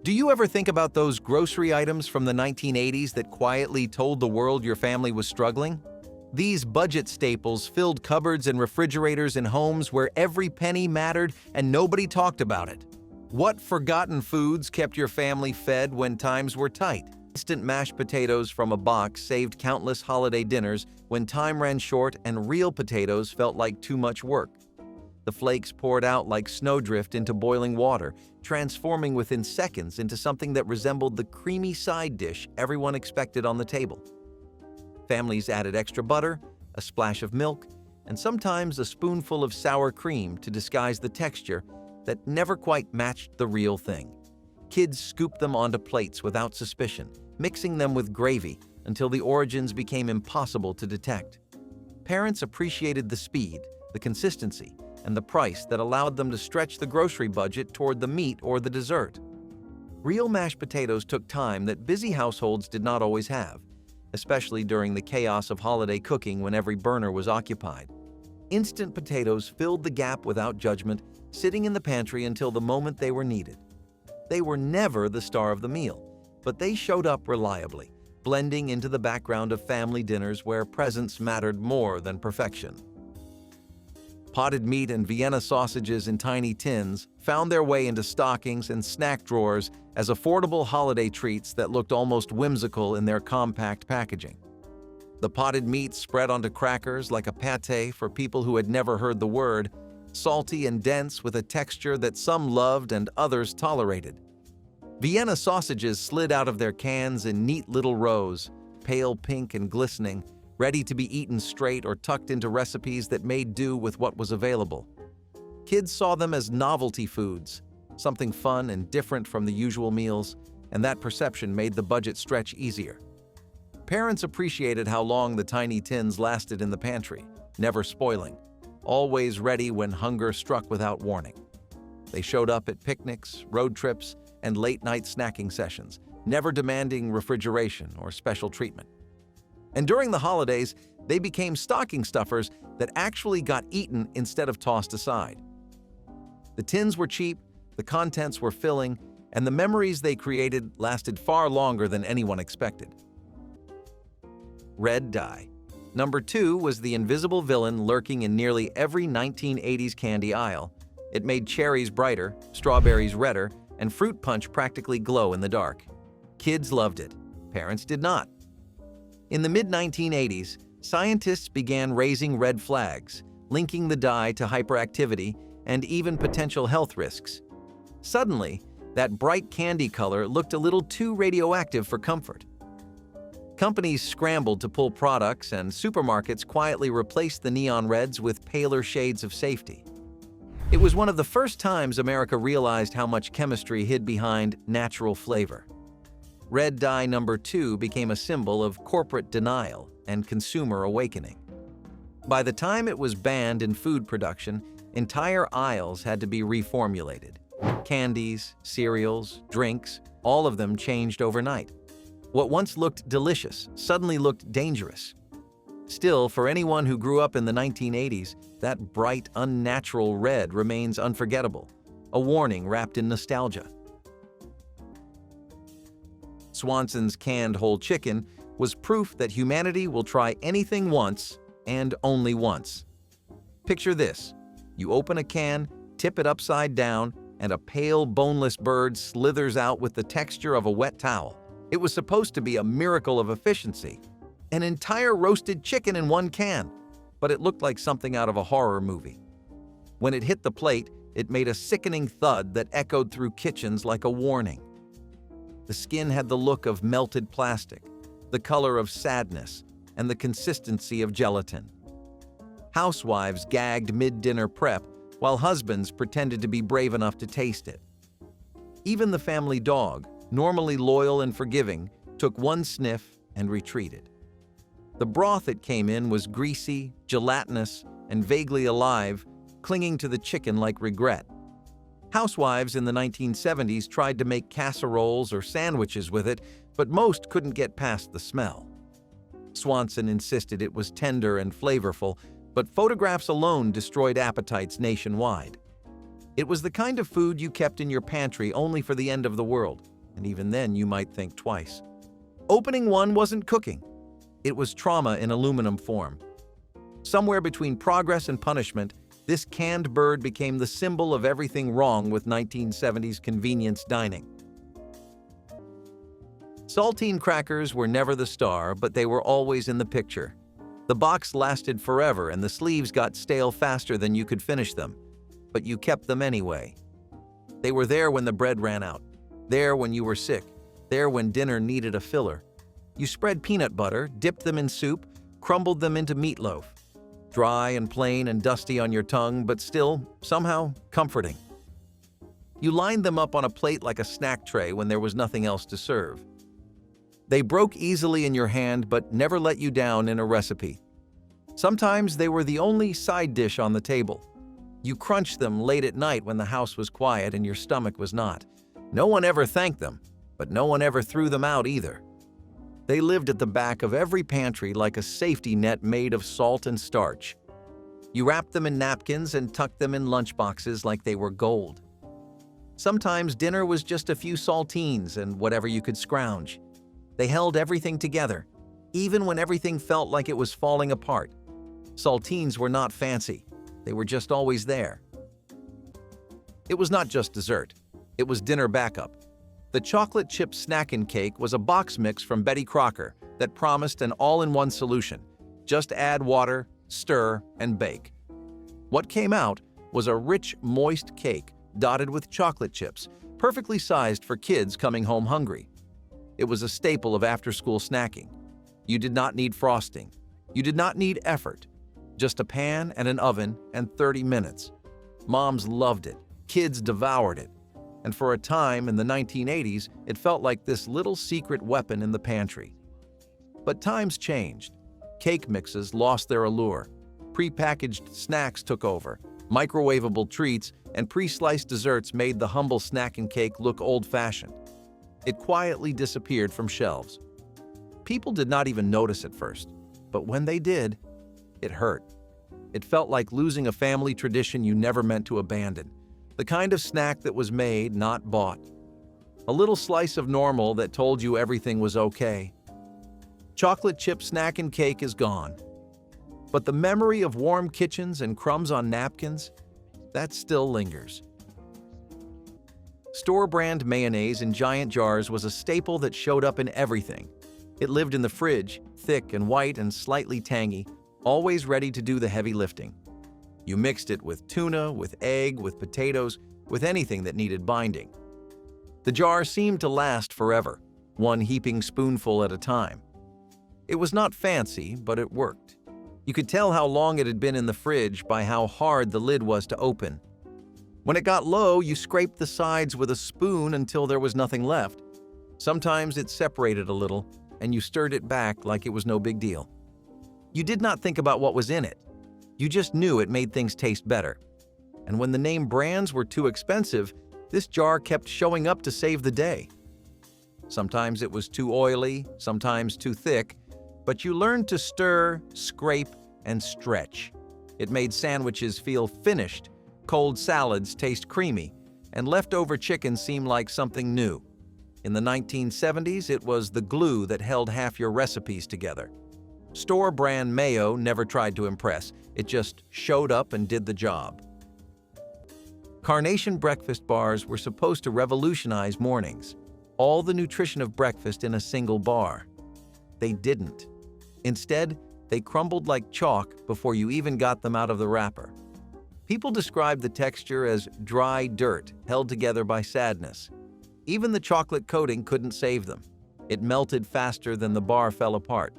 Do you ever think about those grocery items from the 1980s that quietly told the world your family was struggling? These budget staples filled cupboards and refrigerators in homes where every penny mattered and nobody talked about it. What forgotten foods kept your family fed when times were tight? Instant mashed potatoes from a box saved countless holiday dinners when time ran short and real potatoes felt like too much work. The flakes poured out like snowdrift into boiling water, transforming within seconds into something that resembled the creamy side dish everyone expected on the table. Families added extra butter, a splash of milk, and sometimes a spoonful of sour cream to disguise the texture that never quite matched the real thing. Kids scooped them onto plates without suspicion, mixing them with gravy until the origins became impossible to detect. Parents appreciated the speed, the consistency, and the price that allowed them to stretch the grocery budget toward the meat or the dessert. Real mashed potatoes took time that busy households did not always have, especially during the chaos of holiday cooking when every burner was occupied. Instant potatoes filled the gap without judgment, sitting in the pantry until the moment they were needed. They were never the star of the meal, but they showed up reliably, blending into the background of family dinners where presence mattered more than perfection. Potted meat and Vienna sausages in tiny tins found their way into stockings and snack drawers as affordable holiday treats that looked almost whimsical in their compact packaging. The potted meat spread onto crackers like a pâté for people who had never heard the word, salty and dense with a texture that some loved and others tolerated. Vienna sausages slid out of their cans in neat little rows, pale pink and glistening, ready to be eaten straight or tucked into recipes that made do with what was available. Kids saw them as novelty foods, something fun and different from the usual meals, and that perception made the budget stretch easier. Parents appreciated how long the tiny tins lasted in the pantry, never spoiling, always ready when hunger struck without warning. They showed up at picnics, road trips, and late-night snacking sessions, never demanding refrigeration or special treatment. And during the holidays, they became stocking stuffers that actually got eaten instead of tossed aside. The tins were cheap, the contents were filling, and the memories they created lasted far longer than anyone expected. Red dye. Number 2 was the invisible villain lurking in nearly every 1980s candy aisle. It made cherries brighter, strawberries redder, and fruit punch practically glow in the dark. Kids loved it. Parents did not. In the mid-1980s, scientists began raising red flags, linking the dye to hyperactivity and even potential health risks. Suddenly, that bright candy color looked a little too radioactive for comfort. Companies scrambled to pull products, and supermarkets quietly replaced the neon reds with paler shades of safety. It was one of the first times America realized how much chemistry hid behind natural flavor. Red dye number 2 became a symbol of corporate denial and consumer awakening. By the time it was banned in food production, entire aisles had to be reformulated. Candies, cereals, drinks, all of them changed overnight. What once looked delicious suddenly looked dangerous. Still, for anyone who grew up in the 1980s, that bright, unnatural red remains unforgettable, a warning wrapped in nostalgia. Swanson's canned whole chicken was proof that humanity will try anything once and only once. Picture this. You open a can, tip it upside down, and a pale, boneless bird slithers out with the texture of a wet towel. It was supposed to be a miracle of efficiency. An entire roasted chicken in one can, but it looked like something out of a horror movie. When it hit the plate, it made a sickening thud that echoed through kitchens like a warning. The skin had the look of melted plastic, the color of sadness, and the consistency of gelatin. Housewives gagged mid-dinner prep, while husbands pretended to be brave enough to taste it. Even the family dog, normally loyal and forgiving, took one sniff and retreated. The broth it came in was greasy, gelatinous, and vaguely alive, clinging to the chicken like regret. Housewives in the 1970s tried to make casseroles or sandwiches with it, but most couldn't get past the smell. Swanson insisted it was tender and flavorful, but photographs alone destroyed appetites nationwide. It was the kind of food you kept in your pantry only for the end of the world, and even then you might think twice. Opening one wasn't cooking. It was trauma in aluminum form. Somewhere between progress and punishment, this canned bird became the symbol of everything wrong with 1970s convenience dining. Saltine crackers were never the star, but they were always in the picture. The box lasted forever and the sleeves got stale faster than you could finish them, but you kept them anyway. They were there when the bread ran out, there when you were sick, there when dinner needed a filler. You spread peanut butter, dipped them in soup, crumbled them into meatloaf. Dry and plain and dusty on your tongue, but still, somehow, comforting. You lined them up on a plate like a snack tray when there was nothing else to serve. They broke easily in your hand, but never let you down in a recipe. Sometimes they were the only side dish on the table. You crunched them late at night when the house was quiet and your stomach was not. No one ever thanked them, but no one ever threw them out either. They lived at the back of every pantry like a safety net made of salt and starch. You wrapped them in napkins and tucked them in lunchboxes like they were gold. Sometimes dinner was just a few saltines and whatever you could scrounge. They held everything together, even when everything felt like it was falling apart. Saltines were not fancy. They were just always there. It was not just dessert. It was dinner backup. The chocolate chip snackin' cake was a box mix from Betty Crocker that promised an all-in-one solution. Just add water, stir, and bake. What came out was a rich, moist cake dotted with chocolate chips, perfectly sized for kids coming home hungry. It was a staple of after-school snacking. You did not need frosting. You did not need effort. Just a pan and an oven and 30 minutes. Moms loved it. Kids devoured it. And for a time in the 1980s, it felt like this little secret weapon in the pantry. But times changed. Cake mixes lost their allure. Pre-packaged snacks took over. Microwavable treats and pre-sliced desserts made the humble snack and cake look old-fashioned. It quietly disappeared from shelves. People did not even notice at first, but when they did, it hurt. It felt like losing a family tradition you never meant to abandon. The kind of snack that was made, not bought. A little slice of normal that told you everything was okay. Chocolate chip snack and cake is gone. But the memory of warm kitchens and crumbs on napkins, that still lingers. Store-brand mayonnaise in giant jars was a staple that showed up in everything. It lived in the fridge, thick and white and slightly tangy, always ready to do the heavy lifting. You mixed it with tuna, with egg, with potatoes, with anything that needed binding. The jar seemed to last forever, one heaping spoonful at a time. It was not fancy, but it worked. You could tell how long it had been in the fridge by how hard the lid was to open. When it got low, you scraped the sides with a spoon until there was nothing left. Sometimes it separated a little, and you stirred it back like it was no big deal. You did not think about what was in it. You just knew it made things taste better. And when the name brands were too expensive, this jar kept showing up to save the day. Sometimes it was too oily, sometimes too thick, but you learned to stir, scrape, and stretch. It made sandwiches feel finished, cold salads taste creamy, and leftover chicken seem like something new. In the 1970s, it was the glue that held half your recipes together. Store-brand mayo never tried to impress. It just showed up and did the job. Carnation breakfast bars were supposed to revolutionize mornings. All the nutrition of breakfast in a single bar. They didn't. Instead, they crumbled like chalk before you even got them out of the wrapper. People described the texture as dry dirt held together by sadness. Even the chocolate coating couldn't save them. It melted faster than the bar fell apart.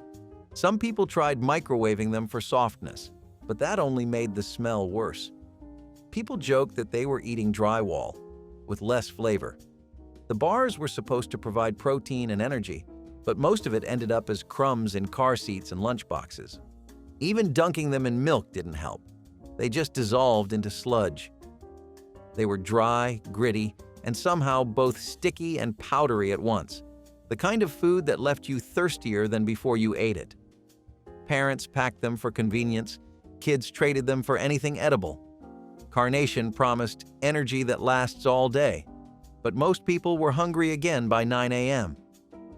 Some people tried microwaving them for softness, but that only made the smell worse. People joked that they were eating drywall, with less flavor. The bars were supposed to provide protein and energy, but most of it ended up as crumbs in car seats and lunchboxes. Even dunking them in milk didn't help. They just dissolved into sludge. They were dry, gritty, and somehow both sticky and powdery at once. The kind of food that left you thirstier than before you ate it. Parents packed them for convenience. Kids traded them for anything edible. Carnation promised energy that lasts all day. but most people were hungry again by 9 a.m.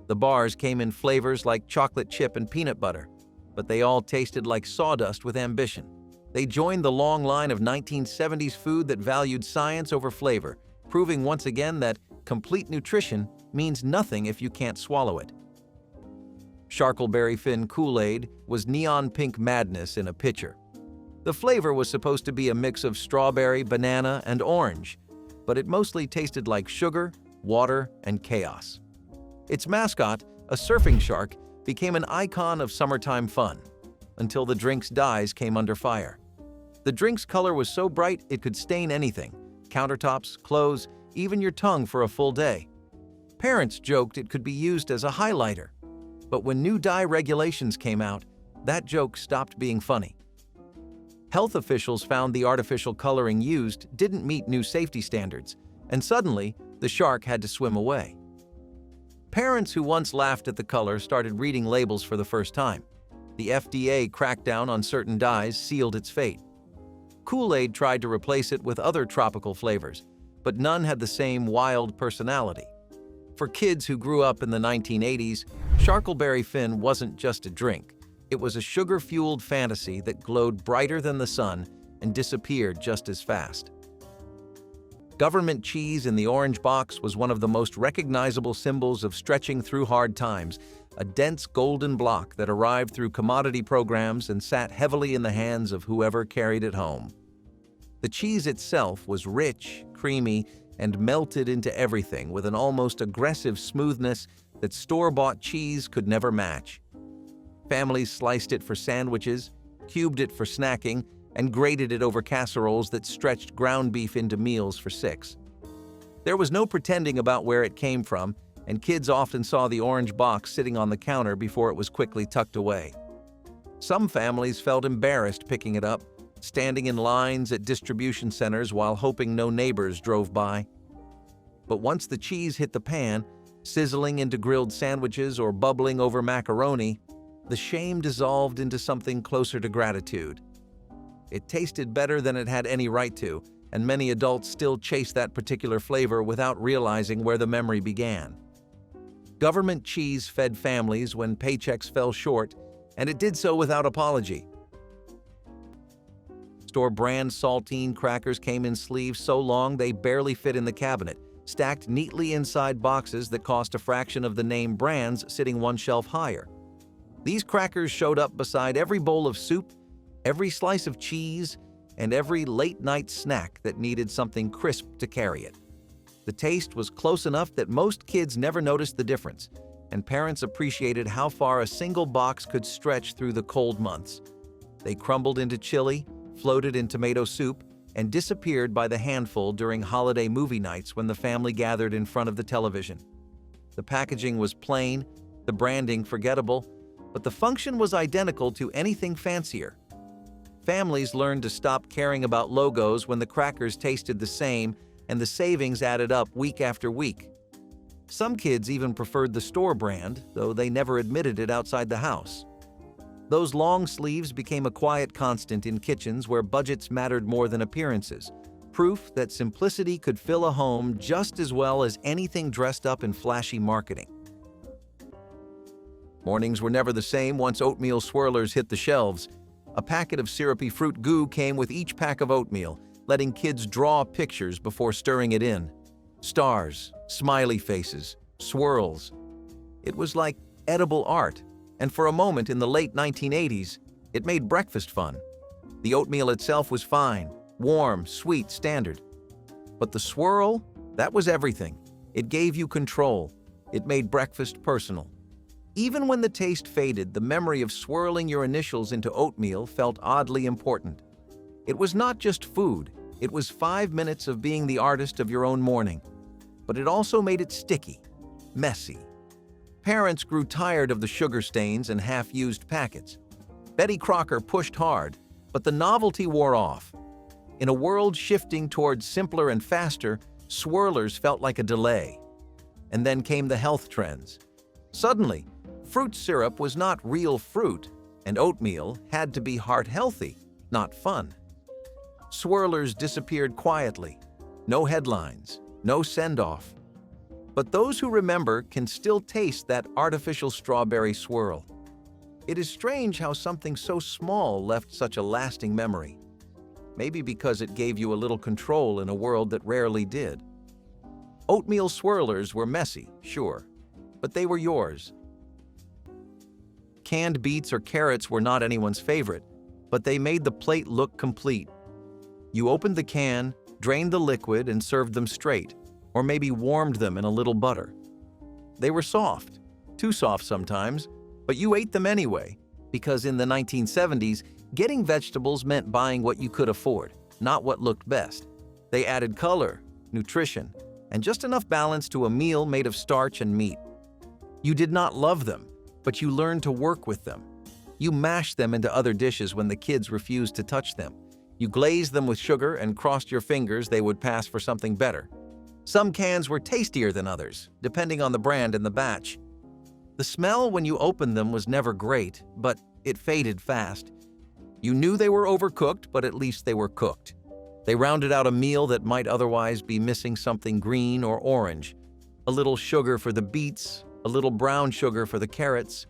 The bars came in flavors like chocolate chip and peanut butter, but they all tasted like sawdust with ambition. They joined the long line of 1970s food that valued science over flavor, proving once again that complete nutrition means nothing if you can't swallow it. Sharkleberry Fin Kool-Aid was neon pink madness in a pitcher. The flavor was supposed to be a mix of strawberry, banana, and orange, but it mostly tasted like sugar, water, and chaos. Its mascot, a surfing shark, became an icon of summertime fun, until the drink's dyes came under fire. The drink's color was so bright it could stain anything: countertops, clothes, even your tongue for a full day. Parents joked it could be used as a highlighter, but when new dye regulations came out, that joke stopped being funny. Health officials found the artificial coloring used didn't meet new safety standards, and suddenly, the shark had to swim away. Parents who once laughed at the color started reading labels for the first time. The FDA crackdown on certain dyes sealed its fate. Kool-Aid tried to replace it with other tropical flavors, but none had the same wild personality. For kids who grew up in the 1980s, Sharkleberry Fin wasn't just a drink. It was a sugar-fueled fantasy that glowed brighter than the sun and disappeared just as fast. Government cheese in the orange box was one of the most recognizable symbols of stretching through hard times, a dense golden block that arrived through commodity programs and sat heavily in the hands of whoever carried it home. The cheese itself was rich, creamy, and melted into everything with an almost aggressive smoothness that store-bought cheese could never match. Families sliced it for sandwiches, cubed it for snacking, and grated it over casseroles that stretched ground beef into meals for six. There was no pretending about where it came from, and kids often saw the orange box sitting on the counter before it was quickly tucked away. Some families felt embarrassed picking it up, standing in lines at distribution centers while hoping no neighbors drove by. But once the cheese hit the pan, sizzling into grilled sandwiches or bubbling over macaroni, the shame dissolved into something closer to gratitude. It tasted better than it had any right to, and many adults still chase that particular flavor without realizing where the memory began. Government cheese fed families when paychecks fell short, and it did so without apology. Store-brand saltine crackers came in sleeves so long they barely fit in the cabinet, stacked neatly inside boxes that cost a fraction of the name brands sitting one shelf higher. These crackers showed up beside every bowl of soup, every slice of cheese, and every late-night snack that needed something crisp to carry it. The taste was close enough that most kids never noticed the difference, and parents appreciated how far a single box could stretch through the cold months. They crumbled into chili, floated in tomato soup, and disappeared by the handful during holiday movie nights when the family gathered in front of the television. The packaging was plain, the branding forgettable, but the function was identical to anything fancier. Families learned to stop caring about logos when the crackers tasted the same and the savings added up week after week. Some kids even preferred the store brand, though they never admitted it outside the house. Those long sleeves became a quiet constant in kitchens where budgets mattered more than appearances, proof that simplicity could fill a home just as well as anything dressed up in flashy marketing. Mornings were never the same once oatmeal swirlers hit the shelves. A packet of syrupy fruit goo came with each pack of oatmeal, letting kids draw pictures before stirring it in. Stars, smiley faces, swirls. It was like edible art, and for a moment in the late 1980s, it made breakfast fun. The oatmeal itself was fine, warm, sweet, standard. But the swirl, that was everything. It gave you control. It made breakfast personal. Even when the taste faded, the memory of swirling your initials into oatmeal felt oddly important. It was not just food, it was 5 minutes of being the artist of your own morning. But it also made it sticky, messy. Parents grew tired of the sugar stains and half-used packets. Betty Crocker pushed hard, but the novelty wore off. In a world shifting towards simpler and faster, swirlers felt like a delay. And then came the health trends. Suddenly, fruit syrup was not real fruit, and oatmeal had to be heart-healthy, not fun. Swirlers disappeared quietly. No headlines, no send-off. But those who remember can still taste that artificial strawberry swirl. It is strange how something so small left such a lasting memory. Maybe because it gave you a little control in a world that rarely did. Oatmeal swirlers were messy, sure, but they were yours. Canned beets or carrots were not anyone's favorite, but they made the plate look complete. You opened the can, drained the liquid, and served them straight, or maybe warmed them in a little butter. They were soft, too soft sometimes, but you ate them anyway, because in the 1970s, getting vegetables meant buying what you could afford, not what looked best. They added color, nutrition, and just enough balance to a meal made of starch and meat. You did not love them, but you learned to work with them. You mashed them into other dishes when the kids refused to touch them. You glazed them with sugar and crossed your fingers they would pass for something better. Some cans were tastier than others, depending on the brand and the batch. The smell when you opened them was never great, but it faded fast. You knew they were overcooked, but at least they were cooked. They rounded out a meal that might otherwise be missing something green or orange. A little sugar for the beets, a little brown sugar for the carrots.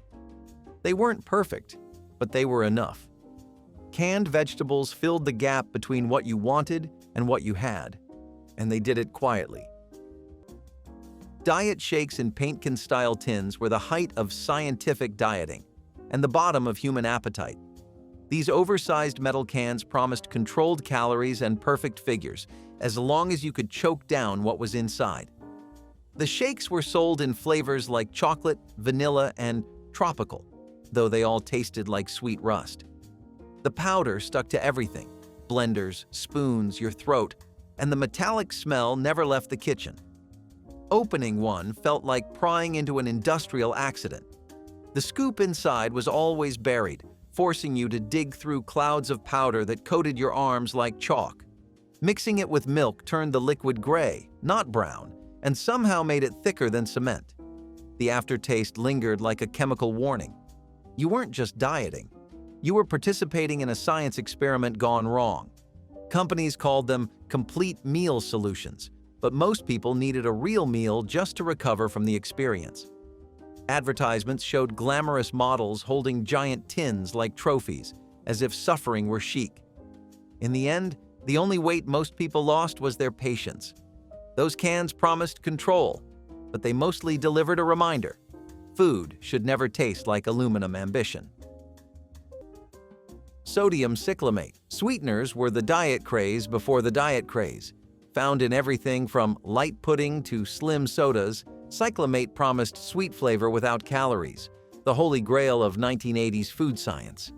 They weren't perfect, but they were enough. Canned vegetables filled the gap between what you wanted and what you had, and they did it quietly. Diet shakes in paint can-style tins were the height of scientific dieting and the bottom of human appetite. These oversized metal cans promised controlled calories and perfect figures, as long as you could choke down what was inside. The shakes were sold in flavors like chocolate, vanilla, and tropical, though they all tasted like sweet rust. The powder stuck to everything: blenders, spoons, your throat, and the metallic smell never left the kitchen. Opening one felt like prying into an industrial accident. The scoop inside was always buried, forcing you to dig through clouds of powder that coated your arms like chalk. Mixing it with milk turned the liquid gray, not brown, and somehow made it thicker than cement. The aftertaste lingered like a chemical warning. You weren't just dieting. You were participating in a science experiment gone wrong. Companies called them complete meal solutions, but most people needed a real meal just to recover from the experience. Advertisements showed glamorous models holding giant tins like trophies, as if suffering were chic. In the end, the only weight most people lost was their patience. Those cans promised control, but they mostly delivered a reminder: food should never taste like aluminum ambition. Sodium cyclamate. Sweeteners were the diet craze before the diet craze. Found in everything from light pudding to slim sodas, cyclamate promised sweet flavor without calories, the holy grail of 1980s food science.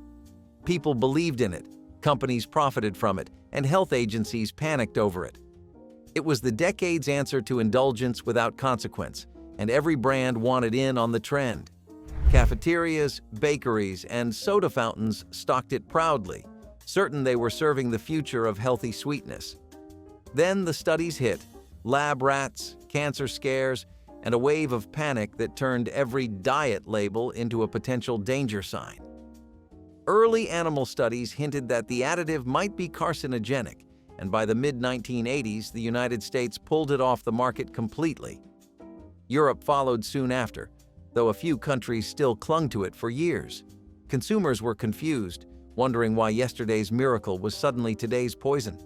People believed in it, companies profited from it, and health agencies panicked over it. It was the decade's answer to indulgence without consequence, and every brand wanted in on the trend. Cafeterias, bakeries, and soda fountains stocked it proudly, certain they were serving the future of healthy sweetness. Then the studies hit: lab rats, cancer scares, and a wave of panic that turned every diet label into a potential danger sign. Early animal studies hinted that the additive might be carcinogenic, and by the mid-1980s, the United States pulled it off the market completely. Europe followed soon after, though a few countries still clung to it for years. Consumers were confused, wondering why yesterday's miracle was suddenly today's poison.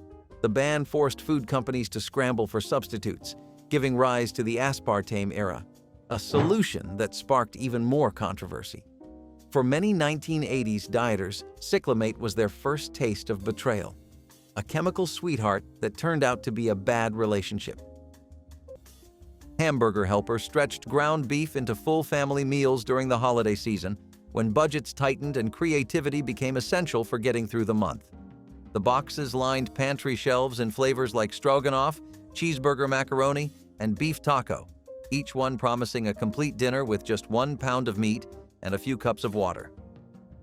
The ban forced food companies to scramble for substitutes, giving rise to the aspartame era, a solution that sparked even more controversy. For many 1980s dieters, cyclamate was their first taste of betrayal, a chemical sweetheart that turned out to be a bad relationship. Hamburger Helper stretched ground beef into full family meals during the holiday season, when budgets tightened and creativity became essential for getting through the month. The boxes lined pantry shelves in flavors like stroganoff, cheeseburger macaroni, and beef taco, each one promising a complete dinner with just 1 pound of meat and a few cups of water.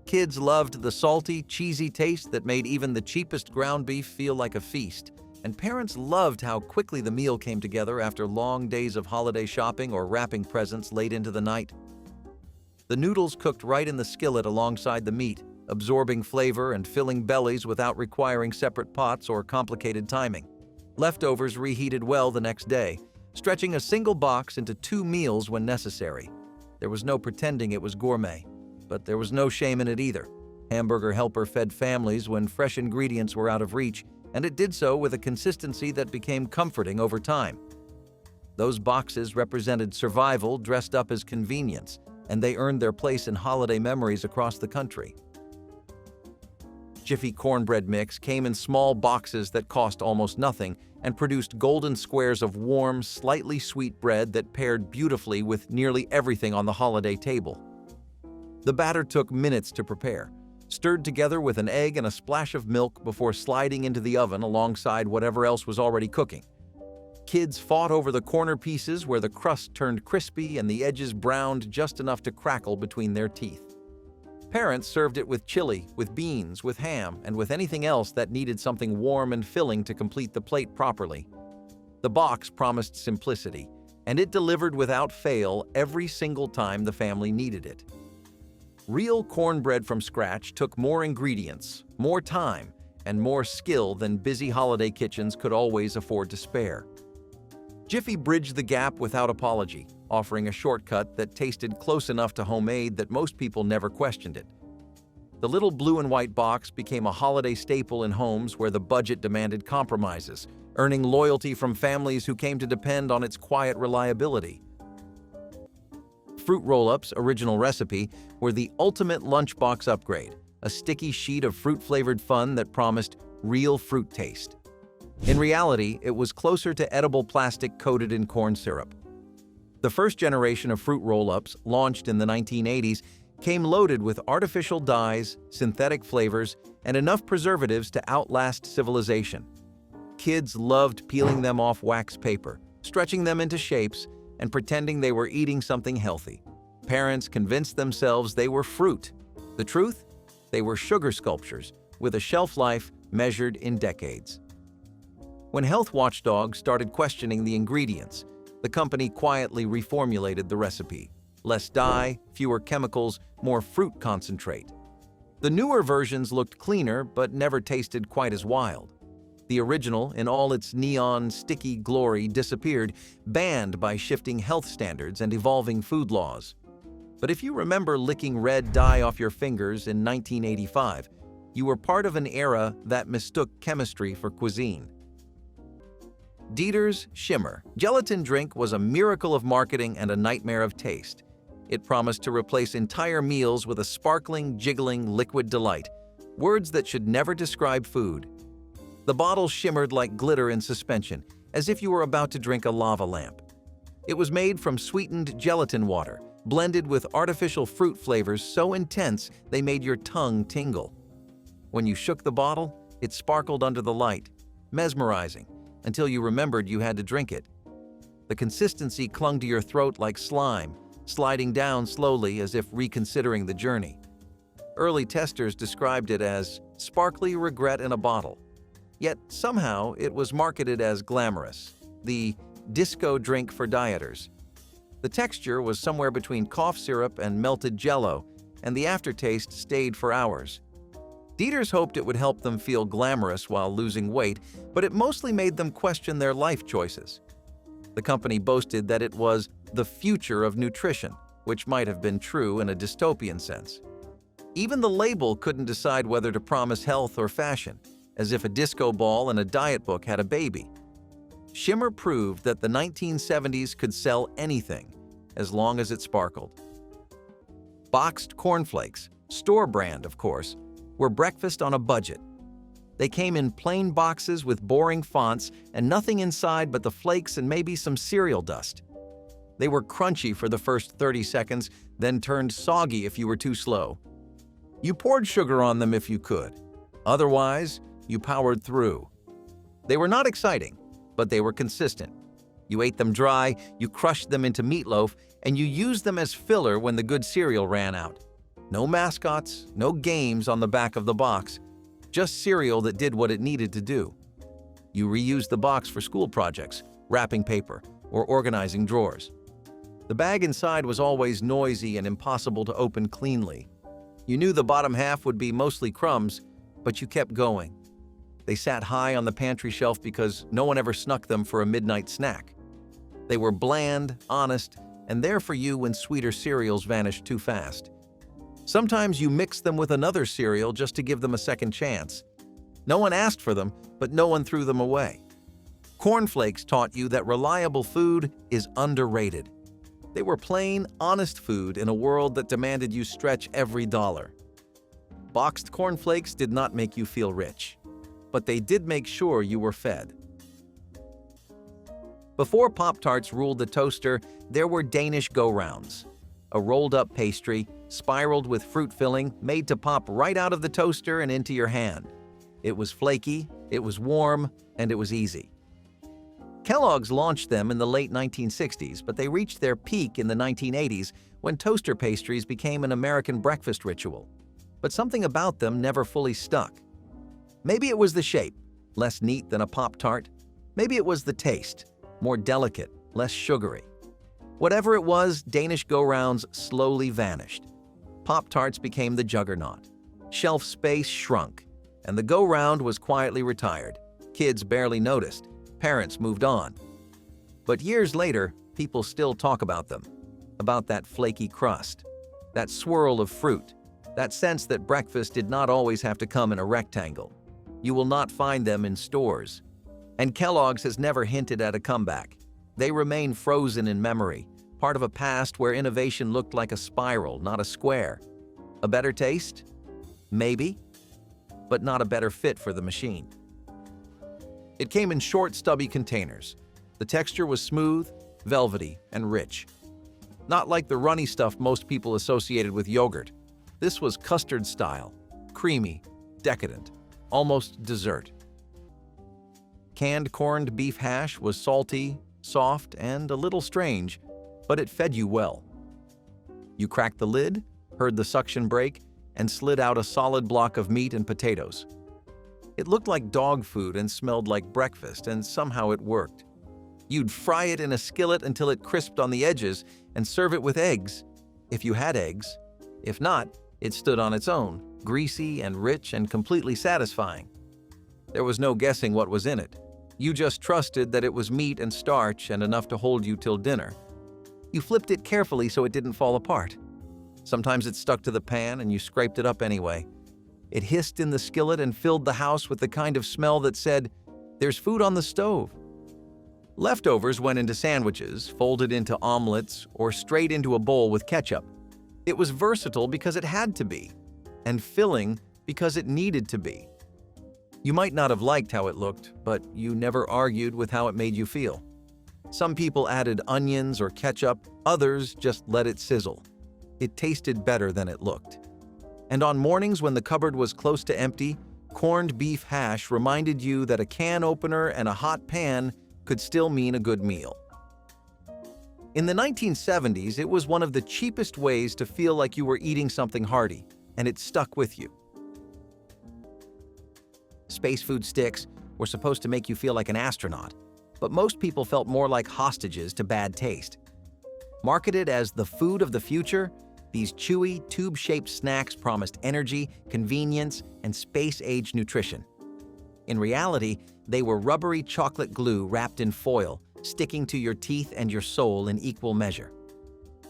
Kids loved the salty, cheesy taste that made even the cheapest ground beef feel like a feast, and parents loved how quickly the meal came together after long days of holiday shopping or wrapping presents late into the night. The noodles cooked right in the skillet alongside the meat, absorbing flavor and filling bellies without requiring separate pots or complicated timing. Leftovers reheated well the next day, stretching a single box into 2 meals when necessary. There was no pretending it was gourmet, but there was no shame in it either. Hamburger Helper fed families when fresh ingredients were out of reach, and it did so with a consistency that became comforting over time. Those boxes represented survival dressed up as convenience, and they earned their place in holiday memories across the country. Jiffy cornbread mix came in small boxes that cost almost nothing and produced golden squares of warm, slightly sweet bread that paired beautifully with nearly everything on the holiday table. The batter took minutes to prepare, stirred together with an egg and a splash of milk before sliding into the oven alongside whatever else was already cooking. Kids fought over the corner pieces where the crust turned crispy and the edges browned just enough to crackle between their teeth. Parents served it with chili, with beans, with ham, and with anything else that needed something warm and filling to complete the plate properly. The box promised simplicity, and it delivered without fail every single time the family needed it. Real cornbread from scratch took more ingredients, more time, and more skill than busy holiday kitchens could always afford to spare. Jiffy bridged the gap without apology, offering a shortcut that tasted close enough to homemade that most people never questioned it. The little blue and white box became a holiday staple in homes where the budget demanded compromises, earning loyalty from families who came to depend on its quiet reliability. Fruit Roll-Up's original recipe were the ultimate lunchbox upgrade, a sticky sheet of fruit-flavored fun that promised real fruit taste. In reality, it was closer to edible plastic coated in corn syrup. The first generation of Fruit Roll-Ups, launched in the 1980s, came loaded with artificial dyes, synthetic flavors, and enough preservatives to outlast civilization. Kids loved peeling them off wax paper, stretching them into shapes, and pretending they were eating something healthy. Parents convinced themselves they were fruit. The truth? They were sugar sculptures, with a shelf life measured in decades. When health watchdogs started questioning the ingredients, the company quietly reformulated the recipe. Less dye, fewer chemicals, more fruit concentrate. The newer versions looked cleaner but never tasted quite as wild. The original, in all its neon, sticky glory, disappeared, banned by shifting health standards and evolving food laws. But if you remember licking red dye off your fingers in 1985, you were part of an era that mistook chemistry for cuisine. Dieter's Shimmer gelatin drink was a miracle of marketing and a nightmare of taste. It promised to replace entire meals with a sparkling, jiggling liquid delight, words that should never describe food. The bottle shimmered like glitter in suspension, as if you were about to drink a lava lamp. It was made from sweetened gelatin water, blended with artificial fruit flavors so intense they made your tongue tingle. When you shook the bottle, it sparkled under the light, mesmerizing, until you remembered you had to drink it. The consistency clung to your throat like slime, sliding down slowly as if reconsidering the journey. Early testers described it as sparkly regret in a bottle. Yet somehow it was marketed as glamorous, the disco drink for dieters. The texture was somewhere between cough syrup and melted jello, and the aftertaste stayed for hours. Dieter's hoped it would help them feel glamorous while losing weight, but it mostly made them question their life choices. The company boasted that it was the future of nutrition, which might have been true in a dystopian sense. Even the label couldn't decide whether to promise health or fashion, as if a disco ball and a diet book had a baby. Shimmer proved that the 1970s could sell anything, as long as it sparkled. Boxed cornflakes, store brand of course, were breakfast on a budget. They came in plain boxes with boring fonts and nothing inside but the flakes and maybe some cereal dust. They were crunchy for the first 30 seconds, then turned soggy if you were too slow. You poured sugar on them if you could. Otherwise, you powered through. They were not exciting, but they were consistent. You ate them dry, you crushed them into meatloaf, and you used them as filler when the good cereal ran out. No mascots, no games on the back of the box, just cereal that did what it needed to do. You reused the box for school projects, wrapping paper, or organizing drawers. The bag inside was always noisy and impossible to open cleanly. You knew the bottom half would be mostly crumbs, but you kept going. They sat high on the pantry shelf because no one ever snuck them for a midnight snack. They were bland, honest, and there for you when sweeter cereals vanished too fast. Sometimes you mixed them with another cereal just to give them a second chance. No one asked for them, but no one threw them away. Corn Flakes taught you that reliable food is underrated. They were plain, honest food in a world that demanded you stretch every dollar. Boxed Corn Flakes did not make you feel rich, but they did make sure you were fed. Before Pop-Tarts ruled the toaster, there were Danish go-rounds, a rolled-up pastry, spiraled with fruit filling, made to pop right out of the toaster and into your hand. It was flaky, it was warm, and it was easy. Kellogg's launched them in the late 1960s, but they reached their peak in the 1980s when toaster pastries became an American breakfast ritual. But something about them never fully stuck. Maybe it was the shape, less neat than a Pop-Tart. Maybe it was the taste, more delicate, less sugary. Whatever it was, Danish go-rounds slowly vanished. Pop-Tarts became the juggernaut. Shelf space shrunk, and the go-round was quietly retired. Kids barely noticed. Parents moved on. But years later, people still talk about them, about that flaky crust, that swirl of fruit, that sense that breakfast did not always have to come in a rectangle. You will not find them in stores. And Kellogg's has never hinted at a comeback. They remain frozen in memory, part of a past where innovation looked like a spiral, not a square. A better taste? Maybe, but not a better fit for the machine. It came in short, stubby containers. The texture was smooth, velvety, and rich. Not like the runny stuff most people associated with yogurt. This was custard style, creamy, decadent, almost dessert. Canned corned beef hash was salty, soft, and a little strange, but it fed you well. You cracked the lid, heard the suction break, and slid out a solid block of meat and potatoes. It looked like dog food and smelled like breakfast, and somehow it worked. You'd fry it in a skillet until it crisped on the edges and serve it with eggs, if you had eggs. If not, it stood on its own, greasy and rich and completely satisfying. There was no guessing what was in it. You just trusted that it was meat and starch and enough to hold you till dinner. You flipped it carefully so it didn't fall apart. Sometimes it stuck to the pan and you scraped it up anyway. It hissed in the skillet and filled the house with the kind of smell that said, "There's food on the stove." Leftovers went into sandwiches, folded into omelets, or straight into a bowl with ketchup. It was versatile because it had to be, and filling because it needed to be. You might not have liked how it looked, but you never argued with how it made you feel. Some people added onions or ketchup, others just let it sizzle. It tasted better than it looked. And on mornings when the cupboard was close to empty, corned beef hash reminded you that a can opener and a hot pan could still mean a good meal. In the 1970s, it was one of the cheapest ways to feel like you were eating something hearty, and it stuck with you. Space food sticks were supposed to make you feel like an astronaut, but most people felt more like hostages to bad taste. Marketed as the food of the future, these chewy, tube-shaped snacks promised energy, convenience, and space-age nutrition. In reality, they were rubbery chocolate glue wrapped in foil, sticking to your teeth and your soul in equal measure.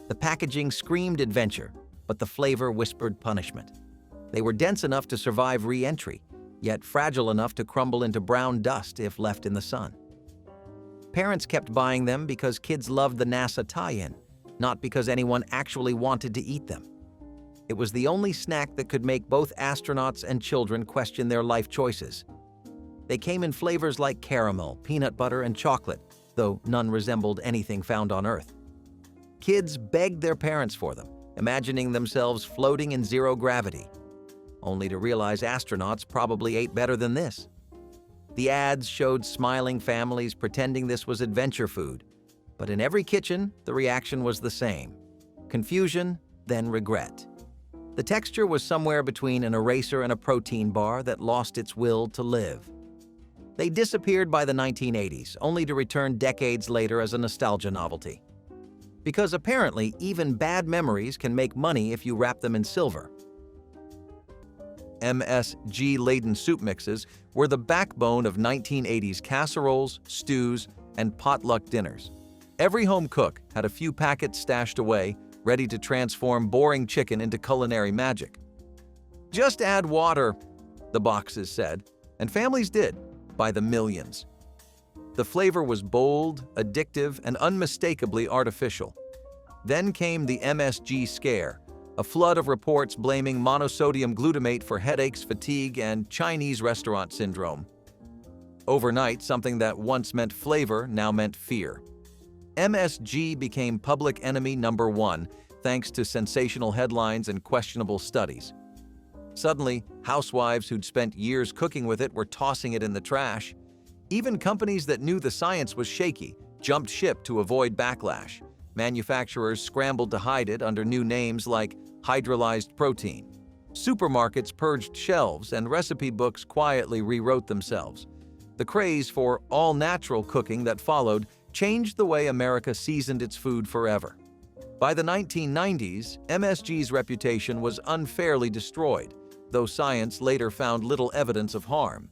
The packaging screamed adventure, but the flavor whispered punishment. They were dense enough to survive re-entry, yet fragile enough to crumble into brown dust if left in the sun. Parents kept buying them because kids loved the NASA tie-in, not because anyone actually wanted to eat them. It was the only snack that could make both astronauts and children question their life choices. They came in flavors like caramel, peanut butter, and chocolate, though none resembled anything found on Earth. Kids begged their parents for them, imagining themselves floating in zero gravity, only to realize astronauts probably ate better than this. The ads showed smiling families pretending this was adventure food, but in every kitchen, the reaction was the same: confusion, then regret. The texture was somewhere between an eraser and a protein bar that lost its will to live. They disappeared by the 1980s, only to return decades later as a nostalgia novelty. Because apparently, even bad memories can make money if you wrap them in silver. MSG-laden soup mixes were the backbone of 1980s casseroles, stews, and potluck dinners. Every home cook had a few packets stashed away, ready to transform boring chicken into culinary magic. "Just add water," the boxes said, and families did, by the millions. The flavor was bold, addictive, and unmistakably artificial. Then came the MSG scare, a flood of reports blaming monosodium glutamate for headaches, fatigue, and Chinese restaurant syndrome. Overnight, something that once meant flavor now meant fear. MSG became public enemy number one, thanks to sensational headlines and questionable studies. Suddenly, housewives who'd spent years cooking with it were tossing it in the trash. Even companies that knew the science was shaky jumped ship to avoid backlash. Manufacturers scrambled to hide it under new names like hydrolyzed protein. Supermarkets purged shelves, and recipe books quietly rewrote themselves. The craze for all-natural cooking that followed changed the way America seasoned its food forever. By the 1990s, MSG's reputation was unfairly destroyed, though science later found little evidence of harm.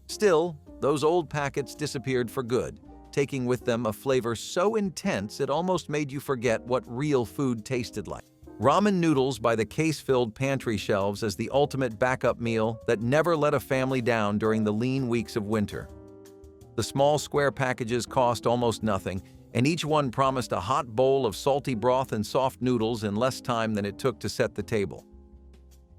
Still, those old packets disappeared for good, taking with them a flavor so intense it almost made you forget what real food tasted like. Ramen noodles by the case-filled pantry shelves as the ultimate backup meal that never let a family down during the lean weeks of winter. The small square packages cost almost nothing, and each one promised a hot bowl of salty broth and soft noodles in less time than it took to set the table.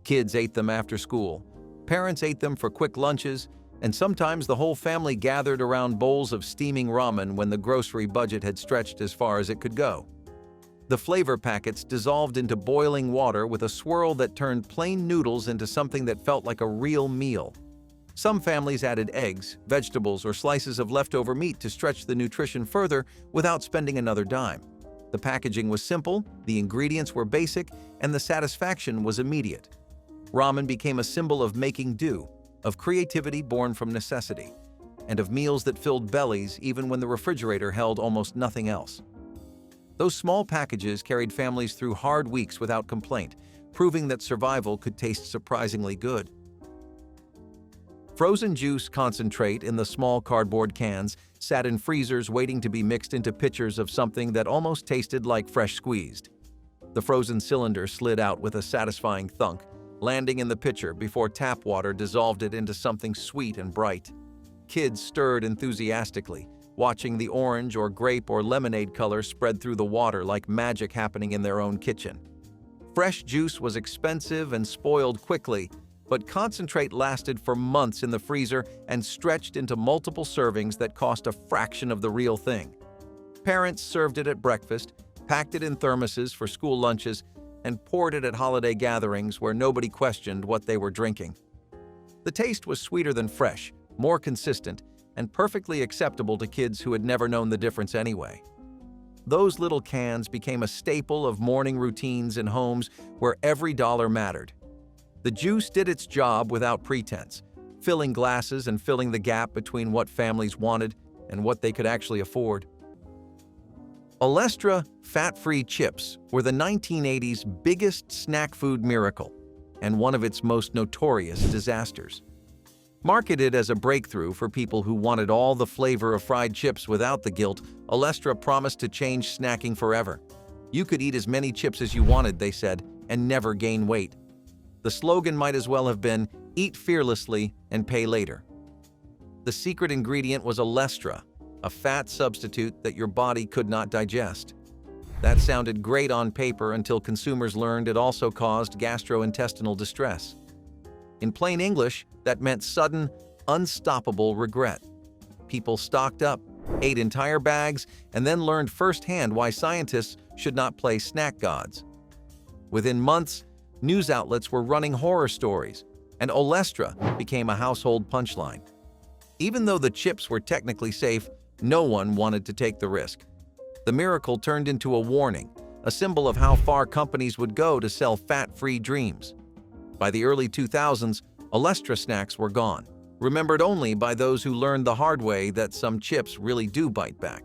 Kids ate them after school, parents ate them for quick lunches, and sometimes the whole family gathered around bowls of steaming ramen when the grocery budget had stretched as far as it could go. The flavor packets dissolved into boiling water with a swirl that turned plain noodles into something that felt like a real meal. Some families added eggs, vegetables, or slices of leftover meat to stretch the nutrition further without spending another dime. The packaging was simple, the ingredients were basic, and the satisfaction was immediate. Ramen became a symbol of making do, of creativity born from necessity, and of meals that filled bellies even when the refrigerator held almost nothing else. Those small packages carried families through hard weeks without complaint, proving that survival could taste surprisingly good. Frozen juice concentrate in the small cardboard cans sat in freezers waiting to be mixed into pitchers of something that almost tasted like fresh squeezed. The frozen cylinder slid out with a satisfying thunk, landing in the pitcher before tap water dissolved it into something sweet and bright. Kids stirred enthusiastically, watching the orange or grape or lemonade color spread through the water like magic happening in their own kitchen. Fresh juice was expensive and spoiled quickly, but concentrate lasted for months in the freezer and stretched into multiple servings that cost a fraction of the real thing. Parents served it at breakfast, packed it in thermoses for school lunches, and poured it at holiday gatherings where nobody questioned what they were drinking. The taste was sweeter than fresh, more consistent, and perfectly acceptable to kids who had never known the difference anyway. Those little cans became a staple of morning routines in homes where every dollar mattered. The juice did its job without pretense, filling glasses and filling the gap between what families wanted and what they could actually afford. Olestra fat-free chips were the 1980s biggest snack food miracle and one of its most notorious disasters. Marketed as a breakthrough for people who wanted all the flavor of fried chips without the guilt, Olestra promised to change snacking forever. You could eat as many chips as you wanted, they said, and never gain weight. The slogan might as well have been, "Eat fearlessly and pay later." The secret ingredient was Olestra, a fat substitute that your body could not digest. That sounded great on paper until consumers learned it also caused gastrointestinal distress. In plain English, that meant sudden, unstoppable regret. People stocked up, ate entire bags, and then learned firsthand why scientists should not play snack gods. Within months, news outlets were running horror stories, and Olestra became a household punchline. Even though the chips were technically safe, no one wanted to take the risk. The miracle turned into a warning, a symbol of how far companies would go to sell fat-free dreams. By the early 2000s, Olestra snacks were gone, remembered only by those who learned the hard way that some chips really do bite back.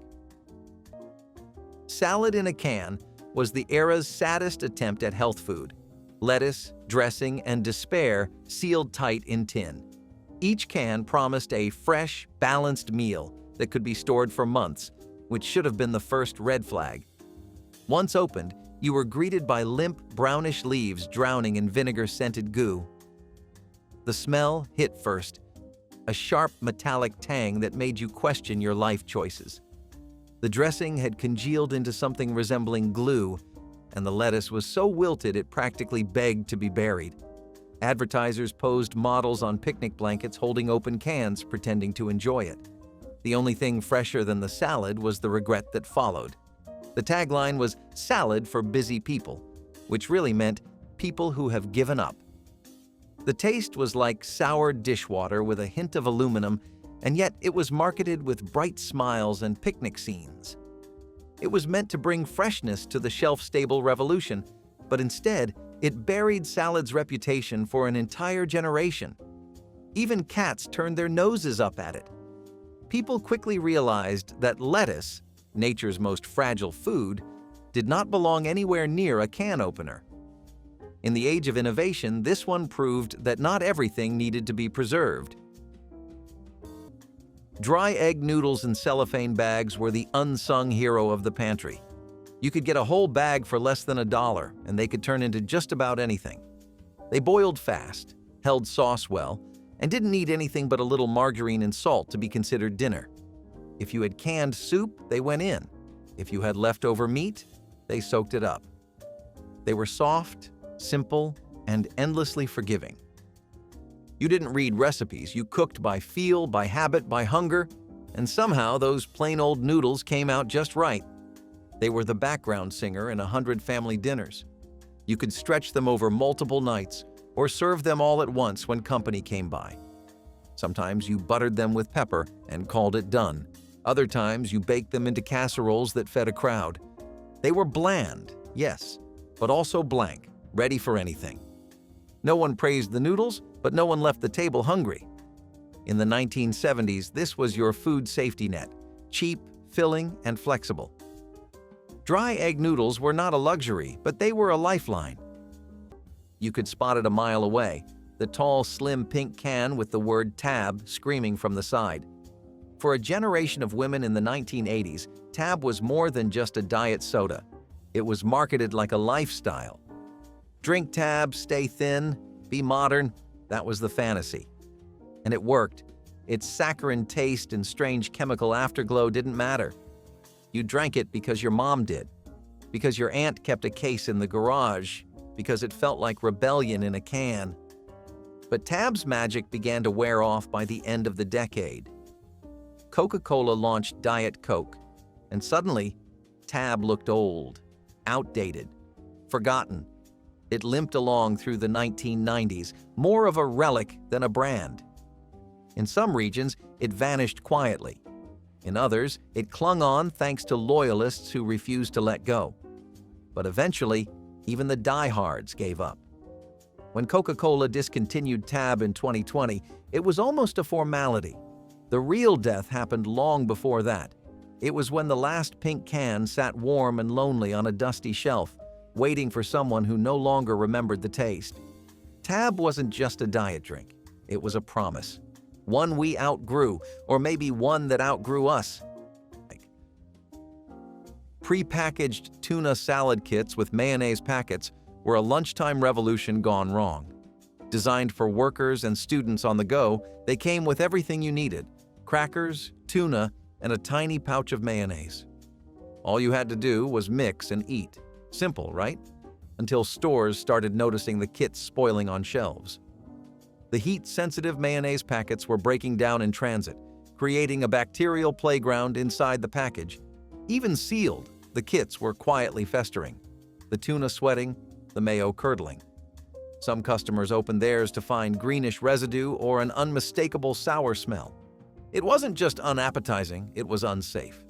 Salad in a can was the era's saddest attempt at health food. lettuce, dressing, and despair sealed tight in tin. Each can promised a fresh, balanced meal that could be stored for months, which should have been the first red flag. Once opened, you were greeted by limp, brownish leaves drowning in vinegar-scented goo. The smell hit first, a sharp metallic tang that made you question your life choices. The dressing had congealed into something resembling glue, and the lettuce was so wilted it practically begged to be buried. Advertisers posed models on picnic blankets holding open cans, pretending to enjoy it. The only thing fresher than the salad was the regret that followed. The tagline was "Salad for busy people," which really meant people who have given up. The taste was like sour dishwater with a hint of aluminum, and yet it was marketed with bright smiles and picnic scenes. It was meant to bring freshness to the shelf-stable revolution, but instead, it buried salad's reputation for an entire generation. Even cats turned their noses up at it. People quickly realized that lettuce, nature's most fragile food, did not belong anywhere near a can opener. In the age of innovation, this one proved that not everything needed to be preserved. Dry egg noodles in cellophane bags were the unsung hero of the pantry. You could get a whole bag for less than $1, and they could turn into just about anything. They boiled fast, held sauce well, and didn't need anything but a little margarine and salt to be considered dinner. If you had canned soup, they went in. If you had leftover meat, they soaked it up. They were soft, simple, and endlessly forgiving. You didn't read recipes, you cooked by feel, by habit, by hunger, and somehow those plain old noodles came out just right. They were the background singer in 100 family dinners. You could stretch them over multiple nights, or serve them all at once when company came by. Sometimes you buttered them with pepper and called it done. Other times you baked them into casseroles that fed a crowd. They were bland, yes, but also blank, ready for anything. No one praised the noodles, but no one left the table hungry. In the 1970s, this was your food safety net, cheap, filling, and flexible. Dry egg noodles were not a luxury, but they were a lifeline. You could spot it a mile away, the tall, slim pink can with the word Tab screaming from the side. For a generation of women in the 1980s, Tab was more than just a diet soda. It was marketed like a lifestyle. Drink Tab, stay thin, be modern, that was the fantasy. And it worked. Its saccharine taste and strange chemical afterglow didn't matter. You drank it because your mom did, because your aunt kept a case in the garage, because it felt like rebellion in a can. But Tab's magic began to wear off by the end of the decade. Coca-Cola launched Diet Coke, and suddenly, Tab looked old, outdated, forgotten. It limped along through the 1990s, more of a relic than a brand. In some regions, it vanished quietly. In others, it clung on thanks to loyalists who refused to let go. But eventually, even the diehards gave up. When Coca-Cola discontinued Tab in 2020, it was almost a formality. The real death happened long before that. It was when the last pink can sat warm and lonely on a dusty shelf, waiting for someone who no longer remembered the taste. Tab wasn't just a diet drink. It was a promise. One we outgrew, or maybe one that outgrew us. Pre-packaged tuna salad kits with mayonnaise packets were a lunchtime revolution gone wrong. Designed for workers and students on the go, they came with everything you needed: crackers, tuna, and a tiny pouch of mayonnaise. All you had to do was mix and eat. Simple, right? Until stores started noticing the kits spoiling on shelves. The heat-sensitive mayonnaise packets were breaking down in transit, creating a bacterial playground inside the package. Even sealed, the kits were quietly festering, the tuna sweating, the mayo curdling. Some customers opened theirs to find greenish residue or an unmistakable sour smell. It wasn't just unappetizing, it was unsafe.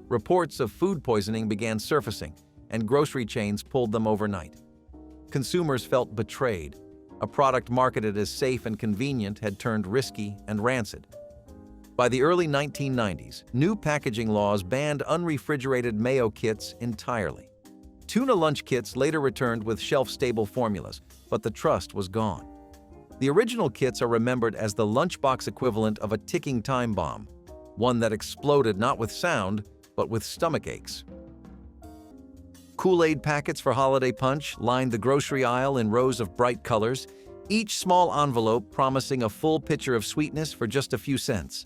Reports of food poisoning began surfacing, and grocery chains pulled them overnight. Consumers felt betrayed. A product marketed as safe and convenient had turned risky and rancid. By the early 1990s, new packaging laws banned unrefrigerated mayo kits entirely. Tuna lunch kits later returned with shelf-stable formulas, but the trust was gone. The original kits are remembered as the lunchbox equivalent of a ticking time bomb, one that exploded not with sound, but with stomach aches. Kool-Aid packets for holiday punch lined the grocery aisle in rows of bright colors, each small envelope promising a full pitcher of sweetness for just a few cents.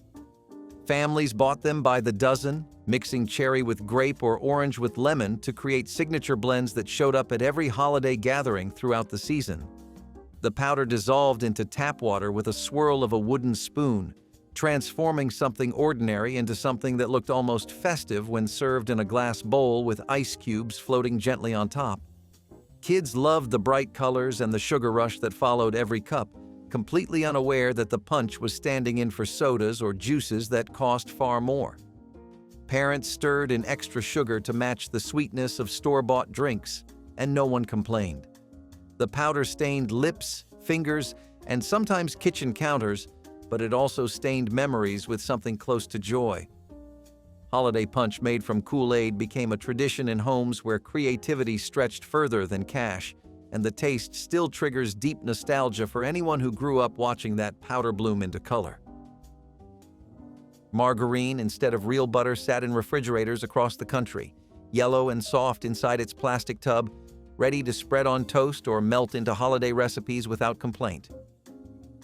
Families bought them by the dozen, mixing cherry with grape or orange with lemon to create signature blends that showed up at every holiday gathering throughout the season. The powder dissolved into tap water with a swirl of a wooden spoon, transforming something ordinary into something that looked almost festive when served in a glass bowl with ice cubes floating gently on top. Kids loved the bright colors and the sugar rush that followed every cup, completely unaware that the punch was standing in for sodas or juices that cost far more. Parents stirred in extra sugar to match the sweetness of store-bought drinks, and no one complained. The powder stained lips, fingers, and sometimes kitchen counters, but it also stained memories with something close to joy. Holiday punch made from Kool-Aid became a tradition in homes where creativity stretched further than cash, and the taste still triggers deep nostalgia for anyone who grew up watching that powder bloom into color. Margarine instead of real butter sat in refrigerators across the country, yellow and soft inside its plastic tub, ready to spread on toast or melt into holiday recipes without complaint.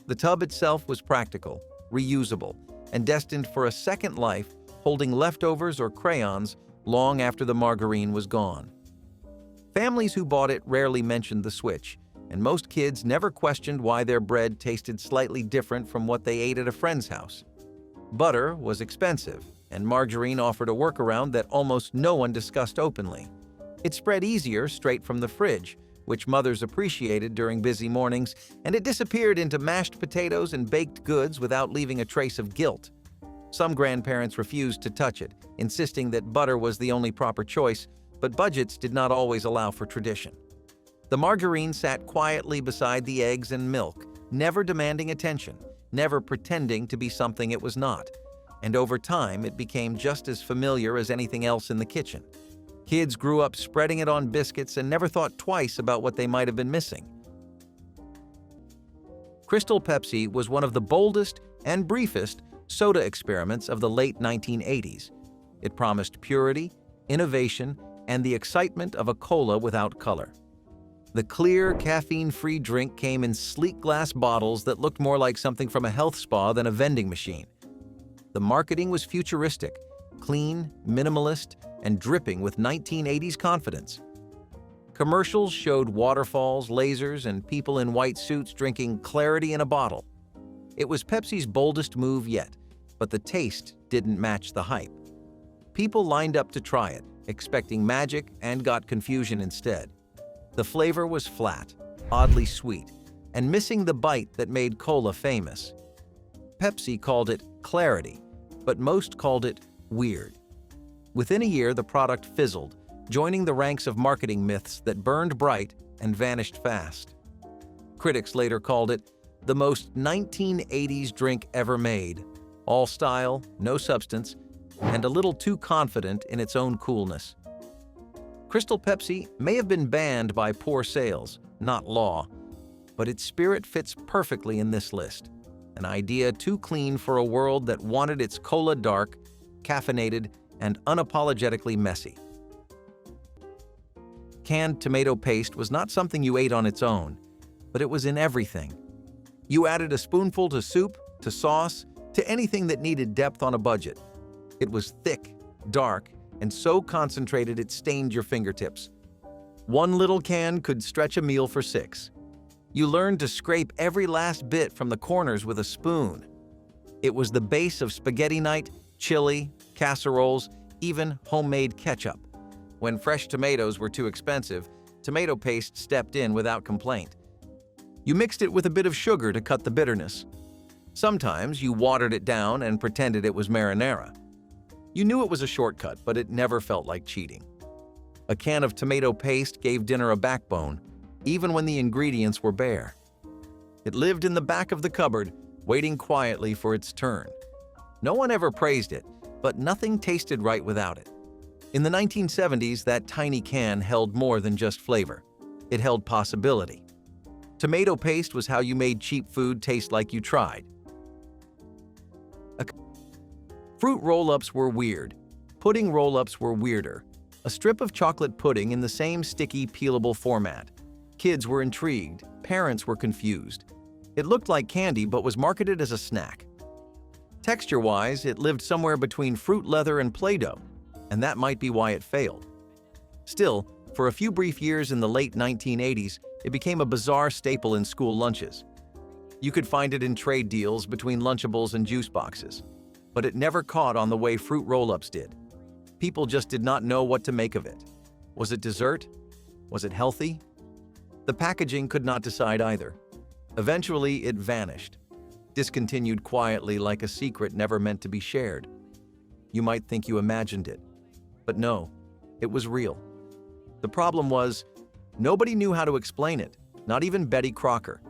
The tub itself was practical, reusable, and destined for a second life, holding leftovers or crayons long after the margarine was gone. Families who bought it rarely mentioned the switch, and most kids never questioned why their bread tasted slightly different from what they ate at a friend's house. Butter was expensive, and margarine offered a workaround that almost no one discussed openly. It spread easier straight from the fridge, which mothers appreciated during busy mornings, and it disappeared into mashed potatoes and baked goods without leaving a trace of guilt. Some grandparents refused to touch it, insisting that butter was the only proper choice, but budgets did not always allow for tradition. The margarine sat quietly beside the eggs and milk, never demanding attention, never pretending to be something it was not. And over time, it became just as familiar as anything else in the kitchen. Kids grew up spreading it on biscuits and never thought twice about what they might have been missing. Crystal Pepsi was one of the boldest and briefest soda experiments of the late 1980s. It promised purity, innovation, and the excitement of a cola without color. The clear, caffeine-free drink came in sleek glass bottles that looked more like something from a health spa than a vending machine. The marketing was futuristic, clean, minimalist, and dripping with 1980s confidence. Commercials showed waterfalls, lasers, and people in white suits drinking clarity in a bottle. It was Pepsi's boldest move yet, but the taste didn't match the hype. People lined up to try it, expecting magic, and got confusion instead. The flavor was flat, oddly sweet, and missing the bite that made cola famous. Pepsi called it clarity, but most called it weird. Within a year, the product fizzled, joining the ranks of marketing myths that burned bright and vanished fast. Critics later called it the most 1980s drink ever made, all style, no substance, and a little too confident in its own coolness. Crystal Pepsi may have been banned by poor sales, not law, but its spirit fits perfectly in this list. An idea too clean for a world that wanted its cola dark, caffeinated, and unapologetically messy. Canned tomato paste was not something you ate on its own, but it was in everything. You added a spoonful to soup, to sauce, to anything that needed depth on a budget. It was thick, dark, and so concentrated it stained your fingertips. One little can could stretch a meal for 6. You learned to scrape every last bit from the corners with a spoon. It was the base of spaghetti night, chili, casseroles, even homemade ketchup. When fresh tomatoes were too expensive, tomato paste stepped in without complaint. You mixed it with a bit of sugar to cut the bitterness. Sometimes you watered it down and pretended it was marinara. You knew it was a shortcut, but it never felt like cheating. A can of tomato paste gave dinner a backbone, even when the ingredients were bare. It lived in the back of the cupboard, waiting quietly for its turn. No one ever praised it, but nothing tasted right without it. In the 1970s, that tiny can held more than just flavor. It held possibility. Tomato paste was how you made cheap food taste like you tried. Fruit roll-ups were weird. Pudding roll-ups were weirder. A strip of chocolate pudding in the same sticky, peelable format. Kids were intrigued. Parents were confused. It looked like candy but was marketed as a snack. Texture-wise, it lived somewhere between fruit leather and Play-Doh, and that might be why it failed. Still, for a few brief years in the late 1980s, it became a bizarre staple in school lunches. You could find it in trade deals between Lunchables and juice boxes, but it never caught on the way fruit roll-ups did. People just did not know what to make of it. Was it dessert? Was it healthy? The packaging could not decide either. Eventually, it vanished, discontinued quietly like a secret never meant to be shared. You might think you imagined it, but no, it was real. The problem was, nobody knew how to explain it, not even Betty Crocker.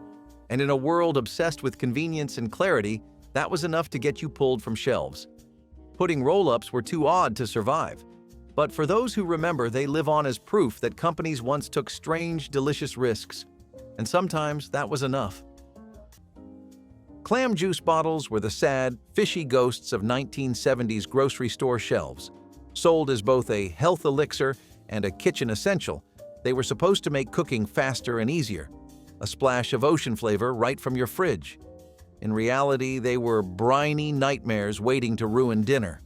And in a world obsessed with convenience and clarity, that was enough to get you pulled from shelves. Pudding roll-ups were too odd to survive, but for those who remember, they live on as proof that companies once took strange, delicious risks, and sometimes that was enough. Clam juice bottles were the sad, fishy ghosts of 1970s grocery store shelves. Sold as both a health elixir and a kitchen essential, they were supposed to make cooking faster and easier. A splash of ocean flavor right from your fridge. In reality, they were briny nightmares waiting to ruin dinner.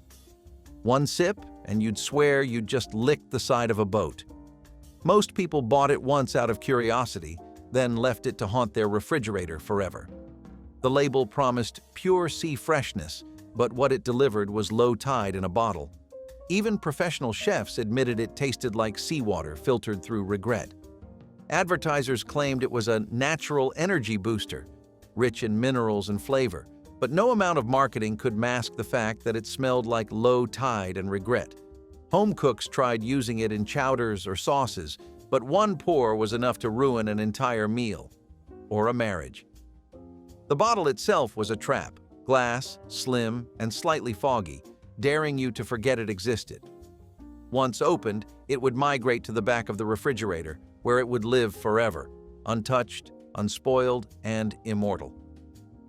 One sip, and you'd swear you'd just licked the side of a boat. Most people bought it once out of curiosity, then left it to haunt their refrigerator forever. The label promised pure sea freshness, but what it delivered was low tide in a bottle. Even professional chefs admitted it tasted like seawater filtered through regret. Advertisers claimed it was a natural energy booster, rich in minerals and flavor, but no amount of marketing could mask the fact that it smelled like low tide and regret. Home cooks tried using it in chowders or sauces, but one pour was enough to ruin an entire meal, or a marriage. The bottle itself was a trap, glass, slim, and slightly foggy, daring you to forget it existed. Once opened, it would migrate to the back of the refrigerator, where it would live forever, untouched, unspoiled, and immortal.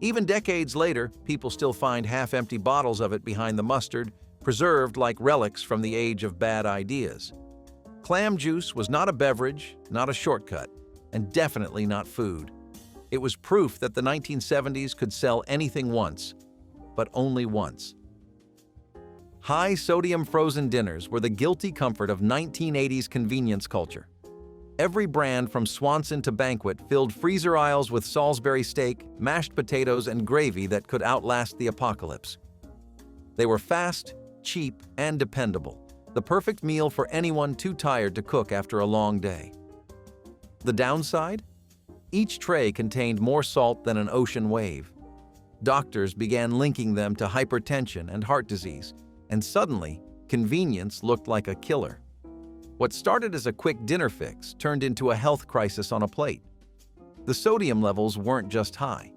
Even decades later, people still find half-empty bottles of it behind the mustard, preserved like relics from the age of bad ideas. Clam juice was not a beverage, not a shortcut, and definitely not food. It was proof that the 1970s could sell anything once, but only once. High-sodium frozen dinners were the guilty comfort of 1980s convenience culture. Every brand from Swanson to Banquet filled freezer aisles with Salisbury steak, mashed potatoes, and gravy that could outlast the apocalypse. They were fast, cheap, and dependable, the perfect meal for anyone too tired to cook after a long day. The downside? Each tray contained more salt than an ocean wave. Doctors began linking them to hypertension and heart disease, and suddenly, convenience looked like a killer. What started as a quick dinner fix turned into a health crisis on a plate. The sodium levels weren't just high,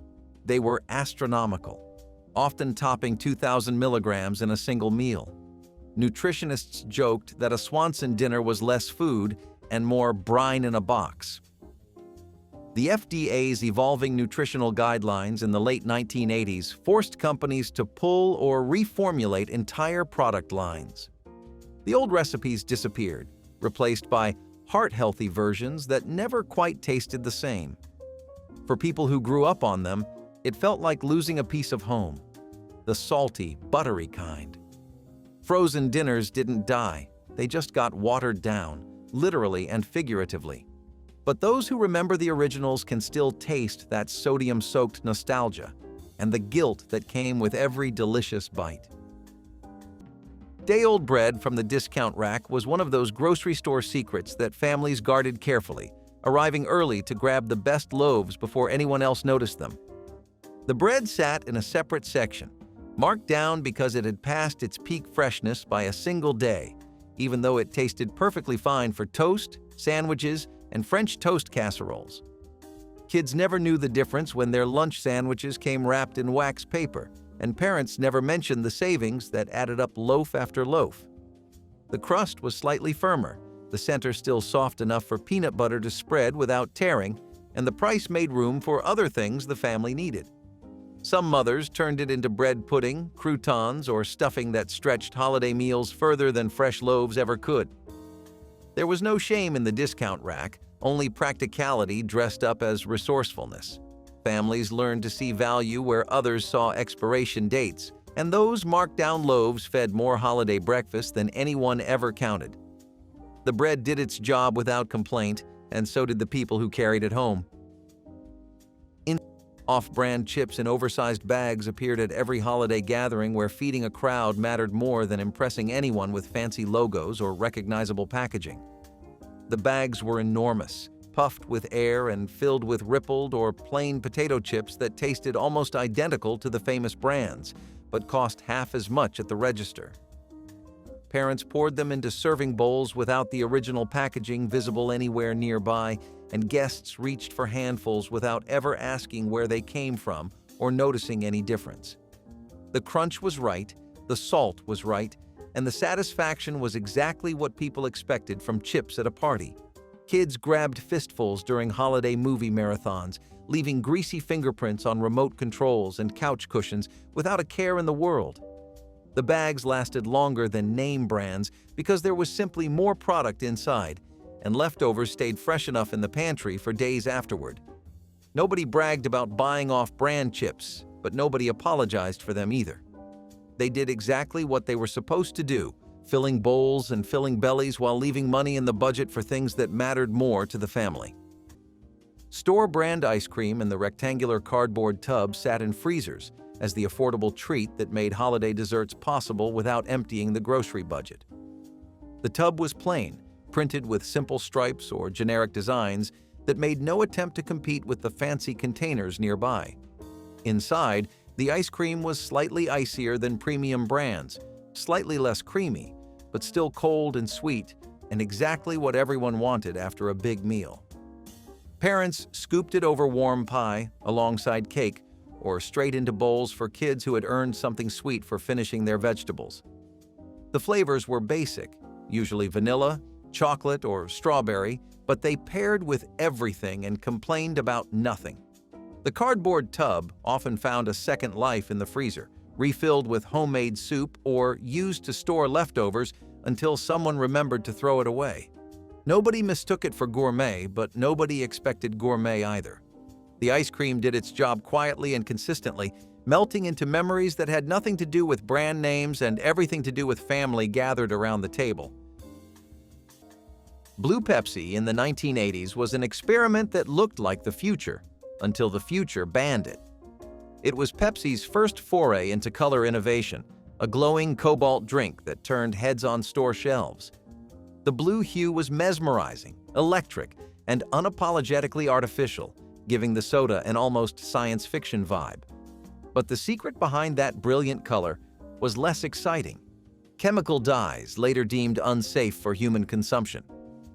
they were astronomical, often topping 2,000 milligrams in a single meal. Nutritionists joked that a Swanson dinner was less food and more brine in a box. The FDA's evolving nutritional guidelines in the late 1980s forced companies to pull or reformulate entire product lines. The old recipes disappeared, replaced by heart-healthy versions that never quite tasted the same. For people who grew up on them, it felt like losing a piece of home, the salty, buttery kind. Frozen dinners didn't die, they just got watered down, literally and figuratively. But those who remember the originals can still taste that sodium-soaked nostalgia and the guilt that came with every delicious bite. Day-old bread from the discount rack was one of those grocery store secrets that families guarded carefully, arriving early to grab the best loaves before anyone else noticed them. The bread sat in a separate section, marked down because it had passed its peak freshness by a single day, even though it tasted perfectly fine for toast, sandwiches, and French toast casseroles. Kids never knew the difference when their lunch sandwiches came wrapped in wax paper, and parents never mentioned the savings that added up loaf after loaf. The crust was slightly firmer, the center still soft enough for peanut butter to spread without tearing, and the price made room for other things the family needed. Some mothers turned it into bread pudding, croutons, or stuffing that stretched holiday meals further than fresh loaves ever could. There was no shame in the discount rack, only practicality dressed up as resourcefulness. Families learned to see value where others saw expiration dates, and those marked-down loaves fed more holiday breakfasts than anyone ever counted. The bread did its job without complaint, and so did the people who carried it home. Off-brand chips in oversized bags appeared at every holiday gathering where feeding a crowd mattered more than impressing anyone with fancy logos or recognizable packaging. The bags were enormous, puffed with air and filled with rippled or plain potato chips that tasted almost identical to the famous brands, but cost half as much at the register. Parents poured them into serving bowls without the original packaging visible anywhere nearby, and guests reached for handfuls without ever asking where they came from or noticing any difference. The crunch was right, the salt was right, and the satisfaction was exactly what people expected from chips at a party. Kids grabbed fistfuls during holiday movie marathons, leaving greasy fingerprints on remote controls and couch cushions without a care in the world. The bags lasted longer than name brands because there was simply more product inside, and leftovers stayed fresh enough in the pantry for days afterward. Nobody bragged about buying off-brand chips, but nobody apologized for them either. They did exactly what they were supposed to do, filling bowls and filling bellies while leaving money in the budget for things that mattered more to the family. Store-brand ice cream in the rectangular cardboard tub sat in freezers as the affordable treat that made holiday desserts possible without emptying the grocery budget. The tub was plain, printed with simple stripes or generic designs that made no attempt to compete with the fancy containers nearby. Inside, the ice cream was slightly icier than premium brands, slightly less creamy, but still cold and sweet, and exactly what everyone wanted after a big meal. Parents scooped it over warm pie, alongside cake, or straight into bowls for kids who had earned something sweet for finishing their vegetables. The flavors were basic, usually vanilla, chocolate, or strawberry, but they paired with everything and complained about nothing. The cardboard tub often found a second life in the freezer, refilled with homemade soup or used to store leftovers until someone remembered to throw it away. Nobody mistook it for gourmet, but nobody expected gourmet either. The ice cream did its job quietly and consistently, melting into memories that had nothing to do with brand names and everything to do with family gathered around the table. Blue Pepsi in the 1980s was an experiment that looked like the future, until the future banned it. It was Pepsi's first foray into color innovation, a glowing cobalt drink that turned heads on store shelves. The blue hue was mesmerizing, electric, and unapologetically artificial, giving the soda an almost science fiction vibe. But the secret behind that brilliant color was less exciting. Chemical dyes, later deemed unsafe for human consumption.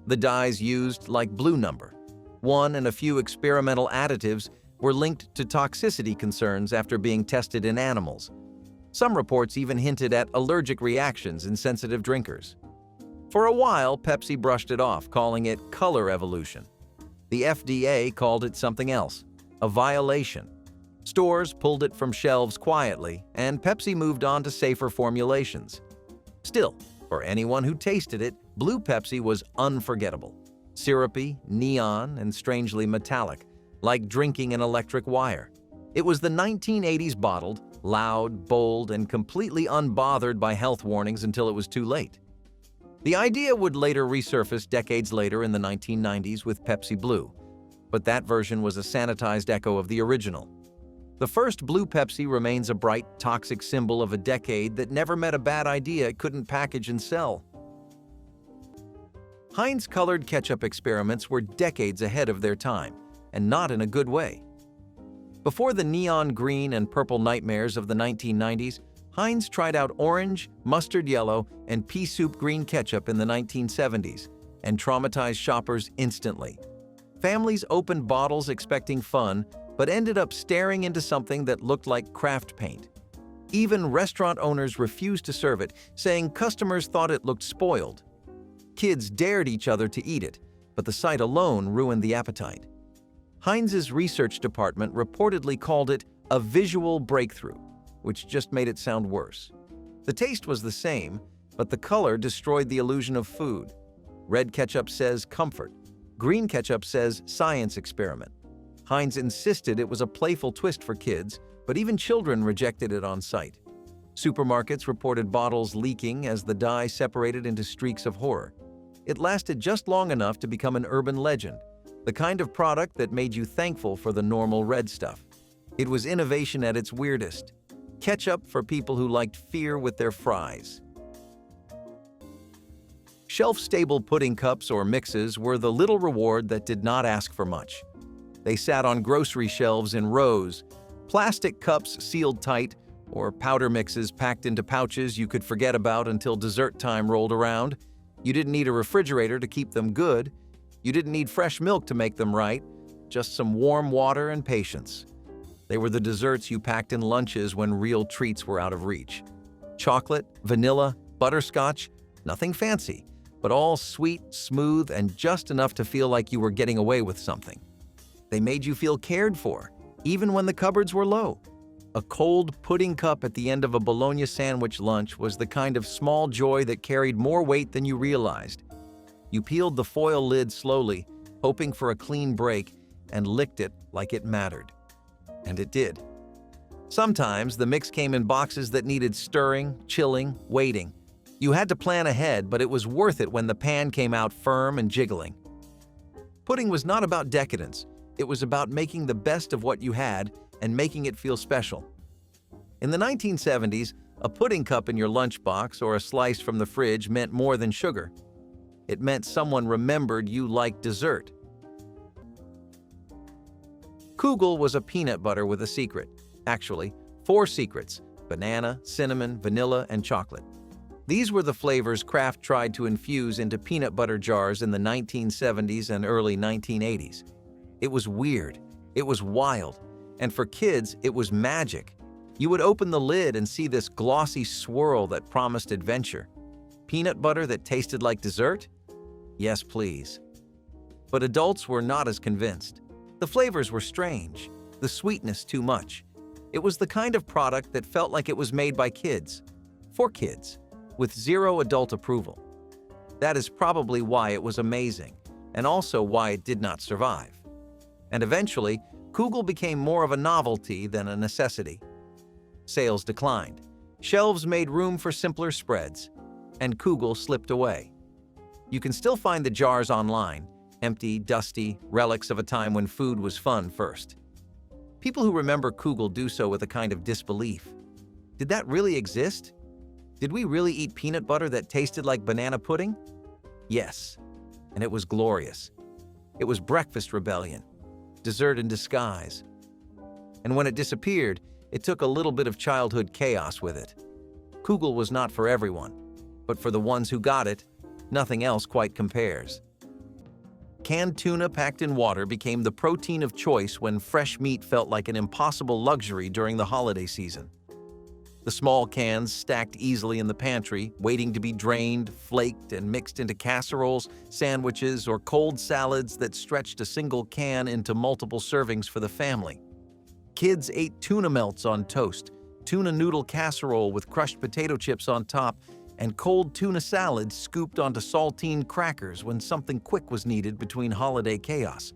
The dyes used, like Blue Number, 1 and a few experimental additives, were linked to toxicity concerns after being tested in animals. Some reports even hinted at allergic reactions in sensitive drinkers. For a while, Pepsi brushed it off, calling it color evolution. The FDA called it something else, a violation. Stores pulled it from shelves quietly, and Pepsi moved on to safer formulations. Still, for anyone who tasted it, Blue Pepsi was unforgettable. Syrupy, neon, and strangely metallic, like drinking an electric wire. It was the 1980s bottled, loud, bold, and completely unbothered by health warnings until it was too late. The idea would later resurface decades later in the 1990s with Pepsi Blue, but that version was a sanitized echo of the original. The first Blue Pepsi remains a bright, toxic symbol of a decade that never met a bad idea it couldn't package and sell. Heinz colored ketchup experiments were decades ahead of their time, and not in a good way. Before the neon green and purple nightmares of the 1990s, Heinz tried out orange, mustard yellow, and pea soup green ketchup in the 1970s, and traumatized shoppers instantly. Families opened bottles expecting fun, but ended up staring into something that looked like craft paint. Even restaurant owners refused to serve it, saying customers thought it looked spoiled. Kids dared each other to eat it, but the sight alone ruined the appetite. Heinz's research department reportedly called it a visual breakthrough, which just made it sound worse. The taste was the same, but the color destroyed the illusion of food. Red ketchup says comfort. Green ketchup says science experiment. Heinz insisted it was a playful twist for kids, but even children rejected it on sight. Supermarkets reported bottles leaking as the dye separated into streaks of horror. It lasted just long enough to become an urban legend, the kind of product that made you thankful for the normal red stuff. It was innovation at its weirdest. Ketchup for people who liked fear with their fries. Shelf-stable pudding cups or mixes were the little reward that did not ask for much. They sat on grocery shelves in rows, plastic cups sealed tight, or powder mixes packed into pouches you could forget about until dessert time rolled around. You didn't need a refrigerator to keep them good. You didn't need fresh milk to make them right, just some warm water and patience. They were the desserts you packed in lunches when real treats were out of reach. Chocolate, vanilla, butterscotch, nothing fancy, but all sweet, smooth, and just enough to feel like you were getting away with something. They made you feel cared for, even when the cupboards were low. A cold pudding cup at the end of a bologna sandwich lunch was the kind of small joy that carried more weight than you realized. You peeled the foil lid slowly, hoping for a clean break, and licked it like it mattered. And it did. Sometimes the mix came in boxes that needed stirring, chilling, waiting. You had to plan ahead, but it was worth it when the pan came out firm and jiggling. Pudding was not about decadence. It was about making the best of what you had and making it feel special. In the 1970s, a pudding cup in your lunchbox or a slice from the fridge meant more than sugar. It meant someone remembered you liked dessert. Kugel was a peanut butter with a secret. Actually, 4 secrets: banana, cinnamon, vanilla, and chocolate. These were the flavors Kraft tried to infuse into peanut butter jars in the 1970s and early 1980s. It was weird, it was wild, and for kids, it was magic. You would open the lid and see this glossy swirl that promised adventure. Peanut butter that tasted like dessert? Yes, please. But adults were not as convinced. The flavors were strange, the sweetness too much. It was the kind of product that felt like it was made by kids, for kids, with zero adult approval. That is probably why it was amazing, and also why it did not survive. And eventually, Kugel became more of a novelty than a necessity. Sales declined. Shelves made room for simpler spreads, and Kugel slipped away. You can still find the jars online, empty, dusty, relics of a time when food was fun first. People who remember Kugel do so with a kind of disbelief. Did that really exist? Did we really eat peanut butter that tasted like banana pudding? Yes, and it was glorious. It was breakfast rebellion, dessert in disguise. And when it disappeared, it took a little bit of childhood chaos with it. Kugel was not for everyone, but for the ones who got it, nothing else quite compares. Canned tuna packed in water became the protein of choice when fresh meat felt like an impossible luxury during the holiday season. The small cans stacked easily in the pantry, waiting to be drained, flaked, and mixed into casseroles, sandwiches, or cold salads that stretched a single can into multiple servings for the family. Kids ate tuna melts on toast, tuna noodle casserole with crushed potato chips on top, and cold tuna salad scooped onto saltine crackers when something quick was needed between holiday chaos.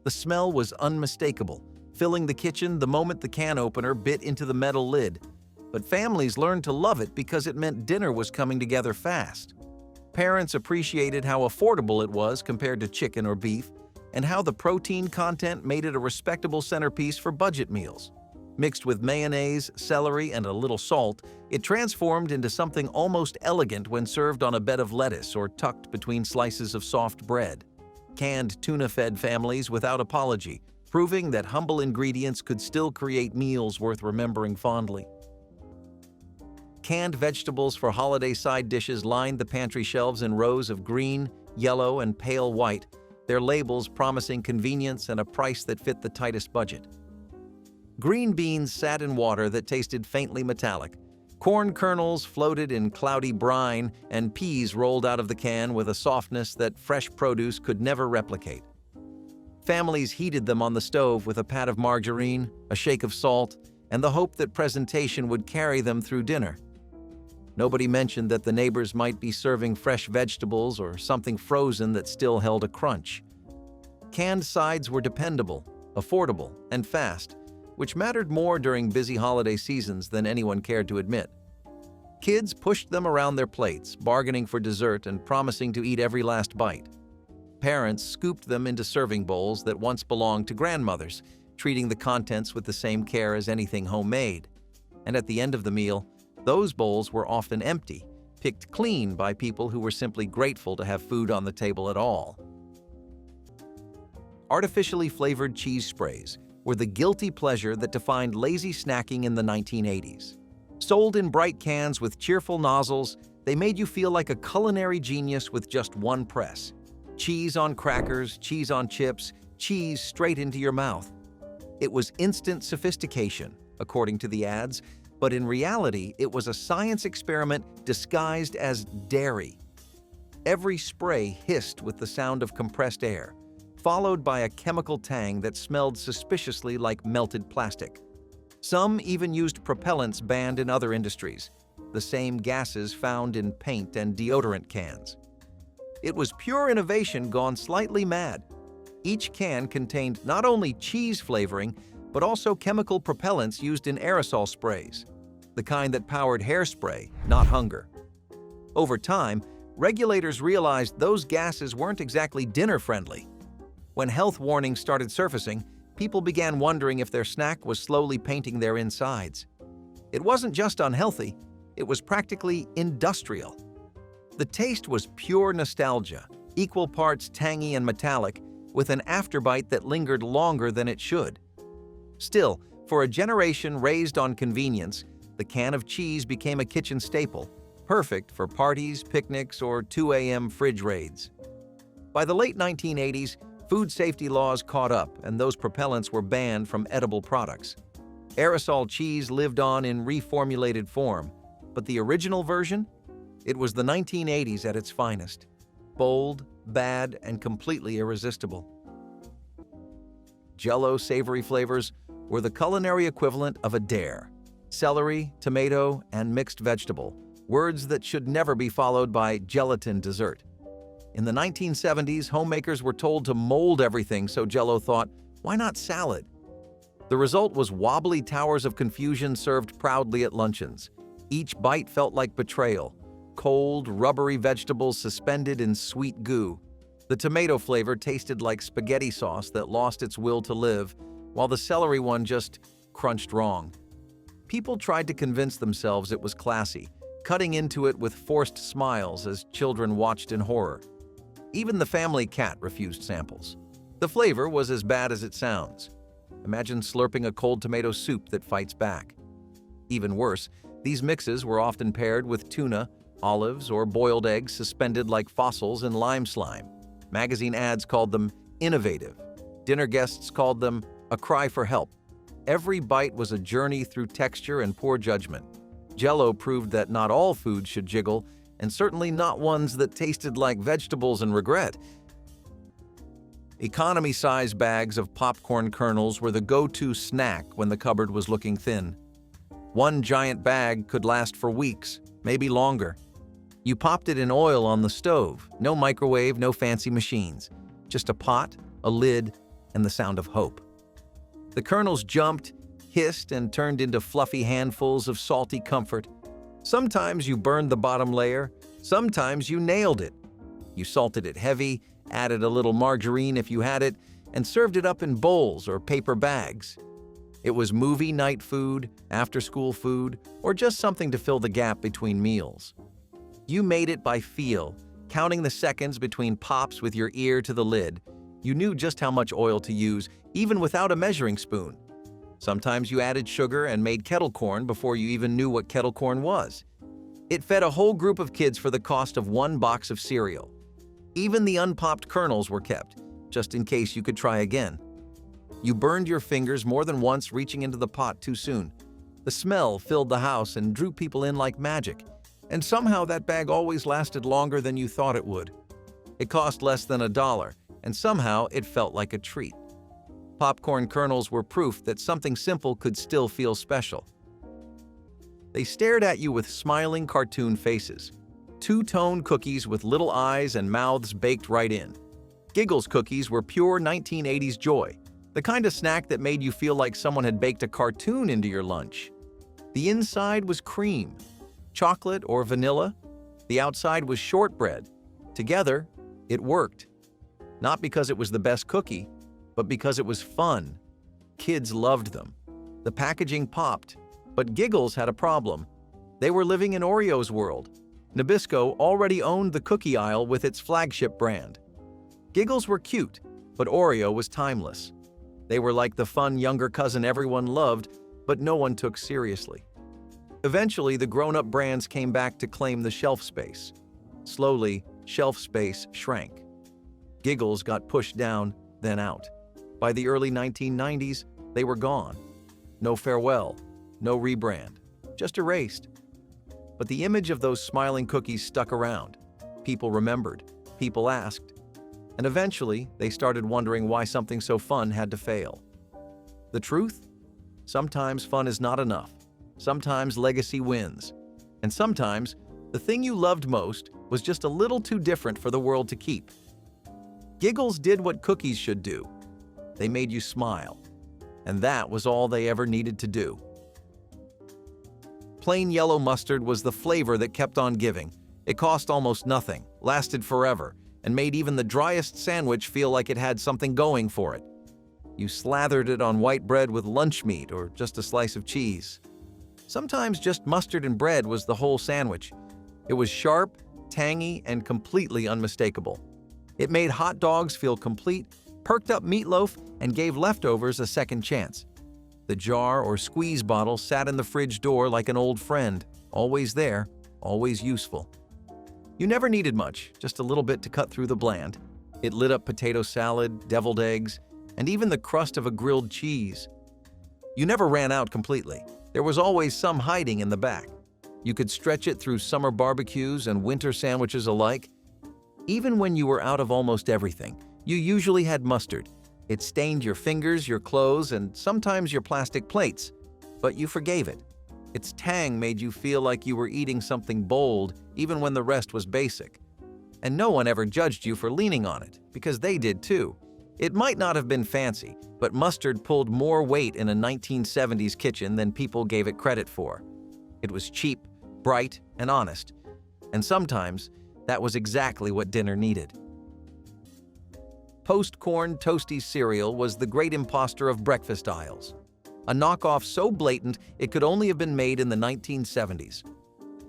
The smell was unmistakable, filling the kitchen the moment the can opener bit into the metal lid. But families learned to love it because it meant dinner was coming together fast. Parents appreciated how affordable it was compared to chicken or beef, and how the protein content made it a respectable centerpiece for budget meals. Mixed with mayonnaise, celery, and a little salt, it transformed into something almost elegant when served on a bed of lettuce or tucked between slices of soft bread. Canned tuna fed families without apology, proving that humble ingredients could still create meals worth remembering fondly. Canned vegetables for holiday side dishes lined the pantry shelves in rows of green, yellow, and pale white, their labels promising convenience and a price that fit the tightest budget. Green beans sat in water that tasted faintly metallic. Corn kernels floated in cloudy brine, and peas rolled out of the can with a softness that fresh produce could never replicate. Families heated them on the stove with a pat of margarine, a shake of salt, and the hope that presentation would carry them through dinner. Nobody mentioned that the neighbors might be serving fresh vegetables or something frozen that still held a crunch. Canned sides were dependable, affordable, and fast, which mattered more during busy holiday seasons than anyone cared to admit. Kids pushed them around their plates, bargaining for dessert and promising to eat every last bite. Parents scooped them into serving bowls that once belonged to grandmothers, treating the contents with the same care as anything homemade. And at the end of the meal, those bowls were often empty, picked clean by people who were simply grateful to have food on the table at all. Artificially flavored cheese sprays were the guilty pleasure that defined lazy snacking in the 1980s. Sold in bright cans with cheerful nozzles, they made you feel like a culinary genius with just one press. Cheese on crackers, cheese on chips, cheese straight into your mouth. It was instant sophistication, according to the ads, but in reality, it was a science experiment disguised as dairy. Every spray hissed with the sound of compressed air, followed by a chemical tang that smelled suspiciously like melted plastic. Some even used propellants banned in other industries, the same gases found in paint and deodorant cans. It was pure innovation gone slightly mad. Each can contained not only cheese flavoring, but also chemical propellants used in aerosol sprays, the kind that powered hairspray, not hunger. Over time, regulators realized those gases weren't exactly dinner-friendly. When health warnings started surfacing, people began wondering if their snack was slowly painting their insides. It wasn't just unhealthy, it was practically industrial. The taste was pure nostalgia, equal parts tangy and metallic, with an afterbite that lingered longer than it should. Still, for a generation raised on convenience, the can of cheese became a kitchen staple, perfect for parties, picnics, or 2 a.m. fridge raids. By the late 1980s, food safety laws caught up, and those propellants were banned from edible products. Aerosol cheese lived on in reformulated form, but the original version? It was the 1980s at its finest. Bold, bad, and completely irresistible. Jell-O savory flavors were the culinary equivalent of a dare. Celery, tomato, and mixed vegetable, words that should never be followed by gelatin dessert. In the 1970s, homemakers were told to mold everything, so Jell-O thought, why not salad? The result was wobbly towers of confusion served proudly at luncheons. Each bite felt like betrayal. Cold, rubbery vegetables suspended in sweet goo. The tomato flavor tasted like spaghetti sauce that lost its will to live, while the celery one just crunched wrong. People tried to convince themselves it was classy, cutting into it with forced smiles as children watched in horror. Even the family cat refused samples. The flavor was as bad as it sounds. Imagine slurping a cold tomato soup that fights back. Even worse, these mixes were often paired with tuna, olives, or boiled eggs suspended like fossils in lime slime. Magazine ads called them innovative. Dinner guests called them a cry for help. Every bite was a journey through texture and poor judgment. Jell-O proved that not all foods should jiggle, and certainly not ones that tasted like vegetables and regret. Economy-size bags of popcorn kernels were the go-to snack when the cupboard was looking thin. One giant bag could last for weeks, maybe longer. You popped it in oil on the stove, no microwave, no fancy machines. Just a pot, a lid, and the sound of hope. The kernels jumped, hissed, and turned into fluffy handfuls of salty comfort. Sometimes you burned the bottom layer, sometimes you nailed it. You salted it heavy, added a little margarine if you had it, and served it up in bowls or paper bags. It was movie night food, after-school food, or just something to fill the gap between meals. You made it by feel, counting the seconds between pops with your ear to the lid. You knew just how much oil to use, even without a measuring spoon. Sometimes you added sugar and made kettle corn before you even knew what kettle corn was. It fed a whole group of kids for the cost of one box of cereal. Even the unpopped kernels were kept, just in case you could try again. You burned your fingers more than once reaching into the pot too soon. The smell filled the house and drew people in like magic. And somehow that bag always lasted longer than you thought it would. It cost less than $1, and somehow it felt like a treat. Popcorn kernels were proof that something simple could still feel special. They stared at you with smiling cartoon faces. Two-tone cookies with little eyes and mouths baked right in. Giggles cookies were pure 1980s joy, the kind of snack that made you feel like someone had baked a cartoon into your lunch. The inside was cream, chocolate or vanilla. The outside was shortbread. Together, it worked. Not because it was the best cookie, but because it was fun. Kids loved them. The packaging popped, but Giggles had a problem. They were living in Oreo's world. Nabisco already owned the cookie aisle with its flagship brand. Giggles were cute, but Oreo was timeless. They were like the fun younger cousin everyone loved, but no one took seriously. Eventually, the grown-up brands came back to claim the shelf space. Slowly, shelf space shrank. Giggles got pushed down, then out. By the early 1990s, they were gone. No farewell, no rebrand, just erased. But the image of those smiling cookies stuck around. People remembered, people asked, and eventually they started wondering why something so fun had to fail. The truth? Sometimes fun is not enough. Sometimes legacy wins. And sometimes the thing you loved most was just a little too different for the world to keep. Giggles did what cookies should do. They made you smile. And that was all they ever needed to do. Plain yellow mustard was the flavor that kept on giving. It cost almost nothing, lasted forever, and made even the driest sandwich feel like it had something going for it. You slathered it on white bread with lunch meat or just a slice of cheese. Sometimes just mustard and bread was the whole sandwich. It was sharp, tangy, and completely unmistakable. It made hot dogs feel complete, perked up meatloaf, and gave leftovers a second chance. The jar or squeeze bottle sat in the fridge door like an old friend, always there, always useful. You never needed much, just a little bit to cut through the bland. It lit up potato salad, deviled eggs, and even the crust of a grilled cheese. You never ran out completely. There was always some hiding in the back. You could stretch it through summer barbecues and winter sandwiches alike. Even when you were out of almost everything, you usually had mustard. It stained your fingers, your clothes, and sometimes your plastic plates, but you forgave it. Its tang made you feel like you were eating something bold, even when the rest was basic. And no one ever judged you for leaning on it, because they did too. It might not have been fancy, but mustard pulled more weight in a 1970s kitchen than people gave it credit for. It was cheap, bright, and honest. And sometimes, that was exactly what dinner needed. Post-corn Toasties cereal was the great imposter of breakfast aisles. A knockoff so blatant it could only have been made in the 1970s.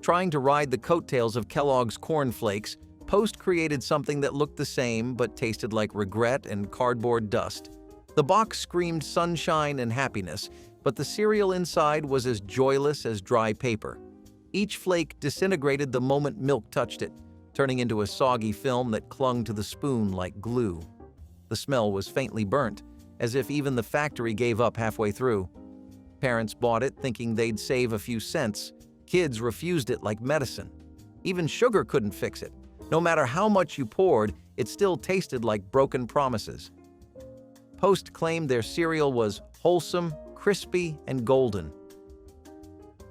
Trying to ride the coattails of Kellogg's Corn Flakes, Post created something that looked the same but tasted like regret and cardboard dust. The box screamed sunshine and happiness, but the cereal inside was as joyless as dry paper. Each flake disintegrated the moment milk touched it, turning into a soggy film that clung to the spoon like glue. The smell was faintly burnt, as if even the factory gave up halfway through. Parents bought it thinking they'd save a few cents. Kids refused it like medicine. Even sugar couldn't fix it. No matter how much you poured, it still tasted like broken promises. Post claimed their cereal was wholesome, crispy, and golden.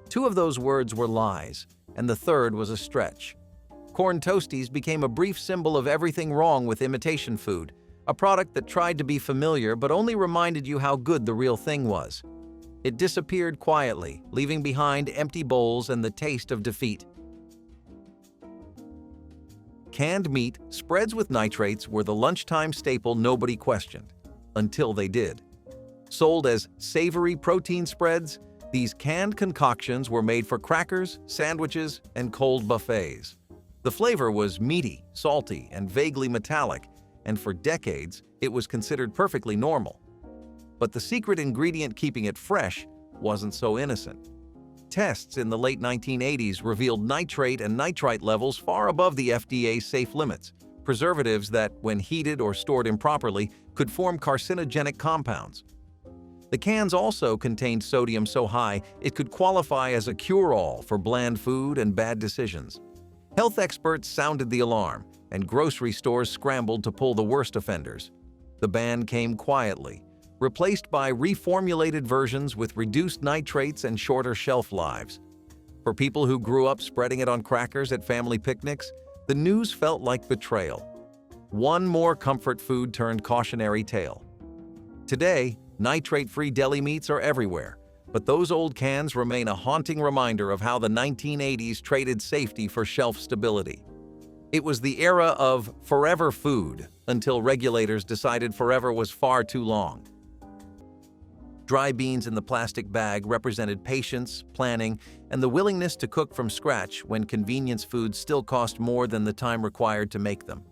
Two of those words were lies, and the third was a stretch. Corn Toasties became a brief symbol of everything wrong with imitation food, a product that tried to be familiar but only reminded you how good the real thing was. It disappeared quietly, leaving behind empty bowls and the taste of defeat. Canned meat, spreads with nitrates were the lunchtime staple nobody questioned, until they did. Sold as savory protein spreads, these canned concoctions were made for crackers, sandwiches, and cold buffets. The flavor was meaty, salty, and vaguely metallic, and for decades, it was considered perfectly normal. But the secret ingredient keeping it fresh wasn't so innocent. Tests in the late 1980s revealed nitrate and nitrite levels far above the FDA's safe limits, preservatives that, when heated or stored improperly, could form carcinogenic compounds. The cans also contained sodium so high it could qualify as a cure-all for bland food and bad decisions. Health experts sounded the alarm, and grocery stores scrambled to pull the worst offenders. The ban came quietly, replaced by reformulated versions with reduced nitrates and shorter shelf lives. For people who grew up spreading it on crackers at family picnics, the news felt like betrayal. One more comfort food turned cautionary tale. Today, nitrate-free deli meats are everywhere, but those old cans remain a haunting reminder of how the 1980s traded safety for shelf stability. It was the era of forever food until regulators decided forever was far too long. Dry beans in the plastic bag represented patience, planning, and the willingness to cook from scratch when convenience foods still cost more than the time required to make them.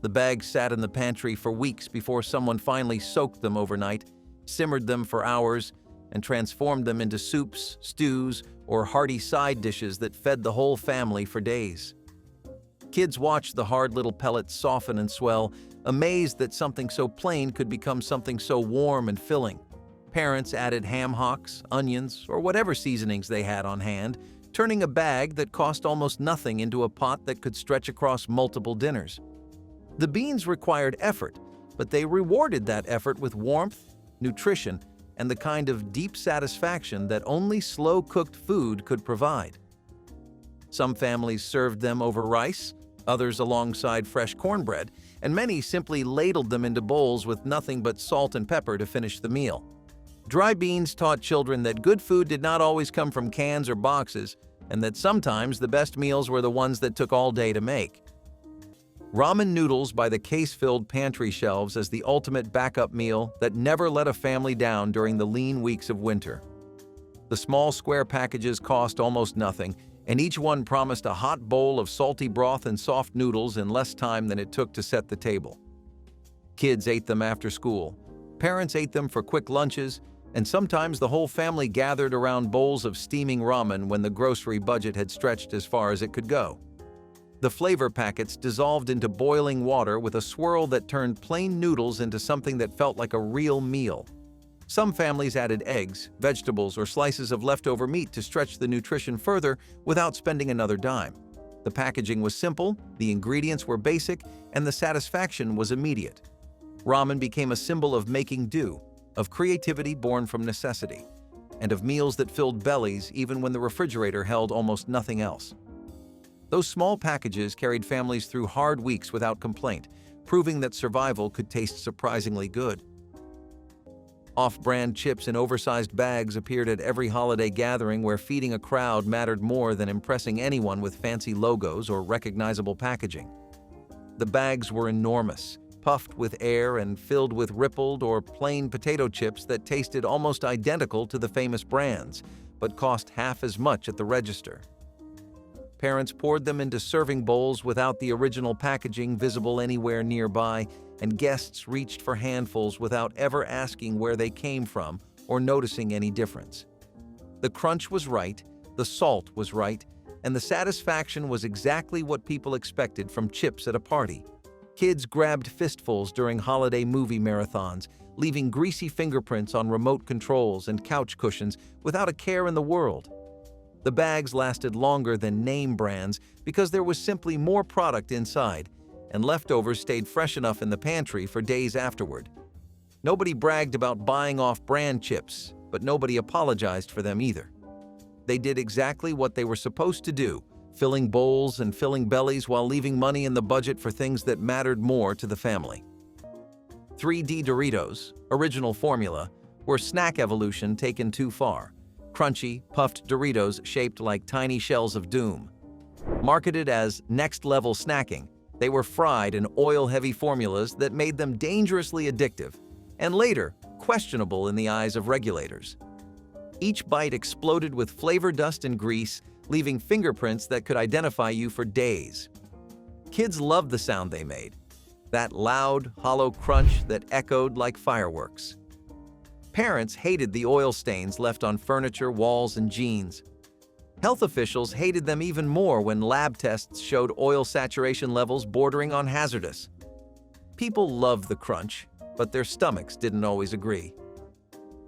The bags sat in the pantry for weeks before someone finally soaked them overnight, simmered them for hours, and transformed them into soups, stews, or hearty side dishes that fed the whole family for days. Kids watched the hard little pellets soften and swell, amazed that something so plain could become something so warm and filling. Parents added ham hocks, onions, or whatever seasonings they had on hand, turning a bag that cost almost nothing into a pot that could stretch across multiple dinners. The beans required effort, but they rewarded that effort with warmth, nutrition, and the kind of deep satisfaction that only slow-cooked food could provide. Some families served them over rice, others alongside fresh cornbread, and many simply ladled them into bowls with nothing but salt and pepper to finish the meal. Dry beans taught children that good food did not always come from cans or boxes, and that sometimes the best meals were the ones that took all day to make. Ramen noodles by the case-filled pantry shelves as the ultimate backup meal that never let a family down during the lean weeks of winter. The small square packages cost almost nothing, and each one promised a hot bowl of salty broth and soft noodles in less time than it took to set the table. Kids ate them after school. Parents ate them for quick lunches, and sometimes the whole family gathered around bowls of steaming ramen when the grocery budget had stretched as far as it could go. The flavor packets dissolved into boiling water with a swirl that turned plain noodles into something that felt like a real meal. Some families added eggs, vegetables, or slices of leftover meat to stretch the nutrition further without spending another dime. The packaging was simple, the ingredients were basic, and the satisfaction was immediate. Ramen became a symbol of making do, of creativity born from necessity, and of meals that filled bellies even when the refrigerator held almost nothing else. Those small packages carried families through hard weeks without complaint, proving that survival could taste surprisingly good. Off-brand chips in oversized bags appeared at every holiday gathering where feeding a crowd mattered more than impressing anyone with fancy logos or recognizable packaging. The bags were enormous, puffed with air and filled with rippled or plain potato chips that tasted almost identical to the famous brands, but cost half as much at the register. Parents poured them into serving bowls without the original packaging visible anywhere nearby, and guests reached for handfuls without ever asking where they came from or noticing any difference. The crunch was right, the salt was right, and the satisfaction was exactly what people expected from chips at a party. Kids grabbed fistfuls during holiday movie marathons, leaving greasy fingerprints on remote controls and couch cushions without a care in the world. The bags lasted longer than name brands because there was simply more product inside, and leftovers stayed fresh enough in the pantry for days afterward. Nobody bragged about buying off-brand chips, but nobody apologized for them either. They did exactly what they were supposed to do, filling bowls and filling bellies while leaving money in the budget for things that mattered more to the family. 3D Doritos, original formula, were snack evolution taken too far. Crunchy, puffed Doritos shaped like tiny shells of doom. Marketed as next-level snacking, they were fried in oil-heavy formulas that made them dangerously addictive, and later, questionable in the eyes of regulators. Each bite exploded with flavor dust and grease, leaving fingerprints that could identify you for days. Kids loved the sound they made, that loud, hollow crunch that echoed like fireworks. Parents hated the oil stains left on furniture, walls, and jeans. Health officials hated them even more when lab tests showed oil saturation levels bordering on hazardous. People loved the crunch, but their stomachs didn't always agree.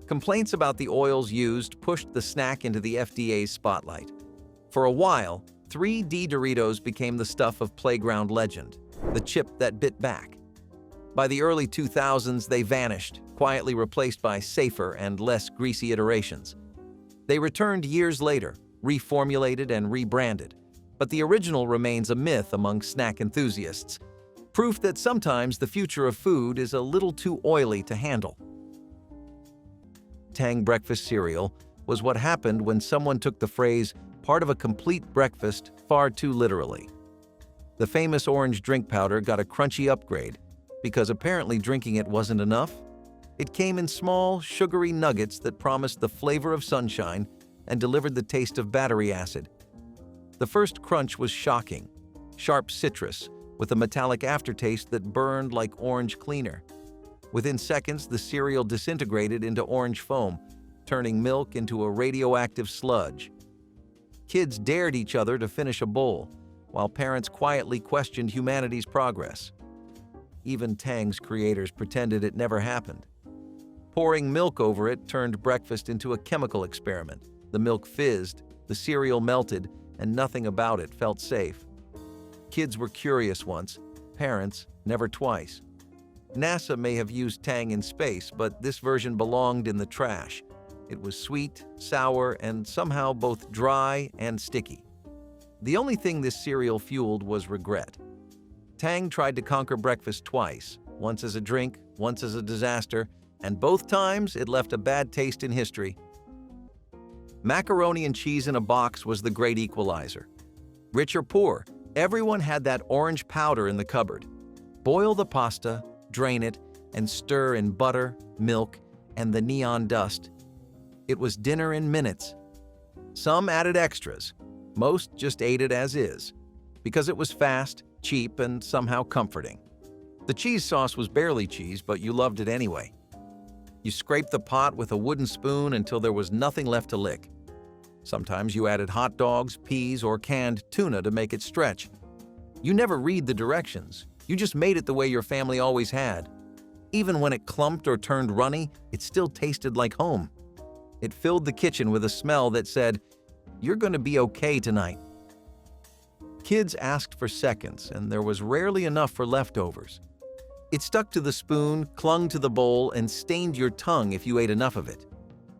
Complaints about the oils used pushed the snack into the FDA's spotlight. For a while, 3D Doritos became the stuff of playground legend, the chip that bit back. By the early 2000s, they vanished, quietly replaced by safer and less greasy iterations. They returned years later, reformulated and rebranded, but the original remains a myth among snack enthusiasts, proof that sometimes the future of food is a little too oily to handle. Tang breakfast cereal was what happened when someone took the phrase "part of a complete breakfast" far too literally. The famous orange drink powder got a crunchy upgrade because apparently drinking it wasn't enough. It came in small, sugary nuggets that promised the flavor of sunshine and delivered the taste of battery acid. The first crunch was shocking, sharp citrus with a metallic aftertaste that burned like orange cleaner. Within seconds, the cereal disintegrated into orange foam, turning milk into a radioactive sludge. Kids dared each other to finish a bowl, while parents quietly questioned humanity's progress. Even Tang's creators pretended it never happened. Pouring milk over it turned breakfast into a chemical experiment. The milk fizzed, the cereal melted, and nothing about it felt safe. Kids were curious once, parents never twice. NASA may have used Tang in space, but this version belonged in the trash. It was sweet, sour, and somehow both dry and sticky. The only thing this cereal fueled was regret. Tang tried to conquer breakfast twice, once as a drink, once as a disaster, and both times it left a bad taste in history. Macaroni and cheese in a box was the great equalizer. Rich or poor, everyone had that orange powder in the cupboard. Boil the pasta, drain it, and stir in butter, milk, and the neon dust. It was dinner in minutes. Some added extras. Most just ate it as is, because it was fast, cheap, and somehow comforting. The cheese sauce was barely cheese, but you loved it anyway. You scraped the pot with a wooden spoon until there was nothing left to lick. Sometimes you added hot dogs, peas, or canned tuna to make it stretch. You never read the directions. You just made it the way your family always had. Even when it clumped or turned runny, it still tasted like home. It filled the kitchen with a smell that said, "You're going to be okay tonight." Kids asked for seconds, and there was rarely enough for leftovers. It stuck to the spoon, clung to the bowl, and stained your tongue if you ate enough of it.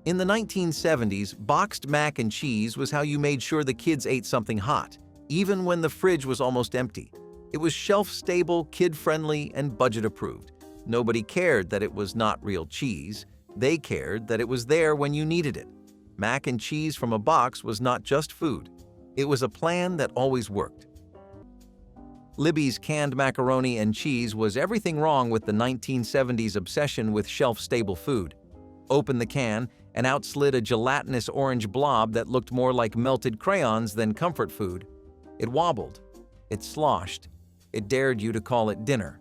In the 1970s, boxed mac and cheese was how you made sure the kids ate something hot, even when the fridge was almost empty. It was shelf-stable, kid-friendly, and budget-approved. Nobody cared that it was not real cheese. They cared that it was there when you needed it. Mac and cheese from a box was not just food. It was a plan that always worked. Libby's canned macaroni and cheese was everything wrong with the 1970s obsession with shelf-stable food. Open the can, and out slid a gelatinous orange blob that looked more like melted crayons than comfort food. It wobbled. It sloshed. It dared you to call it dinner.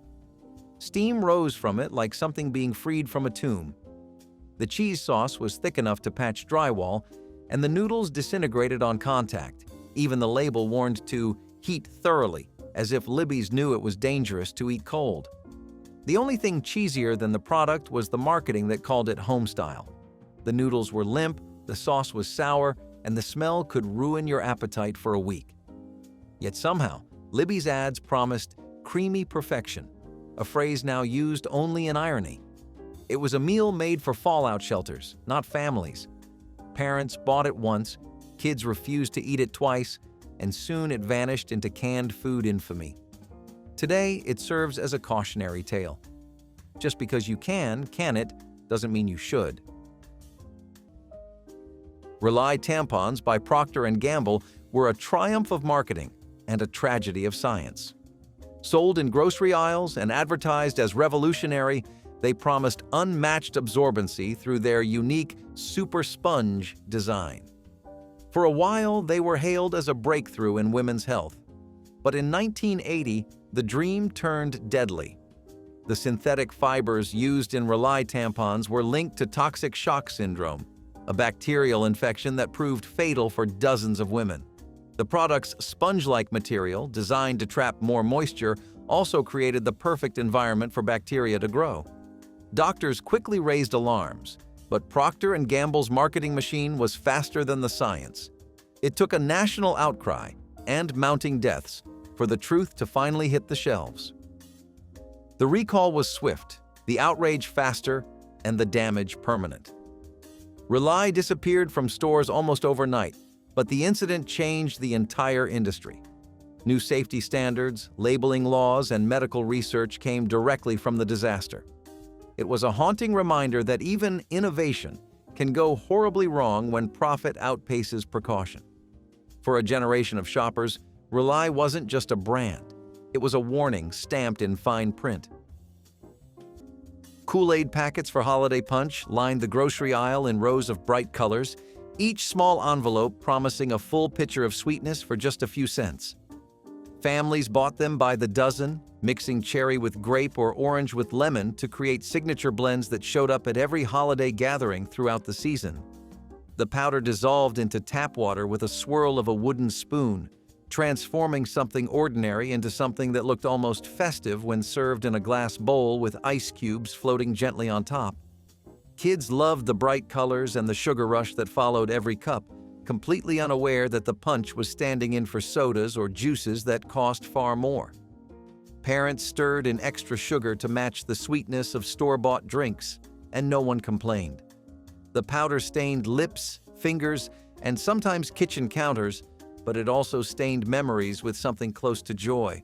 Steam rose from it like something being freed from a tomb. The cheese sauce was thick enough to patch drywall, and the noodles disintegrated on contact. Even the label warned to heat thoroughly, as if Libby's knew it was dangerous to eat cold. The only thing cheesier than the product was the marketing that called it homestyle. The noodles were limp, the sauce was sour, and the smell could ruin your appetite for a week. Yet somehow, Libby's ads promised creamy perfection, a phrase now used only in irony. It was a meal made for fallout shelters, not families. Parents bought it once, kids refused to eat it twice, and soon it vanished into canned food infamy. Today, it serves as a cautionary tale. Just because you can it, doesn't mean you should. Rely tampons by Procter & Gamble were a triumph of marketing and a tragedy of science. Sold in grocery aisles and advertised as revolutionary, they promised unmatched absorbency through their unique super sponge design. For a while, they were hailed as a breakthrough in women's health. But in 1980, the dream turned deadly. The synthetic fibers used in Rely tampons were linked to toxic shock syndrome, a bacterial infection that proved fatal for dozens of women. The product's sponge-like material, designed to trap more moisture, also created the perfect environment for bacteria to grow. Doctors quickly raised alarms. But Procter & Gamble's marketing machine was faster than the science. It took a national outcry and mounting deaths for the truth to finally hit the shelves. The recall was swift, the outrage faster, and the damage permanent. Rely disappeared from stores almost overnight, but the incident changed the entire industry. New safety standards, labeling laws, and medical research came directly from the disaster. It was a haunting reminder that even innovation can go horribly wrong when profit outpaces precaution. For a generation of shoppers, Rely wasn't just a brand. It was a warning stamped in fine print. Kool-Aid packets for holiday punch lined the grocery aisle in rows of bright colors, each small envelope promising a full pitcher of sweetness for just a few cents. Families bought them by the dozen, mixing cherry with grape or orange with lemon to create signature blends that showed up at every holiday gathering throughout the season. The powder dissolved into tap water with a swirl of a wooden spoon, transforming something ordinary into something that looked almost festive when served in a glass bowl with ice cubes floating gently on top. Kids loved the bright colors and the sugar rush that followed every cup, completely unaware that the punch was standing in for sodas or juices that cost far more. Parents stirred in extra sugar to match the sweetness of store-bought drinks, and no one complained. The powder stained lips, fingers, and sometimes kitchen counters, but it also stained memories with something close to joy.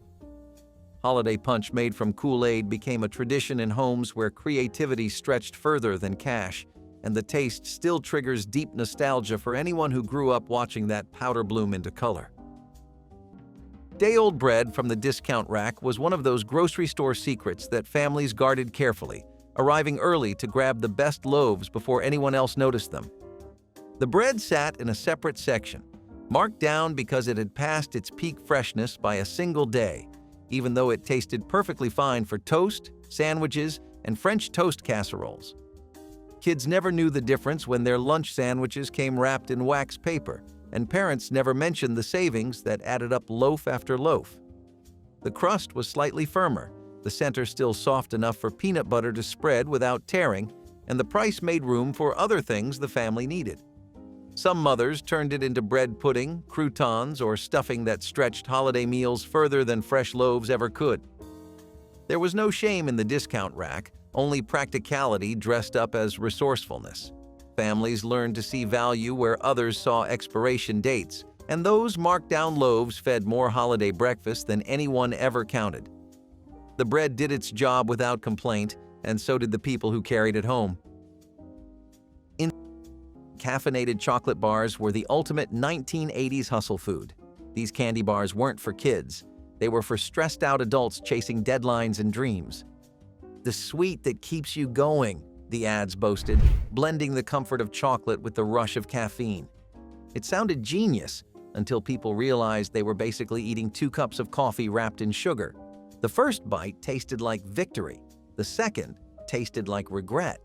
Holiday punch made from Kool-Aid became a tradition in homes where creativity stretched further than cash, and the taste still triggers deep nostalgia for anyone who grew up watching that powder bloom into color. Day-old bread from the discount rack was one of those grocery store secrets that families guarded carefully, arriving early to grab the best loaves before anyone else noticed them. The bread sat in a separate section, marked down because it had passed its peak freshness by a single day, even though it tasted perfectly fine for toast, sandwiches, and French toast casseroles. Kids never knew the difference when their lunch sandwiches came wrapped in wax paper, and parents never mentioned the savings that added up loaf after loaf. The crust was slightly firmer, the center still soft enough for peanut butter to spread without tearing, and the price made room for other things the family needed. Some mothers turned it into bread pudding, croutons, or stuffing that stretched holiday meals further than fresh loaves ever could. There was no shame in the discount rack, only practicality dressed up as resourcefulness. Families learned to see value where others saw expiration dates, and those marked-down loaves fed more holiday breakfasts than anyone ever counted. The bread did its job without complaint, and so did the people who carried it home. Caffeinated chocolate bars were the ultimate 1980s hustle food. These candy bars weren't for kids. They were for stressed-out adults chasing deadlines and dreams. "The sweet that keeps you going," the ads boasted, blending the comfort of chocolate with the rush of caffeine. It sounded genius until people realized they were basically eating 2 cups of coffee wrapped in sugar. The first bite tasted like victory. The second tasted like regret.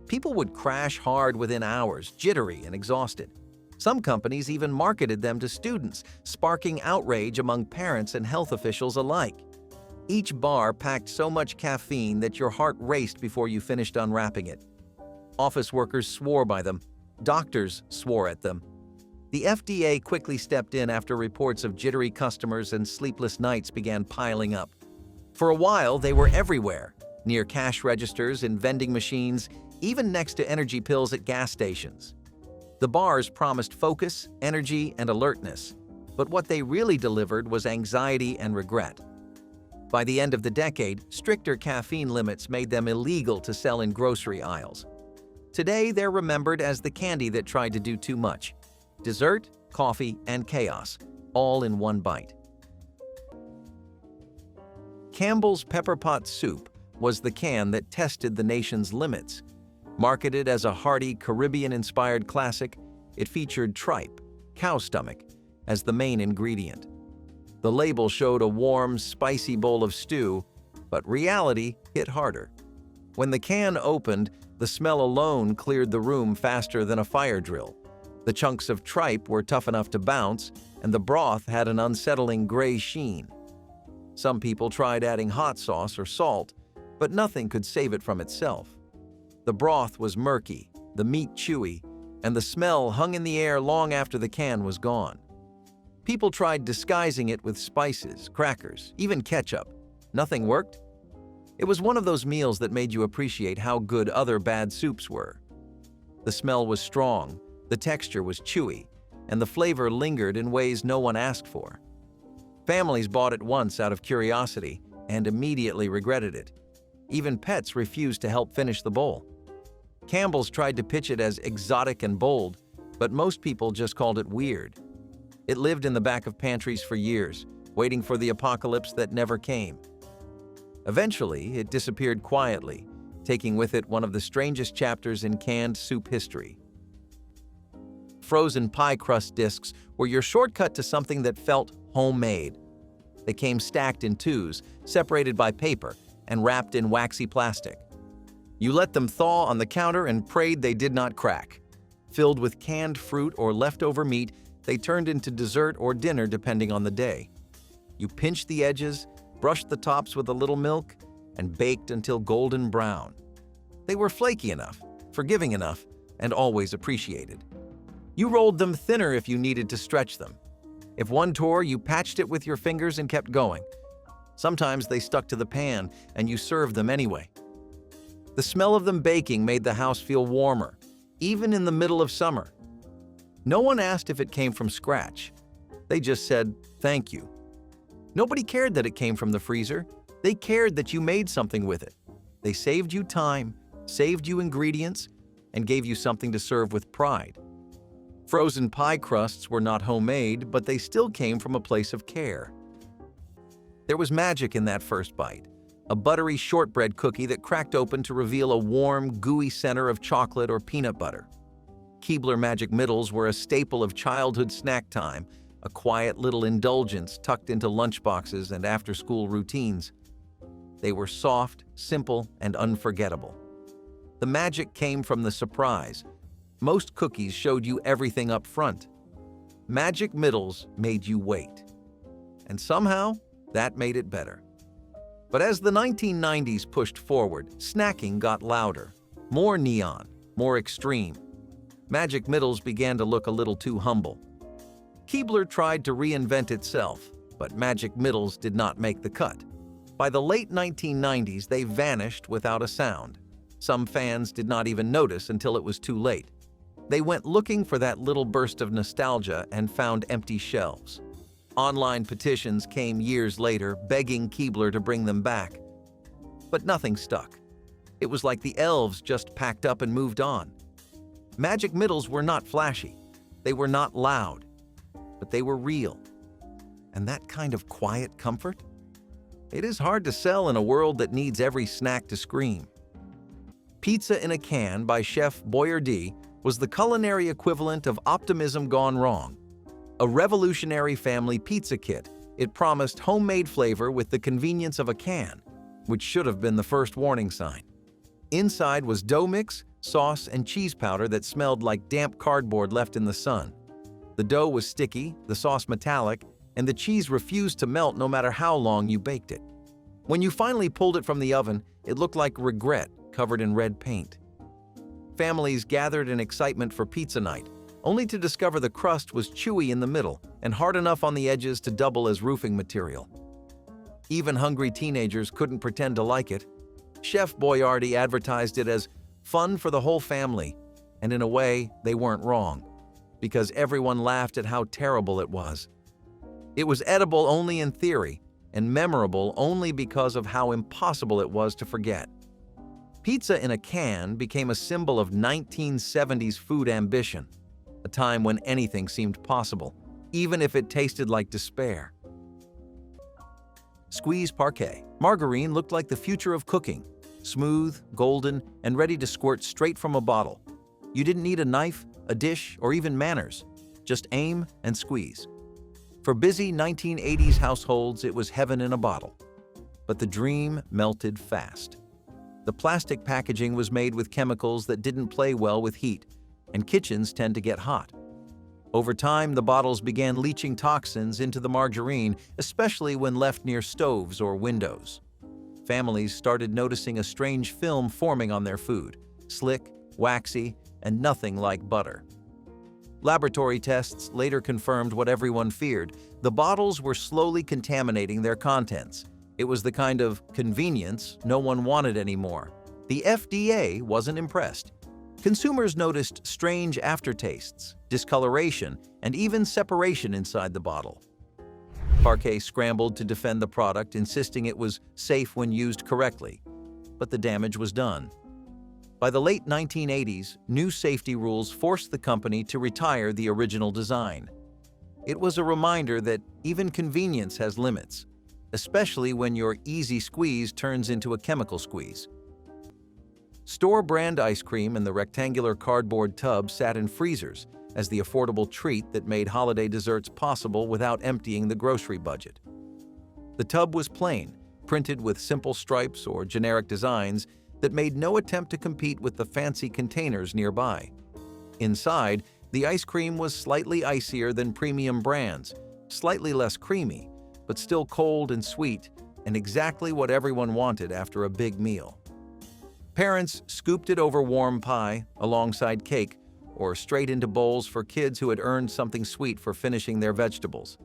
People would crash hard within hours, jittery and exhausted. Some companies even marketed them to students, sparking outrage among parents and health officials alike. Each bar packed so much caffeine that your heart raced before you finished unwrapping it. Office workers swore by them. Doctors swore at them. The FDA quickly stepped in after reports of jittery customers and sleepless nights began piling up. For a while, they were everywhere, near cash registers and vending machines, even next to energy pills at gas stations. The bars promised focus, energy, and alertness, but what they really delivered was anxiety and regret. By the end of the decade, stricter caffeine limits made them illegal to sell in grocery aisles. Today, they're remembered as the candy that tried to do too much. Dessert, coffee, and chaos, all in one bite. Campbell's Pepper Pot Soup was the can that tested the nation's limits. Marketed as a hearty Caribbean-inspired classic, it featured tripe, cow stomach, as the main ingredient. The label showed a warm, spicy bowl of stew, but reality hit harder. When the can opened, the smell alone cleared the room faster than a fire drill. The chunks of tripe were tough enough to bounce, and the broth had an unsettling gray sheen. Some people tried adding hot sauce or salt, but nothing could save it from itself. The broth was murky, the meat chewy, and the smell hung in the air long after the can was gone. People tried disguising it with spices, crackers, even ketchup. Nothing worked. It was one of those meals that made you appreciate how good other bad soups were. The smell was strong, the texture was chewy, and the flavor lingered in ways no one asked for. Families bought it once out of curiosity and immediately regretted it. Even pets refused to help finish the bowl. Campbell's tried to pitch it as exotic and bold, but most people just called it weird. It lived in the back of pantries for years, waiting for the apocalypse that never came. Eventually, it disappeared quietly, taking with it one of the strangest chapters in canned soup history. Frozen pie crust discs were your shortcut to something that felt homemade. They came stacked in twos, separated by paper, and wrapped in waxy plastic. You let them thaw on the counter and prayed they did not crack. Filled with canned fruit or leftover meat, they turned into dessert or dinner depending on the day. You pinched the edges, brushed the tops with a little milk, and baked until golden brown. They were flaky enough, forgiving enough, and always appreciated. You rolled them thinner if you needed to stretch them. If one tore, you patched it with your fingers and kept going. Sometimes they stuck to the pan, and you served them anyway. The smell of them baking made the house feel warmer, even in the middle of summer. No one asked if it came from scratch. They just said, "Thank you." Nobody cared that it came from the freezer. They cared that you made something with it. They saved you time, saved you ingredients, and gave you something to serve with pride. Frozen pie crusts were not homemade, but they still came from a place of care. There was magic in that first bite, a buttery shortbread cookie that cracked open to reveal a warm, gooey center of chocolate or peanut butter. Keebler Magic Middles were a staple of childhood snack time, a quiet little indulgence tucked into lunchboxes and after-school routines. They were soft, simple, and unforgettable. The magic came from the surprise. Most cookies showed you everything up front. Magic Middles made you wait. And somehow, that made it better. But as the 1990s pushed forward, snacking got louder, more neon, more extreme. Magic Middles began to look a little too humble. Keebler tried to reinvent itself, but Magic Middles did not make the cut. By the late 1990s, they vanished without a sound. Some fans did not even notice until it was too late. They went looking for that little burst of nostalgia and found empty shelves. Online petitions came years later, begging Keebler to bring them back. But nothing stuck. It was like the elves just packed up and moved on. Magic Middles were not flashy. They were not loud. But they were real. And that kind of quiet comfort? It is hard to sell in a world that needs every snack to scream. Pizza in a Can by Chef Boyardee was the culinary equivalent of optimism gone wrong. A revolutionary family pizza kit, it promised homemade flavor with the convenience of a can, which should have been the first warning sign. Inside was dough mix, sauce, and cheese powder that smelled like damp cardboard left in the sun. The dough was sticky, the sauce metallic, and the cheese refused to melt no matter how long you baked it. When you finally pulled it from the oven, it looked like regret covered in red paint. Families gathered in excitement for pizza night, only to discover the crust was chewy in the middle and hard enough on the edges to double as roofing material. Even hungry teenagers couldn't pretend to like it. Chef Boyardee advertised it as fun for the whole family, and in a way, they weren't wrong, because everyone laughed at how terrible it was. It was edible only in theory, and memorable only because of how impossible it was to forget. Pizza in a can became a symbol of 1970s food ambition, a time when anything seemed possible, even if it tasted like despair. Squeeze Parquet. Margarine looked like the future of cooking, smooth, golden, and ready to squirt straight from a bottle. You didn't need a knife, a dish, or even manners. Just aim and squeeze. For busy 1980s households, it was heaven in a bottle. But the dream melted fast. The plastic packaging was made with chemicals that didn't play well with heat, and kitchens tend to get hot. Over time, the bottles began leaching toxins into the margarine, especially when left near stoves or windows. Families started noticing a strange film forming on their food, slick, waxy, and nothing like butter. Laboratory tests later confirmed what everyone feared. The bottles were slowly contaminating their contents. It was the kind of convenience no one wanted anymore. The FDA wasn't impressed. Consumers noticed strange aftertastes, discoloration, and even separation inside the bottle. Parquet scrambled to defend the product, insisting it was safe when used correctly. But the damage was done. By the late 1980s, new safety rules forced the company to retire the original design. It was a reminder that even convenience has limits, especially when your easy squeeze turns into a chemical squeeze. Store-brand ice cream in the rectangular cardboard tub sat in freezers as the affordable treat that made holiday desserts possible without emptying the grocery budget. The tub was plain, printed with simple stripes or generic designs that made no attempt to compete with the fancy containers nearby. Inside, the ice cream was slightly icier than premium brands, slightly less creamy, but still cold and sweet, and exactly what everyone wanted after a big meal. Parents scooped it over warm pie, alongside cake, or straight into bowls for kids who had earned something sweet for finishing their vegetables.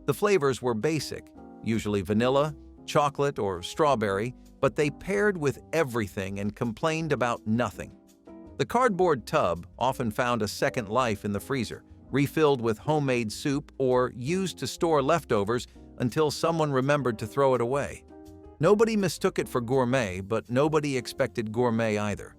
The flavors were basic, usually vanilla, chocolate, or strawberry, but they paired with everything and complained about nothing. The cardboard tub often found a second life in the freezer, refilled with homemade soup or used to store leftovers until someone remembered to throw it away. Nobody mistook it for gourmet, but nobody expected gourmet either.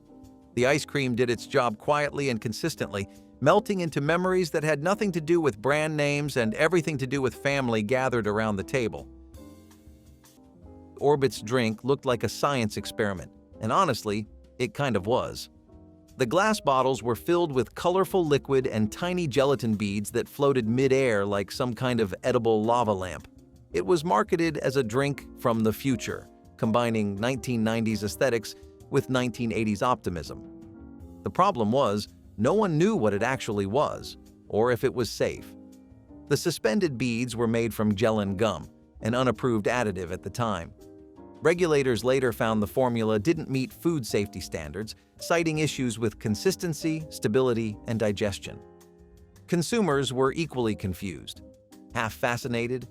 The ice cream did its job quietly and consistently, melting into memories that had nothing to do with brand names and everything to do with family gathered around the table. Orbit's drink looked like a science experiment, and honestly, it kind of was. The glass bottles were filled with colorful liquid and tiny gelatin beads that floated mid-air like some kind of edible lava lamp. It was marketed as a drink from the future, combining 1990s aesthetics with 1980s optimism. The problem was, no one knew what it actually was, or if it was safe. The suspended beads were made from gel and gum, an unapproved additive at the time. Regulators later found the formula didn't meet food safety standards, citing issues with consistency, stability, and digestion. Consumers were equally confused, half fascinated,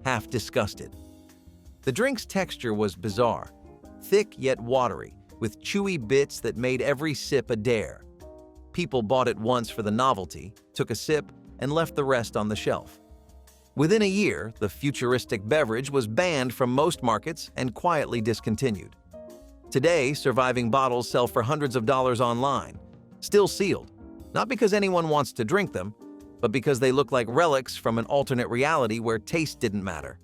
half disgusted. The drink's texture was bizarre, thick yet watery, with chewy bits that made every sip a dare. People bought it once for the novelty, took a sip, and left the rest on the shelf. Within a year, the futuristic beverage was banned from most markets and quietly discontinued. Today, surviving bottles sell for hundreds of dollars online, still sealed, not because anyone wants to drink them, but because they look like relics from an alternate reality where taste didn't matter.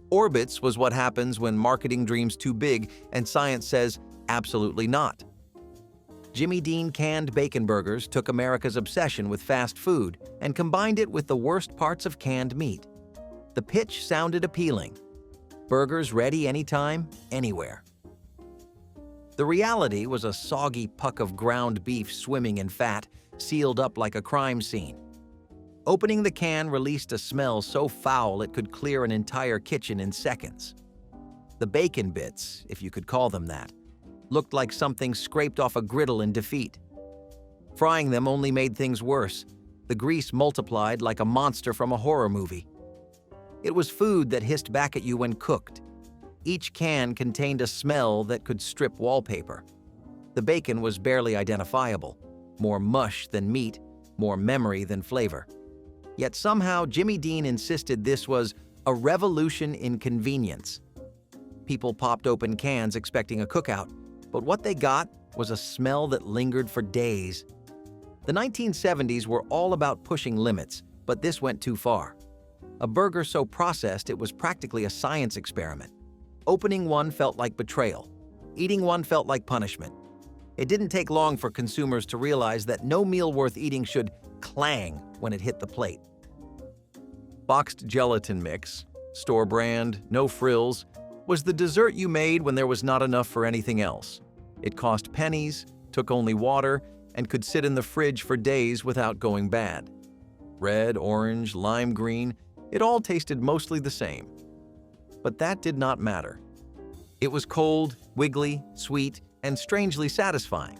Orbit's was what happens when marketing dreams too big and science says absolutely not. Jimmy Dean canned bacon burgers took America's obsession with fast food and combined it with the worst parts of canned meat. The pitch sounded appealing. Burgers ready anytime, anywhere. The reality was a soggy puck of ground beef swimming in fat, sealed up like a crime scene. Opening the can released a smell so foul it could clear an entire kitchen in seconds. The bacon bits, if you could call them that, looked like something scraped off a griddle in defeat. Frying them only made things worse. The grease multiplied like a monster from a horror movie. It was food that hissed back at you when cooked. Each can contained a smell that could strip wallpaper. The bacon was barely identifiable, more mush than meat, more memory than flavor. Yet somehow Jimmy Dean insisted this was a revolution in convenience. People popped open cans expecting a cookout, but what they got was a smell that lingered for days. The 1970s were all about pushing limits, but this went too far. A burger so processed it was practically a science experiment. Opening one felt like betrayal. Eating one felt like punishment. It didn't take long for consumers to realize that no meal worth eating should clang when it hit the plate. Boxed gelatin mix, store brand, no frills, was the dessert you made when there was not enough for anything else. It cost pennies, took only water, and could sit in the fridge for days without going bad. Red, orange, lime green, it all tasted mostly the same. But that did not matter. It was cold, wiggly, sweet, and strangely satisfying.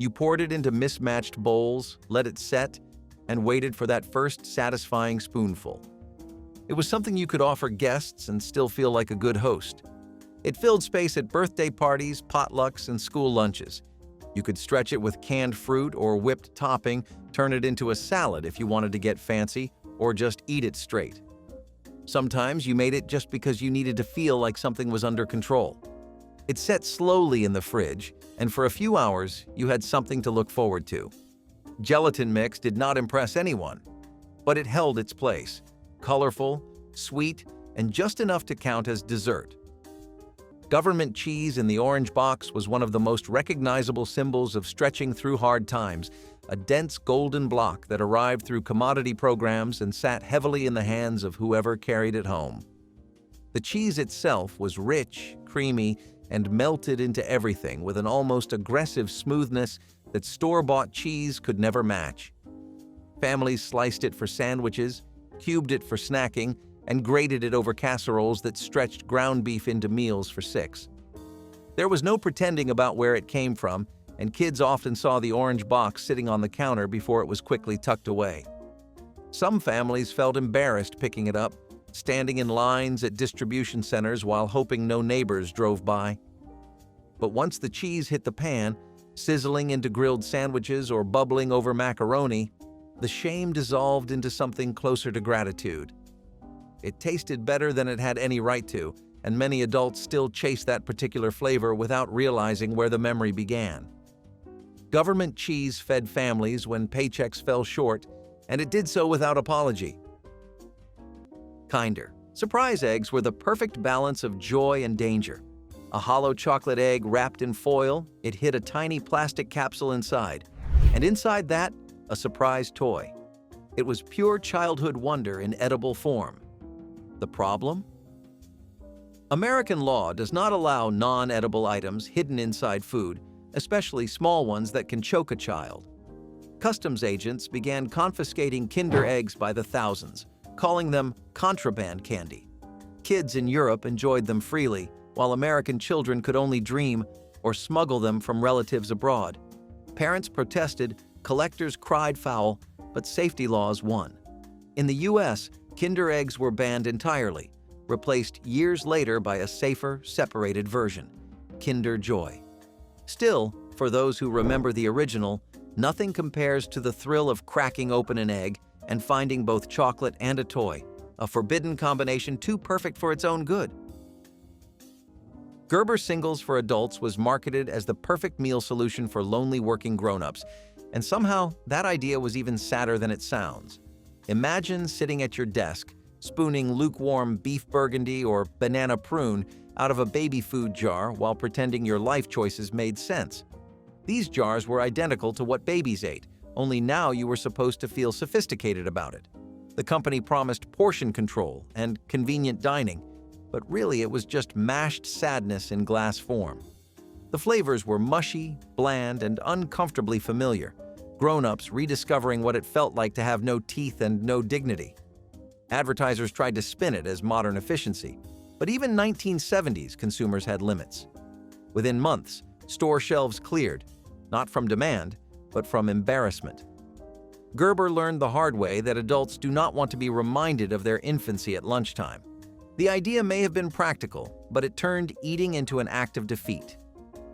You poured it into mismatched bowls, let it set, and waited for that first satisfying spoonful. It was something you could offer guests and still feel like a good host. It filled space at birthday parties, potlucks, and school lunches. You could stretch it with canned fruit or whipped topping, turn it into a salad if you wanted to get fancy, or just eat it straight. Sometimes you made it just because you needed to feel like something was under control. It set slowly in the fridge, and for a few hours, you had something to look forward to. Gelatin mix did not impress anyone, but it held its place. Colorful, sweet, and just enough to count as dessert. Government cheese in the orange box was one of the most recognizable symbols of stretching through hard times, a dense golden block that arrived through commodity programs and sat heavily in the hands of whoever carried it home. The cheese itself was rich, creamy, and melted into everything with an almost aggressive smoothness that store-bought cheese could never match. Families sliced it for sandwiches, cubed it for snacking, and grated it over casseroles that stretched ground beef into meals for six. There was no pretending about where it came from, and kids often saw the orange box sitting on the counter before it was quickly tucked away. Some families felt embarrassed picking it up, standing in lines at distribution centers while hoping no neighbors drove by. But once the cheese hit the pan, sizzling into grilled sandwiches or bubbling over macaroni, the shame dissolved into something closer to gratitude. It tasted better than it had any right to, and many adults still chase that particular flavor without realizing where the memory began. Government cheese fed families when paychecks fell short, and it did so without apology. Kinder. Surprise eggs were the perfect balance of joy and danger. A hollow chocolate egg wrapped in foil, it hid a tiny plastic capsule inside, and inside that, a surprise toy. It was pure childhood wonder in edible form. The problem? American law does not allow non-edible items hidden inside food, especially small ones that can choke a child. Customs agents began confiscating Kinder eggs by the thousands, calling them contraband candy. Kids in Europe enjoyed them freely, while American children could only dream or smuggle them from relatives abroad. Parents protested, collectors cried foul, but safety laws won. In the US, Kinder eggs were banned entirely, replaced years later by a safer, separated version, Kinder Joy. Still, for those who remember the original, nothing compares to the thrill of cracking open an egg and finding both chocolate and a toy, a forbidden combination too perfect for its own good. Gerber Singles for adults was marketed as the perfect meal solution for lonely working grown-ups, and somehow that idea was even sadder than it sounds. Imagine sitting at your desk, spooning lukewarm beef burgundy or banana prune out of a baby food jar while pretending your life choices made sense. These jars were identical to what babies ate, only now you were supposed to feel sophisticated about it. The company promised portion control and convenient dining, but really it was just mashed sadness in glass form. The flavors were mushy, bland, and uncomfortably familiar, grown-ups rediscovering what it felt like to have no teeth and no dignity. Advertisers tried to spin it as modern efficiency, but even 1970s consumers had limits. Within months, store shelves cleared, not from demand, but from embarrassment. Gerber learned the hard way that adults do not want to be reminded of their infancy at lunchtime. The idea may have been practical, but it turned eating into an act of defeat.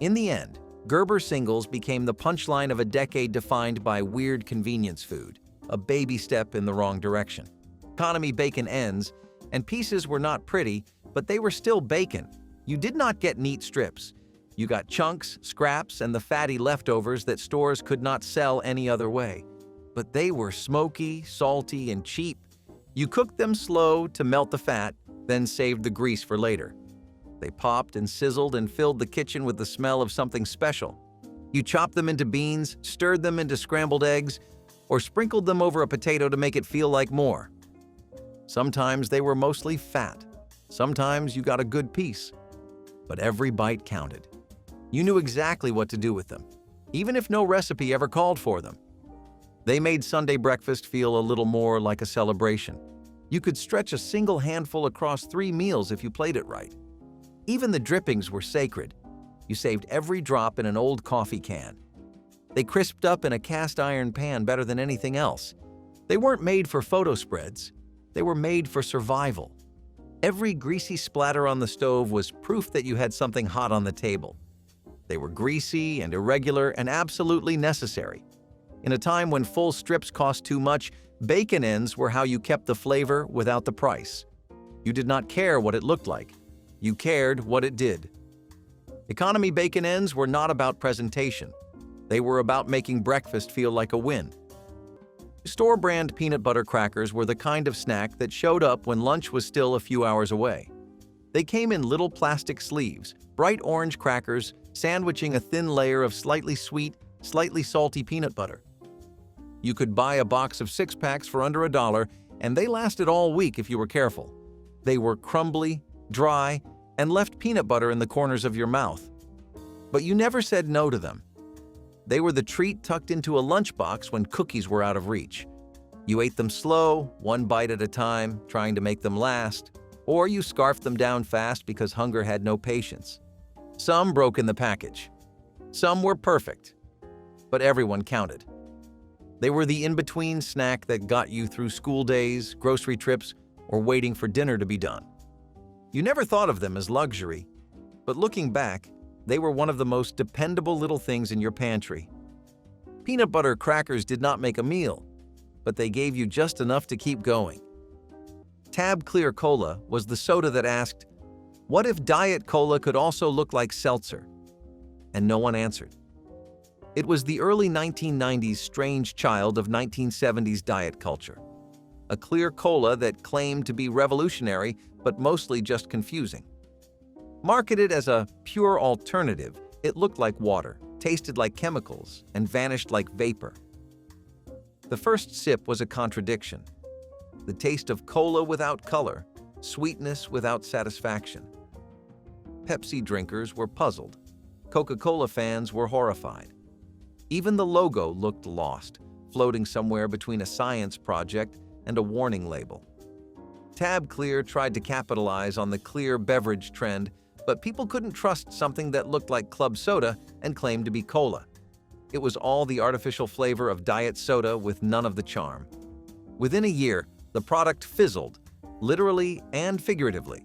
In the end, Gerber Singles became the punchline of a decade defined by weird convenience food, a baby step in the wrong direction. Economy bacon ends, and pieces were not pretty, but they were still bacon. You did not get neat strips. You got chunks, scraps, and the fatty leftovers that stores could not sell any other way. But they were smoky, salty, and cheap. You cooked them slow to melt the fat, then saved the grease for later. They popped and sizzled and filled the kitchen with the smell of something special. You chopped them into beans, stirred them into scrambled eggs, or sprinkled them over a potato to make it feel like more. Sometimes they were mostly fat. Sometimes you got a good piece. But every bite counted. You knew exactly what to do with them, even if no recipe ever called for them. They made Sunday breakfast feel a little more like a celebration. You could stretch a single handful across 3 meals if you played it right. Even the drippings were sacred. You saved every drop in an old coffee can. They crisped up in a cast iron pan better than anything else. They weren't made for photo spreads. They were made for survival. Every greasy splatter on the stove was proof that you had something hot on the table. They were greasy and irregular and absolutely necessary. In a time when full strips cost too much, bacon ends were how you kept the flavor without the price. You did not care what it looked like. You cared what it did. Economy bacon ends were not about presentation. They were about making breakfast feel like a win. Store-brand peanut butter crackers were the kind of snack that showed up when lunch was still a few hours away. They came in little plastic sleeves, bright orange crackers sandwiching a thin layer of slightly sweet, slightly salty peanut butter. You could buy a box of 6-packs for under $1, and they lasted all week if you were careful. They were crumbly, dry, and left peanut butter in the corners of your mouth. But you never said no to them. They were the treat tucked into a lunchbox when cookies were out of reach. You ate them slow, one bite at a time, trying to make them last, or you scarfed them down fast because hunger had no patience. Some broke in the package. Some were perfect, but everyone counted. They were the in-between snack that got you through school days, grocery trips, or waiting for dinner to be done. You never thought of them as luxury, but looking back, they were one of the most dependable little things in your pantry. Peanut butter crackers did not make a meal, but they gave you just enough to keep going. Tab Clear Cola was the soda that asked, "What if Diet Cola could also look like seltzer?" And no one answered. It was the early 1990s strange child of 1970s diet culture. A clear cola that claimed to be revolutionary, but mostly just confusing. Marketed as a pure alternative, it looked like water, tasted like chemicals, and vanished like vapor. The first sip was a contradiction. The taste of cola without color, sweetness without satisfaction. Pepsi drinkers were puzzled. Coca-Cola fans were horrified. Even the logo looked lost, floating somewhere between a science project and a warning label. Tab Clear tried to capitalize on the clear beverage trend, but people couldn't trust something that looked like club soda and claimed to be cola. It was all the artificial flavor of diet soda with none of the charm. Within a year, the product fizzled, literally and figuratively,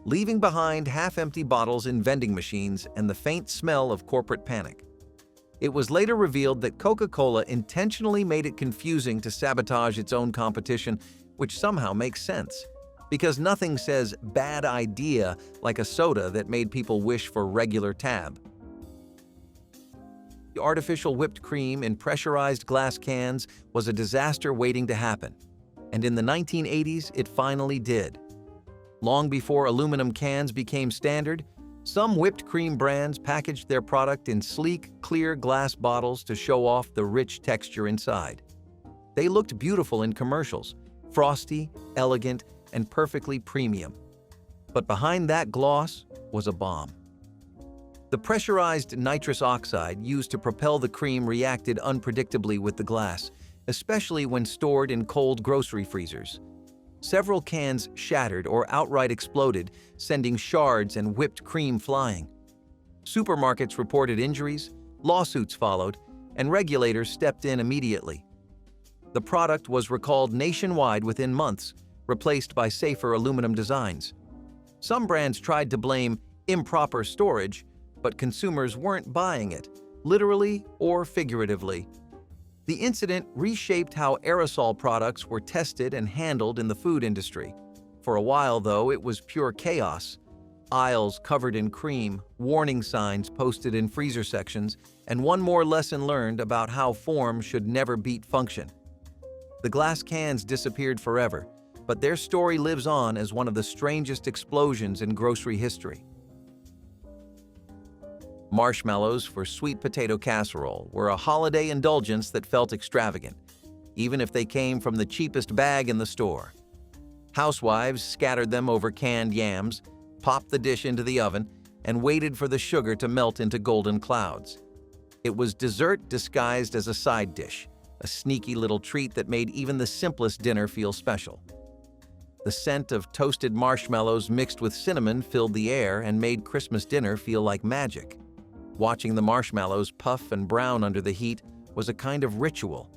leaving behind half-empty bottles in vending machines and the faint smell of corporate panic. It was later revealed that Coca-Cola intentionally made it confusing to sabotage its own competition, which somehow makes sense, because nothing says bad idea like a soda that made people wish for regular Tab. The artificial whipped cream in pressurized glass cans was a disaster waiting to happen, and in the 1980s it finally did. Long before aluminum cans became standard, some whipped cream brands packaged their product in sleek, clear glass bottles to show off the rich texture inside. They looked beautiful in commercials, frosty, elegant, and perfectly premium. But behind that gloss was a bomb. The pressurized nitrous oxide used to propel the cream reacted unpredictably with the glass, especially when stored in cold grocery freezers. Several cans shattered or outright exploded, sending shards and whipped cream flying. Supermarkets reported injuries, lawsuits followed, and regulators stepped in immediately. The product was recalled nationwide within months, replaced by safer aluminum designs. Some brands tried to blame improper storage, but consumers weren't buying it, literally or figuratively. The incident reshaped how aerosol products were tested and handled in the food industry. For a while, though, it was pure chaos. Aisles covered in cream, warning signs posted in freezer sections, and one more lesson learned about how form should never beat function. The glass cans disappeared forever, but their story lives on as one of the strangest explosions in grocery history. Marshmallows for sweet potato casserole were a holiday indulgence that felt extravagant, even if they came from the cheapest bag in the store. Housewives scattered them over canned yams, popped the dish into the oven, and waited for the sugar to melt into golden clouds. It was dessert disguised as a side dish, a sneaky little treat that made even the simplest dinner feel special. The scent of toasted marshmallows mixed with cinnamon filled the air and made Christmas dinner feel like magic. Watching the marshmallows puff and brown under the heat was a kind of ritual,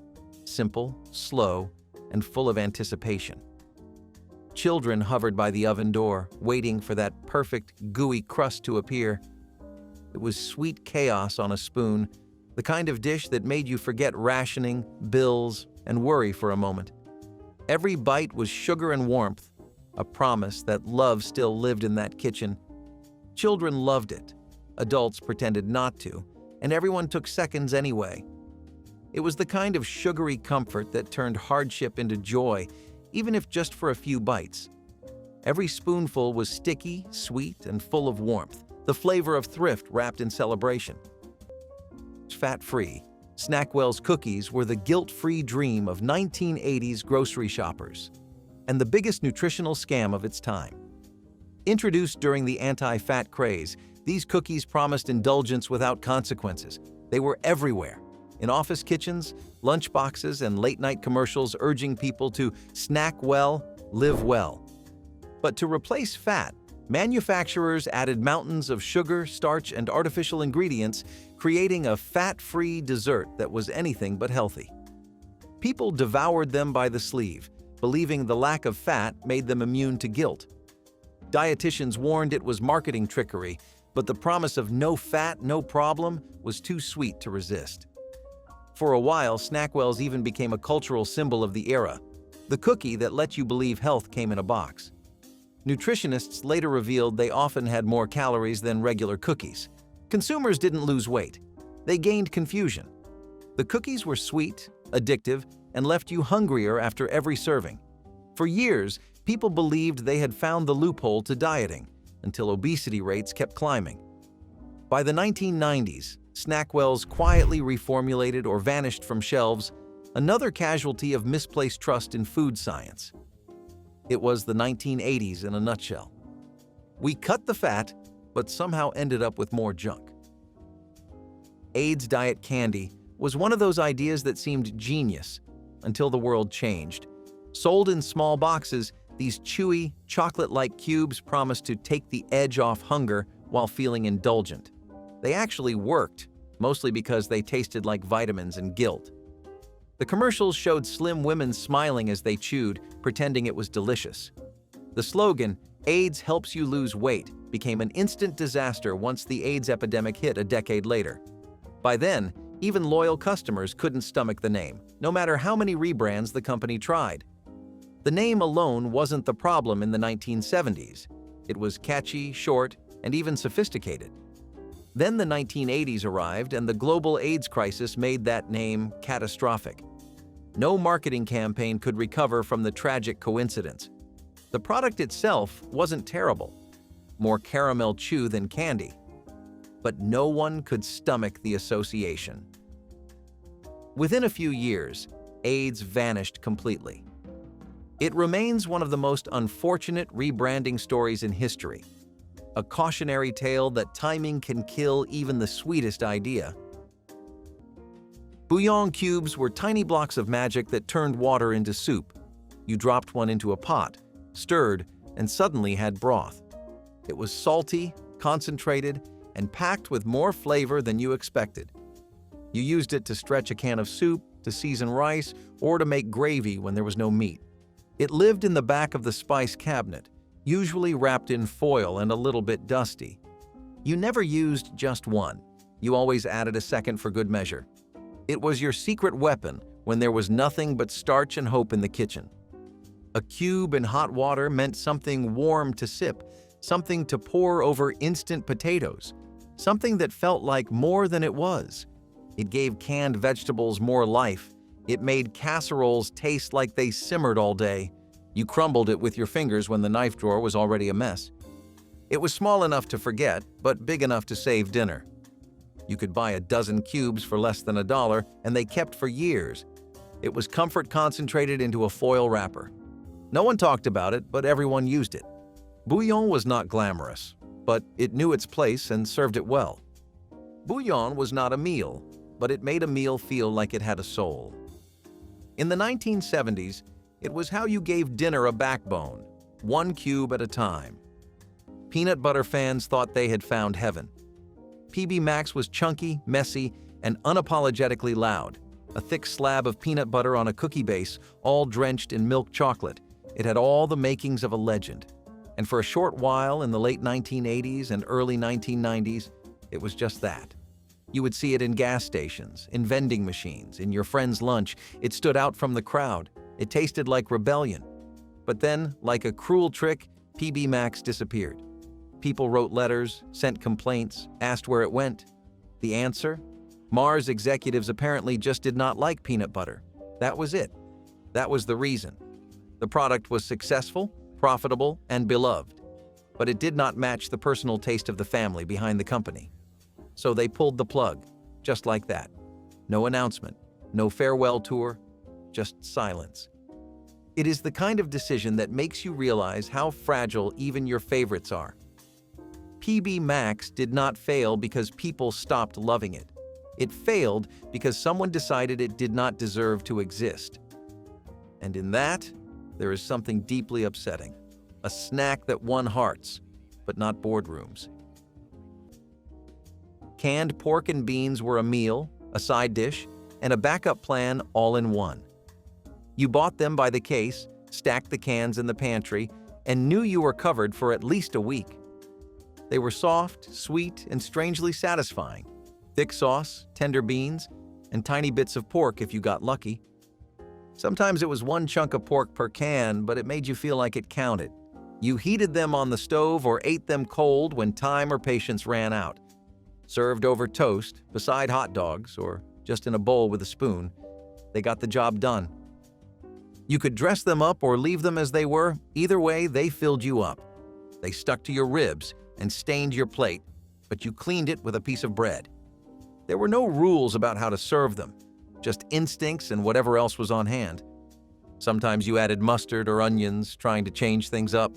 simple, slow, and full of anticipation. Children hovered by the oven door, waiting for that perfect, gooey crust to appear. It was sweet chaos on a spoon, the kind of dish that made you forget rationing, bills, and worry for a moment. Every bite was sugar and warmth, a promise that love still lived in that kitchen. Children loved it. Adults pretended not to, and everyone took seconds anyway. It was the kind of sugary comfort that turned hardship into joy, even if just for a few bites. Every spoonful was sticky, sweet, and full of warmth, the flavor of thrift wrapped in celebration. Fat-free, Snackwell's cookies were the guilt-free dream of 1980s grocery shoppers, and the biggest nutritional scam of its time. Introduced during the anti-fat craze, these cookies promised indulgence without consequences. They were everywhere, in office kitchens, lunchboxes, and late-night commercials urging people to snack well, live well. But to replace fat, manufacturers added mountains of sugar, starch, and artificial ingredients, creating a fat-free dessert that was anything but healthy. People devoured them by the sleeve, believing the lack of fat made them immune to guilt. Dietitians warned it was marketing trickery, but the promise of no fat, no problem was too sweet to resist. For a while, Snackwells even became a cultural symbol of the era, the cookie that let you believe health came in a box. Nutritionists later revealed they often had more calories than regular cookies. Consumers didn't lose weight. They gained confusion. The cookies were sweet, addictive, and left you hungrier after every serving. For years, people believed they had found the loophole to dieting, until obesity rates kept climbing. By the 1990s, Snackwells quietly reformulated or vanished from shelves, another casualty of misplaced trust in food science. It was the 1980s in a nutshell. We cut the fat, but somehow ended up with more junk. AIDS diet candy was one of those ideas that seemed genius until the world changed. Sold in small boxes, these chewy, chocolate-like cubes promised to take the edge off hunger while feeling indulgent. They actually worked, mostly because they tasted like vitamins and guilt. The commercials showed slim women smiling as they chewed, pretending it was delicious. The slogan, "AIDS helps you lose weight," became an instant disaster once the AIDS epidemic hit a decade later. By then, even loyal customers couldn't stomach the name, no matter how many rebrands the company tried. The name alone wasn't the problem in the 1970s. It was catchy, short, and even sophisticated. Then the 1980s arrived, and the global AIDS crisis made that name catastrophic. No marketing campaign could recover from the tragic coincidence. The product itself wasn't terrible, more caramel chew than candy. But no one could stomach the association. Within a few years, AIDS vanished completely. It remains one of the most unfortunate rebranding stories in history, a cautionary tale that timing can kill even the sweetest idea. Bouillon cubes were tiny blocks of magic that turned water into soup. You dropped one into a pot, stirred, and suddenly had broth. It was salty, concentrated, and packed with more flavor than you expected. You used it to stretch a can of soup, to season rice, or to make gravy when there was no meat. It lived in the back of the spice cabinet, usually wrapped in foil and a little bit dusty. You never used just one. You always added a second for good measure. It was your secret weapon when there was nothing but starch and hope in the kitchen. A cube in hot water meant something warm to sip, something to pour over instant potatoes, something that felt like more than it was. It gave canned vegetables more life. It made casseroles taste like they simmered all day. You crumbled it with your fingers when the knife drawer was already a mess. It was small enough to forget, but big enough to save dinner. You could buy a dozen cubes for less than $1, and they kept for years. It was comfort concentrated into a foil wrapper. No one talked about it, but everyone used it. Bouillon was not glamorous, but it knew its place and served it well. Bouillon was not a meal, but it made a meal feel like it had a soul. In the 1970s, it was how you gave dinner a backbone, one cube at a time. Peanut butter fans thought they had found heaven. PB Max was chunky, messy, and unapologetically loud. A thick slab of peanut butter on a cookie base, all drenched in milk chocolate. It had all the makings of a legend. And for a short while in the late 1980s and early 1990s, it was just that. You would see it in gas stations, in vending machines, in your friend's lunch. It stood out from the crowd. It tasted like rebellion. But then, like a cruel trick, PB Max disappeared. People wrote letters, sent complaints, asked where it went. The answer? Mars executives apparently just did not like peanut butter. That was it. That was the reason. The product was successful, profitable, and beloved. But it did not match the personal taste of the family behind the company. So they pulled the plug, just like that. No announcement, no farewell tour, just silence. It is the kind of decision that makes you realize how fragile even your favorites are. PB Max did not fail because people stopped loving it. It failed because someone decided it did not deserve to exist. And in that, there is something deeply upsetting. A snack that won hearts, but not boardrooms. Canned pork and beans were a meal, a side dish, and a backup plan all in one. You bought them by the case, stacked the cans in the pantry, and knew you were covered for at least a week. They were soft, sweet, and strangely satisfying. Thick sauce, tender beans, and tiny bits of pork if you got lucky. Sometimes it was one chunk of pork per can, but it made you feel like it counted. You heated them on the stove or ate them cold when time or patience ran out. Served over toast, beside hot dogs, or just in a bowl with a spoon, they got the job done. You could dress them up or leave them as they were. Either way, they filled you up. They stuck to your ribs and stained your plate, but you cleaned it with a piece of bread. There were no rules about how to serve them, just instincts and whatever else was on hand. Sometimes you added mustard or onions, trying to change things up.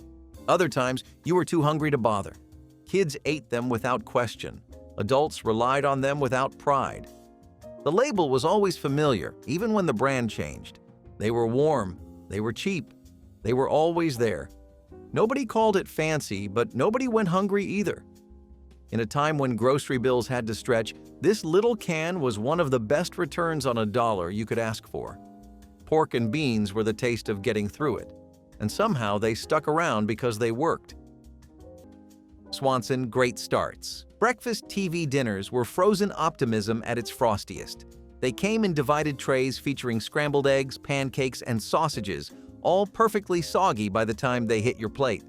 Other times, you were too hungry to bother. Kids ate them without question. Adults relied on them without pride. The label was always familiar, even when the brand changed. They were warm, they were cheap, they were always there. Nobody called it fancy, but nobody went hungry either. In a time when grocery bills had to stretch, this little can was one of the best returns on $1 you could ask for. Pork and beans were the taste of getting through it, and somehow they stuck around because they worked. Swanson Great Starts. Breakfast TV dinners were frozen optimism at its frostiest. They came in divided trays featuring scrambled eggs, pancakes, and sausages, all perfectly soggy by the time they hit your plate.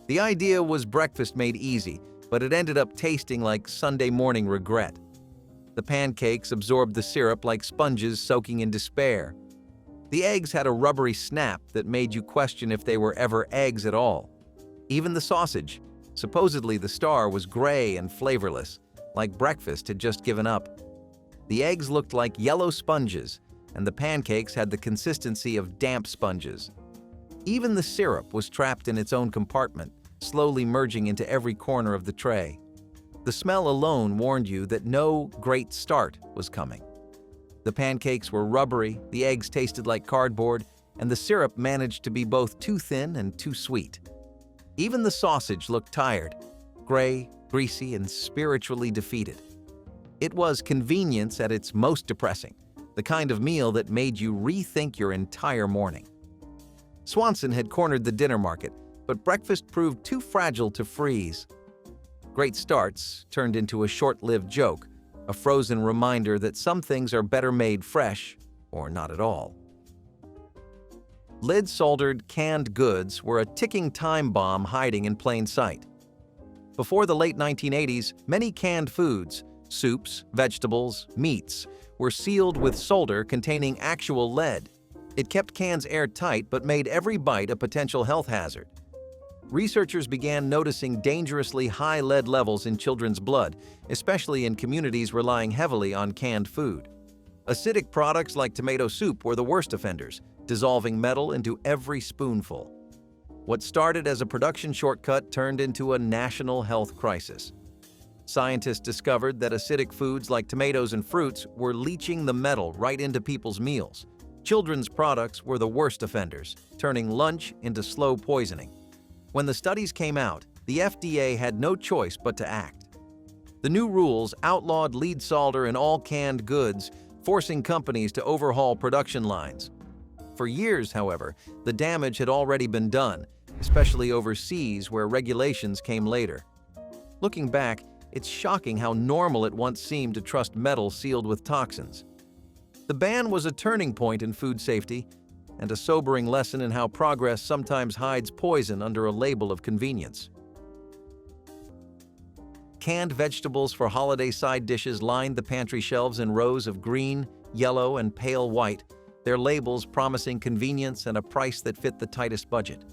The idea was breakfast made easy, but it ended up tasting like Sunday morning regret. The pancakes absorbed the syrup like sponges soaking in despair. The eggs had a rubbery snap that made you question if they were ever eggs at all. Even the sausage, supposedly the star, was gray and flavorless, like breakfast had just given up. The eggs looked like yellow sponges, and the pancakes had the consistency of damp sponges. Even the syrup was trapped in its own compartment, slowly merging into every corner of the tray. The smell alone warned you that no great start was coming. The pancakes were rubbery, the eggs tasted like cardboard, and the syrup managed to be both too thin and too sweet. Even the sausage looked tired, gray, greasy, and spiritually defeated. It was convenience at its most depressing, the kind of meal that made you rethink your entire morning. Swanson had cornered the dinner market, but breakfast proved too fragile to freeze. Great Starts turned into a short-lived joke, a frozen reminder that some things are better made fresh or not at all. Lid-soldered canned goods were a ticking time bomb hiding in plain sight. Before the late 1980s, many canned foods, soups, vegetables, meats, were sealed with solder containing actual lead. It kept cans airtight but made every bite a potential health hazard. Researchers began noticing dangerously high lead levels in children's blood, especially in communities relying heavily on canned food. Acidic products like tomato soup were the worst offenders, dissolving metal into every spoonful. What started as a production shortcut turned into a national health crisis. Scientists discovered that acidic foods like tomatoes and fruits were leaching the metal right into people's meals. Children's products were the worst offenders, turning lunch into slow poisoning. When the studies came out, the FDA had no choice but to act. The new rules outlawed lead solder in all canned goods, forcing companies to overhaul production lines. For years, however, the damage had already been done, especially overseas where regulations came later. Looking back, it's shocking how normal it once seemed to trust metal sealed with toxins. The ban was a turning point in food safety and a sobering lesson in how progress sometimes hides poison under a label of convenience. Canned vegetables for holiday side dishes lined the pantry shelves in rows of green, yellow, and pale white, their labels promising convenience and a price that fit the tightest budget.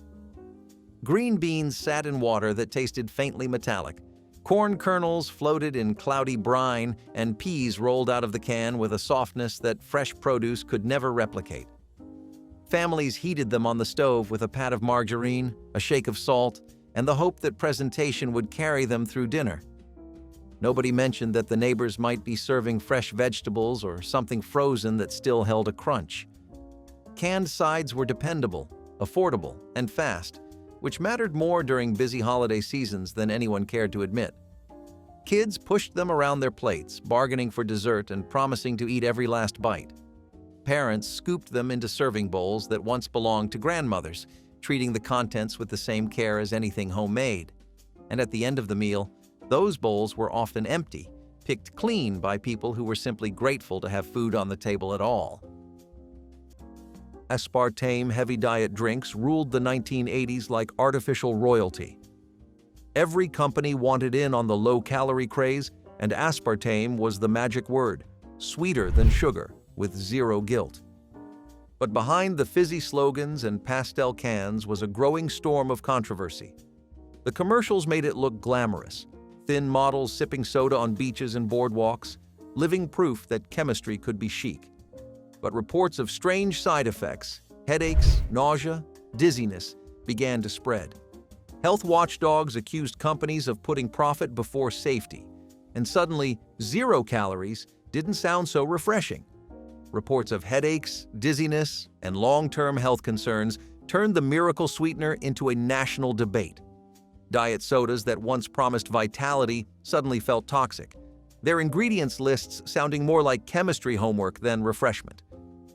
Green beans sat in water that tasted faintly metallic. Corn kernels floated in cloudy brine, and peas rolled out of the can with a softness that fresh produce could never replicate. Families heated them on the stove with a pat of margarine, a shake of salt, and the hope that presentation would carry them through dinner. Nobody mentioned that the neighbors might be serving fresh vegetables or something frozen that still held a crunch. Canned sides were dependable, affordable, and fast, which mattered more during busy holiday seasons than anyone cared to admit. Kids pushed them around their plates, bargaining for dessert and promising to eat every last bite. Parents scooped them into serving bowls that once belonged to grandmothers, treating the contents with the same care as anything homemade. And at the end of the meal, those bowls were often empty, picked clean by people who were simply grateful to have food on the table at all. Aspartame-heavy diet drinks ruled the 1980s like artificial royalty. Every company wanted in on the low-calorie craze, and aspartame was the magic word, sweeter than sugar, with zero guilt. But behind the fizzy slogans and pastel cans was a growing storm of controversy. The commercials made it look glamorous, thin models sipping soda on beaches and boardwalks, living proof that chemistry could be chic. But reports of strange side effects, headaches, nausea, dizziness, began to spread. Health watchdogs accused companies of putting profit before safety, and suddenly, 0 calories didn't sound so refreshing. Reports of headaches, dizziness, and long-term health concerns turned the miracle sweetener into a national debate. Diet sodas that once promised vitality suddenly felt toxic, their ingredients lists sounding more like chemistry homework than refreshment.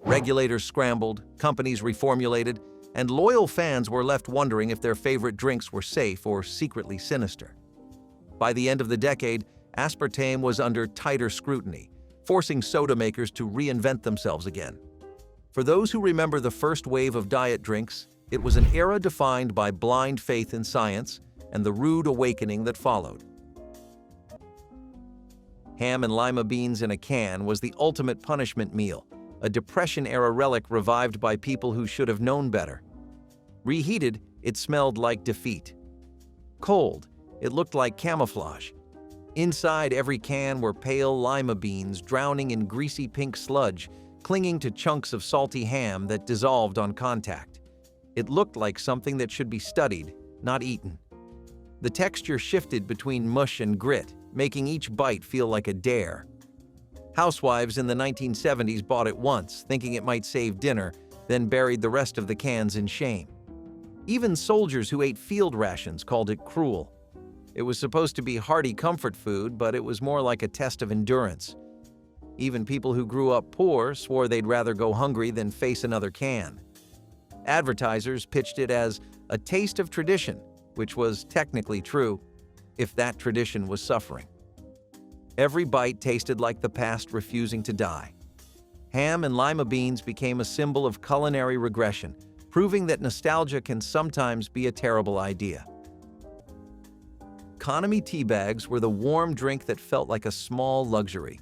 Regulators scrambled, companies reformulated, and loyal fans were left wondering if their favorite drinks were safe or secretly sinister. By the end of the decade, aspartame was under tighter scrutiny, forcing soda makers to reinvent themselves again. For those who remember the first wave of diet drinks, it was an era defined by blind faith in science and the rude awakening that followed. Ham and lima beans in a can was the ultimate punishment meal, a Depression-era relic revived by people who should have known better. Reheated, it smelled like defeat. Cold, it looked like camouflage. Inside every can were pale lima beans drowning in greasy pink sludge, clinging to chunks of salty ham that dissolved on contact. It looked like something that should be studied, not eaten. The texture shifted between mush and grit, making each bite feel like a dare. Housewives in the 1970s bought it once, thinking it might save dinner, then buried the rest of the cans in shame. Even soldiers who ate field rations called it cruel. It was supposed to be hearty comfort food, but it was more like a test of endurance. Even people who grew up poor swore they'd rather go hungry than face another can. Advertisers pitched it as a taste of tradition, which was technically true, if that tradition was suffering. Every bite tasted like the past refusing to die. Ham and lima beans became a symbol of culinary regression, proving that nostalgia can sometimes be a terrible idea. Economy tea bags were the warm drink that felt like a small luxury.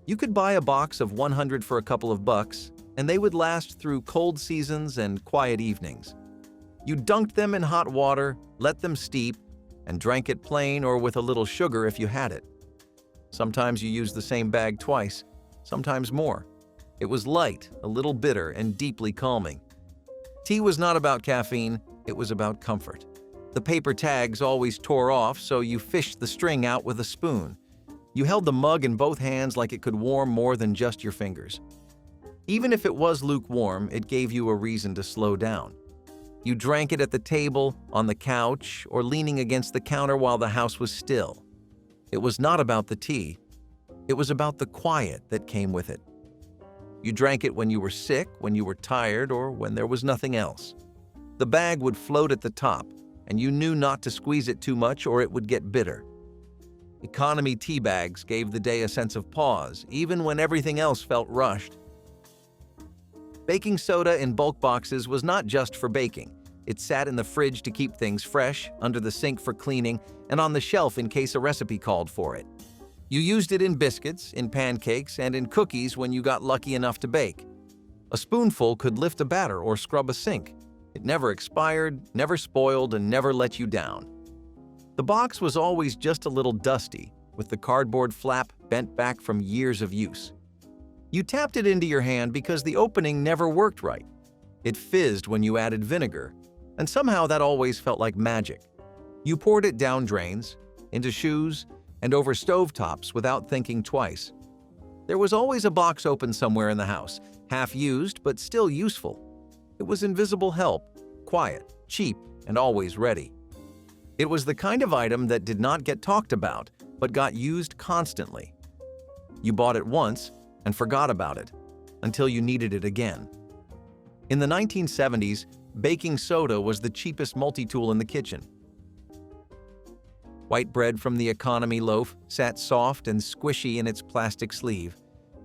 You could buy a box of 100 for a couple of bucks, and they would last through cold seasons and quiet evenings. You dunked them in hot water, let them steep, and drank it plain or with a little sugar if you had it. Sometimes you used the same bag twice, sometimes more. It was light, a little bitter, and deeply calming. Tea was not about caffeine, it was about comfort. The paper tags always tore off, so you fished the string out with a spoon. You held the mug in both hands like it could warm more than just your fingers. Even if it was lukewarm, it gave you a reason to slow down. You drank it at the table, on the couch, or leaning against the counter while the house was still. It was not about the tea. It was about the quiet that came with it. You drank it when you were sick, when you were tired, or when there was nothing else. The bag would float at the top, and you knew not to squeeze it too much or it would get bitter. Economy tea bags gave the day a sense of pause, even when everything else felt rushed. Baking soda in bulk boxes was not just for baking. It sat in the fridge to keep things fresh, under the sink for cleaning, and on the shelf in case a recipe called for it. You used it in biscuits, in pancakes, and in cookies when you got lucky enough to bake. A spoonful could lift a batter or scrub a sink. It never expired, never spoiled, and never let you down. The box was always just a little dusty, with the cardboard flap bent back from years of use. You tapped it into your hand because the opening never worked right. It fizzed when you added vinegar, and somehow that always felt like magic. You poured it down drains, into shoes, and over stovetops without thinking twice. There was always a box open somewhere in the house, half used but still useful. It was invisible help, quiet, cheap, and always ready. It was the kind of item that did not get talked about, but got used constantly. You bought it once and forgot about it, until you needed it again. In the 1970s, baking soda was the cheapest multi-tool in the kitchen. White bread from the economy loaf sat soft and squishy in its plastic sleeve,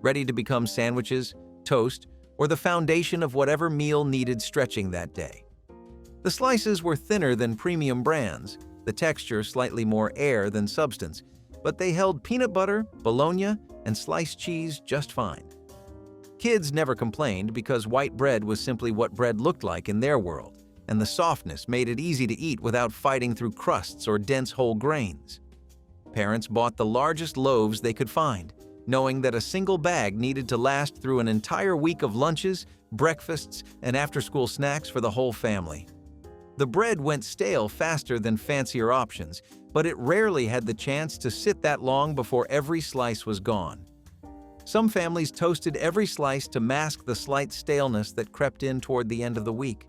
ready to become sandwiches, toast, or the foundation of whatever meal needed stretching that day. The slices were thinner than premium brands, the texture slightly more air than substance, but they held peanut butter, bologna, and sliced cheese just fine. Kids never complained because white bread was simply what bread looked like in their world, and the softness made it easy to eat without fighting through crusts or dense whole grains. Parents bought the largest loaves they could find, knowing that a single bag needed to last through an entire week of lunches, breakfasts, and after-school snacks for the whole family. The bread went stale faster than fancier options, but it rarely had the chance to sit that long before every slice was gone. Some families toasted every slice to mask the slight staleness that crept in toward the end of the week.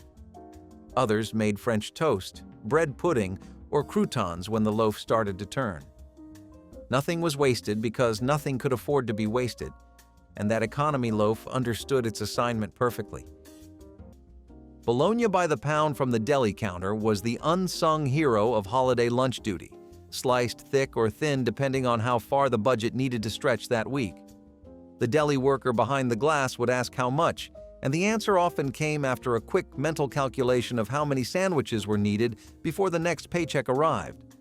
Others made French toast, bread pudding, or croutons when the loaf started to turn. Nothing was wasted because nothing could afford to be wasted, and that economy loaf understood its assignment perfectly. Bologna by the pound from the deli counter was the unsung hero of holiday lunch duty, sliced thick or thin depending on how far the budget needed to stretch that week. The deli worker behind the glass would ask how much, and the answer often came after a quick mental calculation of how many sandwiches were needed before the next paycheck arrived.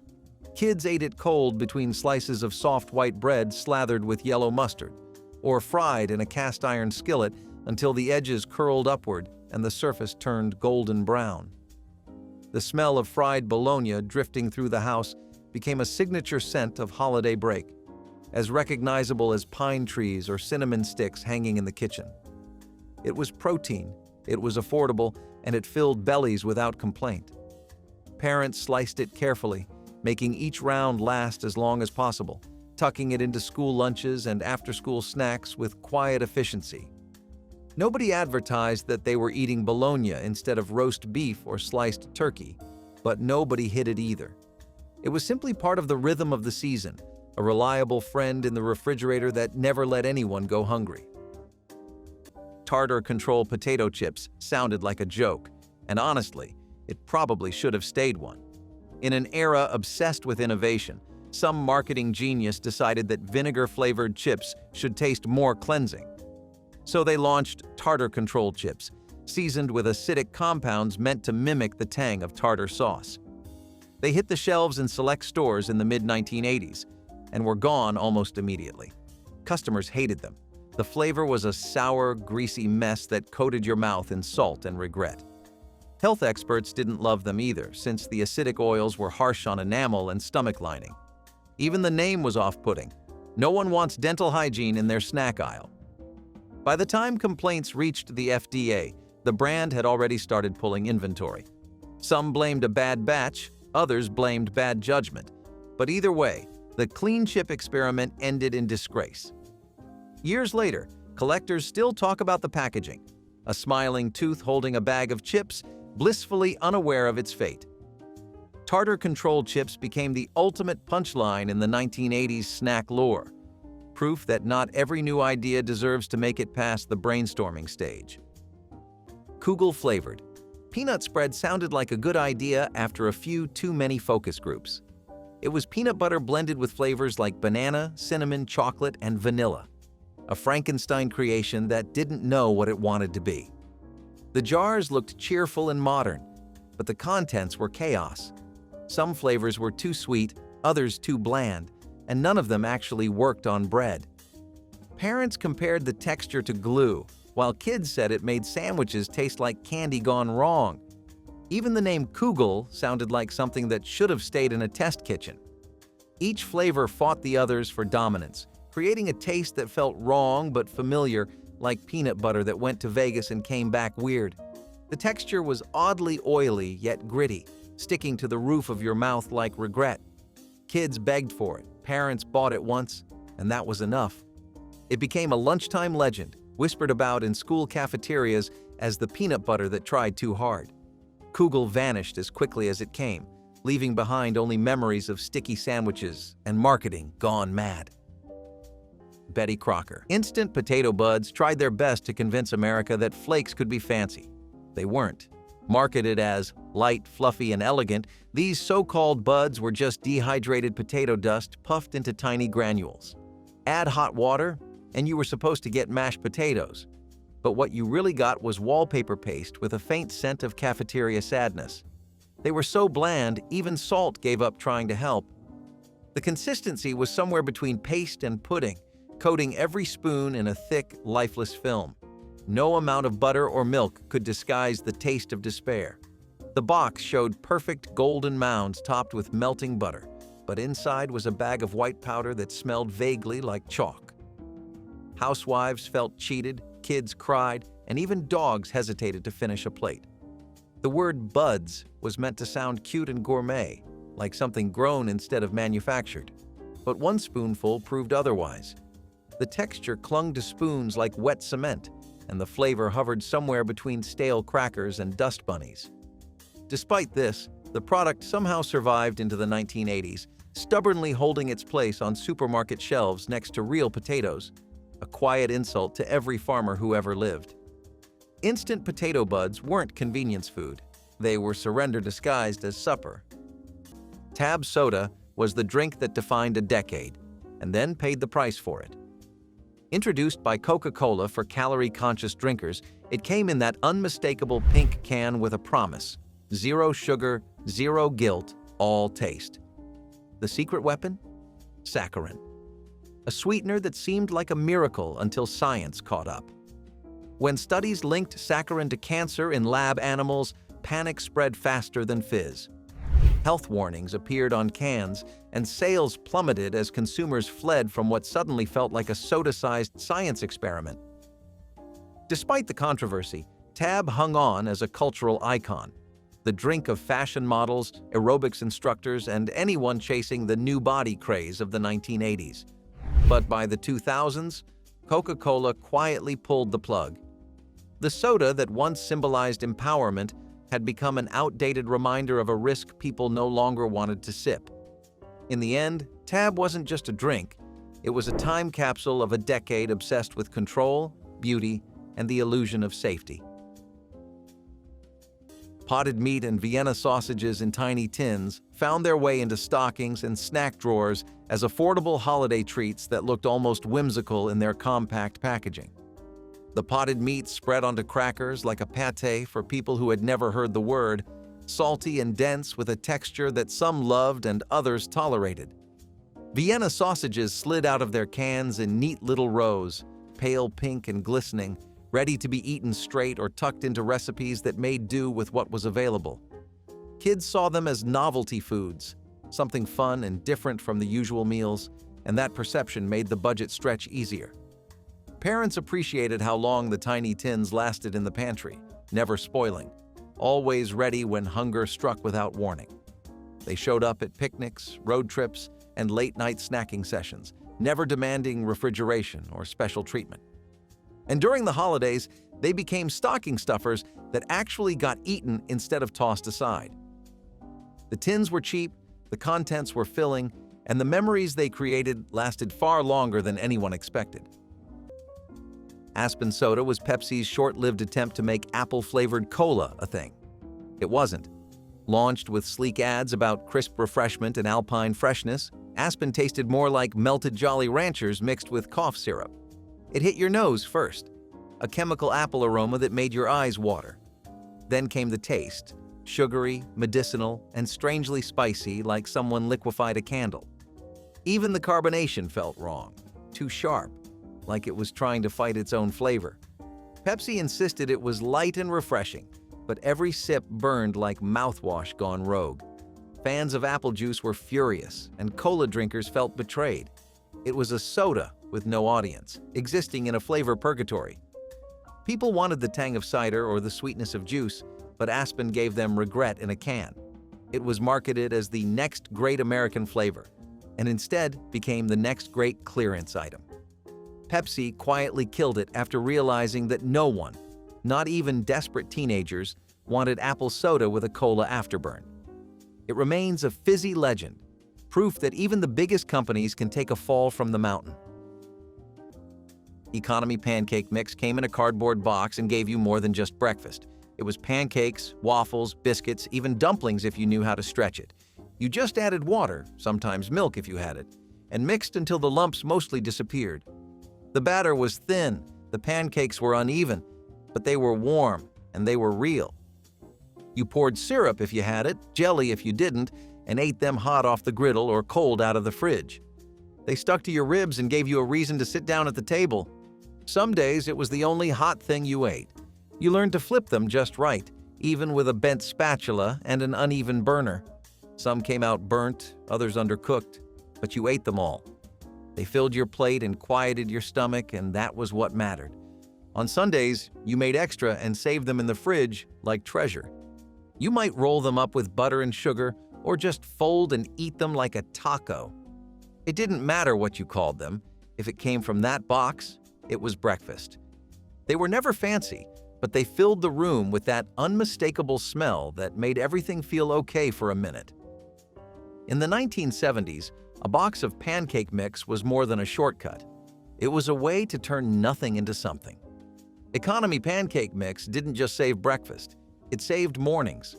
Kids ate it cold between slices of soft white bread slathered with yellow mustard, or fried in a cast-iron skillet until the edges curled upward and the surface turned golden brown. The smell of fried bologna drifting through the house became a signature scent of holiday break, as recognizable as pine trees or cinnamon sticks hanging in the kitchen. It was protein, it was affordable, and it filled bellies without complaint. Parents sliced it carefully, making each round last as long as possible, tucking it into school lunches and after-school snacks with quiet efficiency. Nobody advertised that they were eating bologna instead of roast beef or sliced turkey, but nobody hid it either. It was simply part of the rhythm of the season, a reliable friend in the refrigerator that never let anyone go hungry. Tartar Control potato chips sounded like a joke, and honestly, it probably should have stayed one. In an era obsessed with innovation, some marketing genius decided that vinegar-flavored chips should taste more cleansing. So they launched Tartar Control chips, seasoned with acidic compounds meant to mimic the tang of tartar sauce. They hit the shelves in select stores in the mid-1980s and were gone almost immediately. Customers hated them. The flavor was a sour, greasy mess that coated your mouth in salt and regret. Health experts didn't love them either, since the acidic oils were harsh on enamel and stomach lining. Even the name was off-putting. No one wants dental hygiene in their snack aisle. By the time complaints reached the FDA, the brand had already started pulling inventory. Some blamed a bad batch, others blamed bad judgment. But either way, the clean chip experiment ended in disgrace. Years later, collectors still talk about the packaging, a smiling tooth holding a bag of chips, blissfully unaware of its fate. Tartar control chips became the ultimate punchline in the 1980s snack lore, proof that not every new idea deserves to make it past the brainstorming stage. Kugel flavored. Peanut spread sounded like a good idea after a few too many focus groups. It was peanut butter blended with flavors like banana, cinnamon, chocolate, and vanilla. A Frankenstein creation that didn't know what it wanted to be. The jars looked cheerful and modern, but the contents were chaos. Some flavors were too sweet, others too bland, and none of them actually worked on bread. Parents compared the texture to glue, while kids said it made sandwiches taste like candy gone wrong. Even the name Kugel sounded like something that should have stayed in a test kitchen. Each flavor fought the others for dominance, creating a taste that felt wrong but familiar, like peanut butter that went to Vegas and came back weird. The texture was oddly oily yet gritty, sticking to the roof of your mouth like regret. Kids begged for it, parents bought it once, and that was enough. It became a lunchtime legend, whispered about in school cafeterias as the peanut butter that tried too hard. Kugel vanished as quickly as it came, leaving behind only memories of sticky sandwiches and marketing gone mad. Betty Crocker. Instant potato buds tried their best to convince America that flakes could be fancy. They weren't. Marketed as light, fluffy, and elegant, these so-called buds were just dehydrated potato dust puffed into tiny granules. Add hot water, and you were supposed to get mashed potatoes. But what you really got was wallpaper paste with a faint scent of cafeteria sadness. They were so bland, even salt gave up trying to help. The consistency was somewhere between paste and pudding, coating every spoon in a thick, lifeless film. No amount of butter or milk could disguise the taste of despair. The box showed perfect golden mounds topped with melting butter, but inside was a bag of white powder that smelled vaguely like chalk. Housewives felt cheated, kids cried, and even dogs hesitated to finish a plate. The word buds was meant to sound cute and gourmet, like something grown instead of manufactured. But one spoonful proved otherwise. The texture clung to spoons like wet cement, and the flavor hovered somewhere between stale crackers and dust bunnies. Despite this, the product somehow survived into the 1980s, stubbornly holding its place on supermarket shelves next to real potatoes, a quiet insult to every farmer who ever lived. Instant potato buds weren't convenience food. They were surrender disguised as supper. Tab soda was the drink that defined a decade, and then paid the price for it. Introduced by Coca-Cola for calorie-conscious drinkers, it came in that unmistakable pink can with a promise: zero sugar, zero guilt, all taste. The secret weapon? Saccharin. A sweetener that seemed like a miracle until science caught up. When studies linked saccharin to cancer in lab animals, panic spread faster than fizz. Health warnings appeared on cans, and sales plummeted as consumers fled from what suddenly felt like a soda-sized science experiment. Despite the controversy, Tab hung on as a cultural icon, the drink of fashion models, aerobics instructors, and anyone chasing the new body craze of the 1980s. But by the 2000s, Coca-Cola quietly pulled the plug. The soda that once symbolized empowerment had become an outdated reminder of a risk people no longer wanted to sip. In the end, Tab wasn't just a drink, it was a time capsule of a decade obsessed with control, beauty, and the illusion of safety. Potted meat and Vienna sausages in tiny tins found their way into stockings and snack drawers as affordable holiday treats that looked almost whimsical in their compact packaging. The potted meat spread onto crackers like a pâté for people who had never heard the word, salty and dense with a texture that some loved and others tolerated. Vienna sausages slid out of their cans in neat little rows, pale pink and glistening, ready to be eaten straight or tucked into recipes that made do with what was available. Kids saw them as novelty foods, something fun and different from the usual meals, and that perception made the budget stretch easier. Parents appreciated how long the tiny tins lasted in the pantry, never spoiling, always ready when hunger struck without warning. They showed up at picnics, road trips, and late-night snacking sessions, never demanding refrigeration or special treatment. And during the holidays, they became stocking stuffers that actually got eaten instead of tossed aside. The tins were cheap, the contents were filling, and the memories they created lasted far longer than anyone expected. Aspen Soda was Pepsi's short-lived attempt to make apple-flavored cola a thing. It wasn't. Launched with sleek ads about crisp refreshment and alpine freshness, Aspen tasted more like melted Jolly Ranchers mixed with cough syrup. It hit your nose first, a chemical apple aroma that made your eyes water. Then came the taste, sugary, medicinal, and strangely spicy, like someone liquefied a candle. Even the carbonation felt wrong, too sharp, like it was trying to fight its own flavor. Pepsi insisted it was light and refreshing, but every sip burned like mouthwash gone rogue. Fans of apple juice were furious, and cola drinkers felt betrayed. It was a soda with no audience, existing in a flavor purgatory. People wanted the tang of cider or the sweetness of juice, but Aspen gave them regret in a can. It was marketed as the next great American flavor, and instead became the next great clearance item. Pepsi quietly killed it after realizing that no one, not even desperate teenagers, wanted apple soda with a cola afterburn. It remains a fizzy legend, proof that even the biggest companies can take a fall from the mountain. Economy pancake mix came in a cardboard box and gave you more than just breakfast. It was pancakes, waffles, biscuits, even dumplings if you knew how to stretch it. You just added water, sometimes milk if you had it, and mixed until the lumps mostly disappeared. The batter was thin, the pancakes were uneven, but they were warm and they were real. You poured syrup if you had it, jelly if you didn't, and ate them hot off the griddle or cold out of the fridge. They stuck to your ribs and gave you a reason to sit down at the table. Some days it was the only hot thing you ate. You learned to flip them just right, even with a bent spatula and an uneven burner. Some came out burnt, others undercooked, but you ate them all. They filled your plate and quieted your stomach, and that was what mattered. On Sundays, you made extra and saved them in the fridge like treasure. You might roll them up with butter and sugar, or just fold and eat them like a taco. It didn't matter what you called them. If it came from that box, it was breakfast. They were never fancy, but they filled the room with that unmistakable smell that made everything feel okay for a minute. In the 1970s, a box of pancake mix was more than a shortcut. It was a way to turn nothing into something. Economy pancake mix didn't just save breakfast, it saved mornings.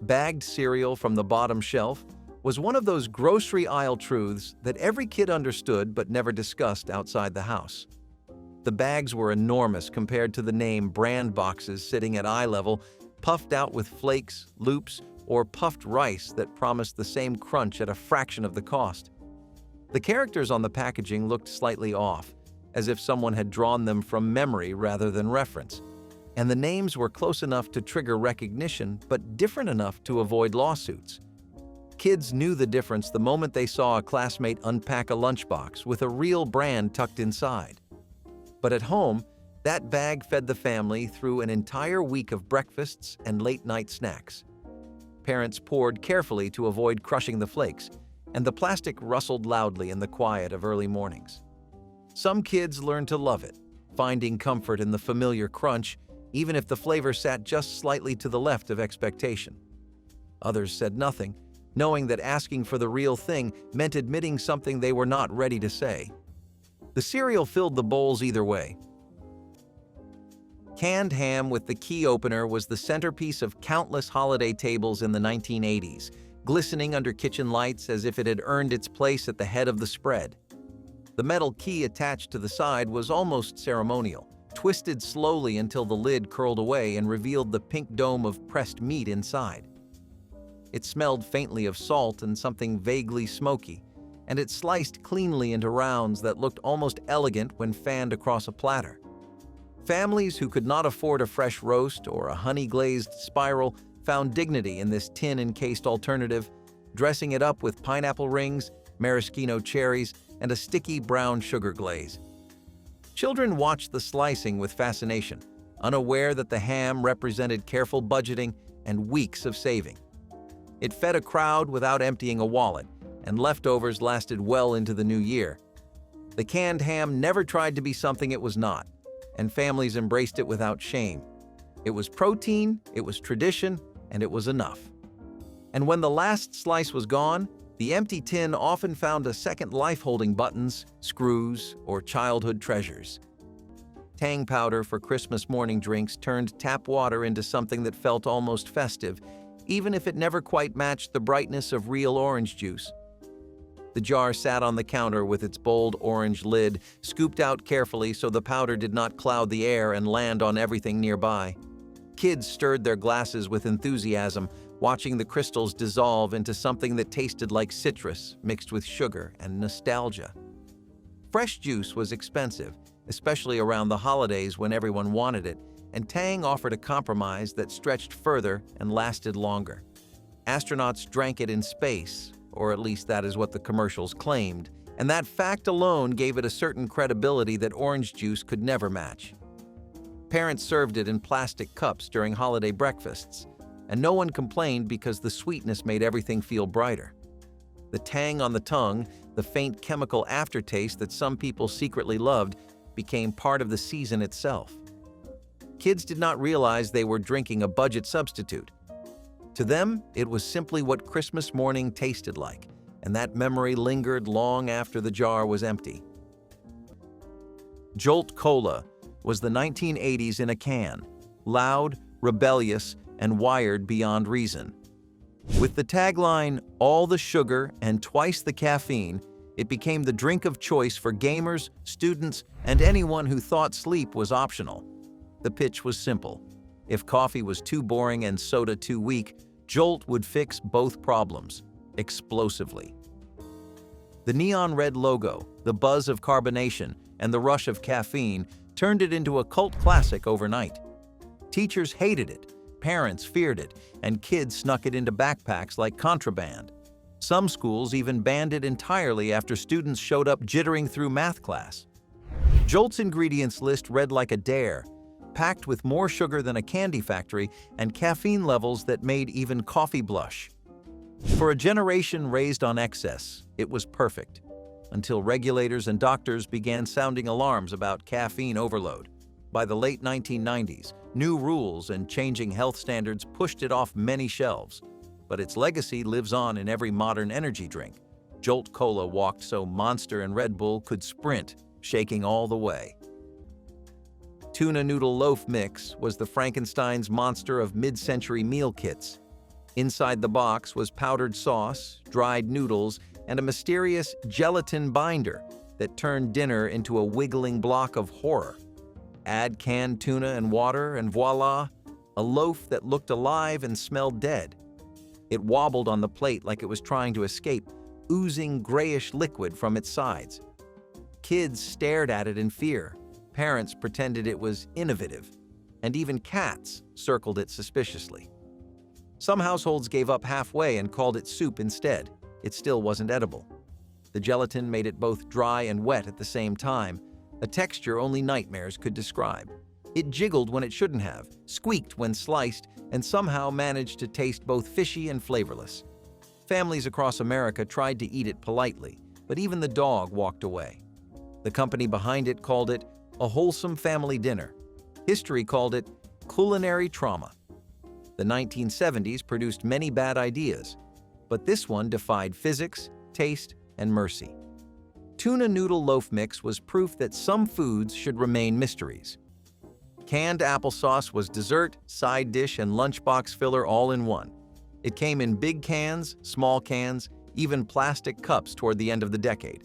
Bagged cereal from the bottom shelf was one of those grocery aisle truths that every kid understood but never discussed outside the house. The bags were enormous compared to the name brand boxes sitting at eye level, puffed out with flakes, loops, or puffed rice that promised the same crunch at a fraction of the cost. The characters on the packaging looked slightly off, as if someone had drawn them from memory rather than reference. And the names were close enough to trigger recognition, but different enough to avoid lawsuits. Kids knew the difference the moment they saw a classmate unpack a lunchbox with a real brand tucked inside. But at home, that bag fed the family through an entire week of breakfasts and late-night snacks. Parents poured carefully to avoid crushing the flakes, and the plastic rustled loudly in the quiet of early mornings. Some kids learned to love it, finding comfort in the familiar crunch, even if the flavor sat just slightly to the left of expectation. Others said nothing, knowing that asking for the real thing meant admitting something they were not ready to say. The cereal filled the bowls either way. Canned ham with the key opener was the centerpiece of countless holiday tables in the 1980s, glistening under kitchen lights as if it had earned its place at the head of the spread. The metal key attached to the side was almost ceremonial, twisted slowly until the lid curled away and revealed the pink dome of pressed meat inside. It smelled faintly of salt and something vaguely smoky, and it sliced cleanly into rounds that looked almost elegant when fanned across a platter. Families who could not afford a fresh roast or a honey-glazed spiral found dignity in this tin-encased alternative, dressing it up with pineapple rings, maraschino cherries, and a sticky brown sugar glaze. Children watched the slicing with fascination, unaware that the ham represented careful budgeting and weeks of saving. It fed a crowd without emptying a wallet, and leftovers lasted well into the new year. The canned ham never tried to be something it was not, and families embraced it without shame. It was protein, it was tradition, and it was enough. And when the last slice was gone, the empty tin often found a second life holding buttons, screws, or childhood treasures. Tang powder for Christmas morning drinks turned tap water into something that felt almost festive, even if it never quite matched the brightness of real orange juice. The jar sat on the counter with its bold orange lid, scooped out carefully so the powder did not cloud the air and land on everything nearby. Kids stirred their glasses with enthusiasm, watching the crystals dissolve into something that tasted like citrus mixed with sugar and nostalgia. Fresh juice was expensive, especially around the holidays when everyone wanted it, and Tang offered a compromise that stretched further and lasted longer. Astronauts drank it in space, or at least that is what the commercials claimed, and that fact alone gave it a certain credibility that orange juice could never match. Parents served it in plastic cups during holiday breakfasts, and no one complained because the sweetness made everything feel brighter. The tang on the tongue, the faint chemical aftertaste that some people secretly loved, became part of the season itself. Kids did not realize they were drinking a budget substitute. To them, it was simply what Christmas morning tasted like, and that memory lingered long after the jar was empty. Jolt Cola was the 1980s in a can, loud, rebellious, and wired beyond reason. With the tagline, "All the sugar and twice the caffeine," it became the drink of choice for gamers, students, and anyone who thought sleep was optional. The pitch was simple. If coffee was too boring and soda too weak, Jolt would fix both problems, explosively. The neon red logo, the buzz of carbonation, and the rush of caffeine turned it into a cult classic overnight. Teachers hated it, parents feared it, and kids snuck it into backpacks like contraband. Some schools even banned it entirely after students showed up jittering through math class. Jolt's ingredients list read like a dare, packed with more sugar than a candy factory and caffeine levels that made even coffee blush. For a generation raised on excess, it was perfect, until regulators and doctors began sounding alarms about caffeine overload. By the late 1990s, new rules and changing health standards pushed it off many shelves, but its legacy lives on in every modern energy drink. Jolt Cola walked so Monster and Red Bull could sprint, shaking all the way. Tuna Noodle Loaf Mix was the Frankenstein's monster of mid-century meal kits. Inside the box was powdered sauce, dried noodles, and a mysterious gelatin binder that turned dinner into a wiggling block of horror. Add canned tuna and water, and voila, a loaf that looked alive and smelled dead. It wobbled on the plate like it was trying to escape, oozing grayish liquid from its sides. Kids stared at it in fear. Parents pretended it was innovative, and even cats circled it suspiciously. Some households gave up halfway and called it soup instead. It still wasn't edible. The gelatin made it both dry and wet at the same time, a texture only nightmares could describe. It jiggled when it shouldn't have, squeaked when sliced, and somehow managed to taste both fishy and flavorless. Families across America tried to eat it politely, but even the dog walked away. The company behind it called it a wholesome family dinner. History called it culinary trauma. The 1970s produced many bad ideas, but this one defied physics, taste, and mercy. Tuna Noodle Loaf Mix was proof that some foods should remain mysteries. Canned applesauce was dessert, side dish, and lunchbox filler all in one. It came in big cans, small cans, even plastic cups toward the end of the decade.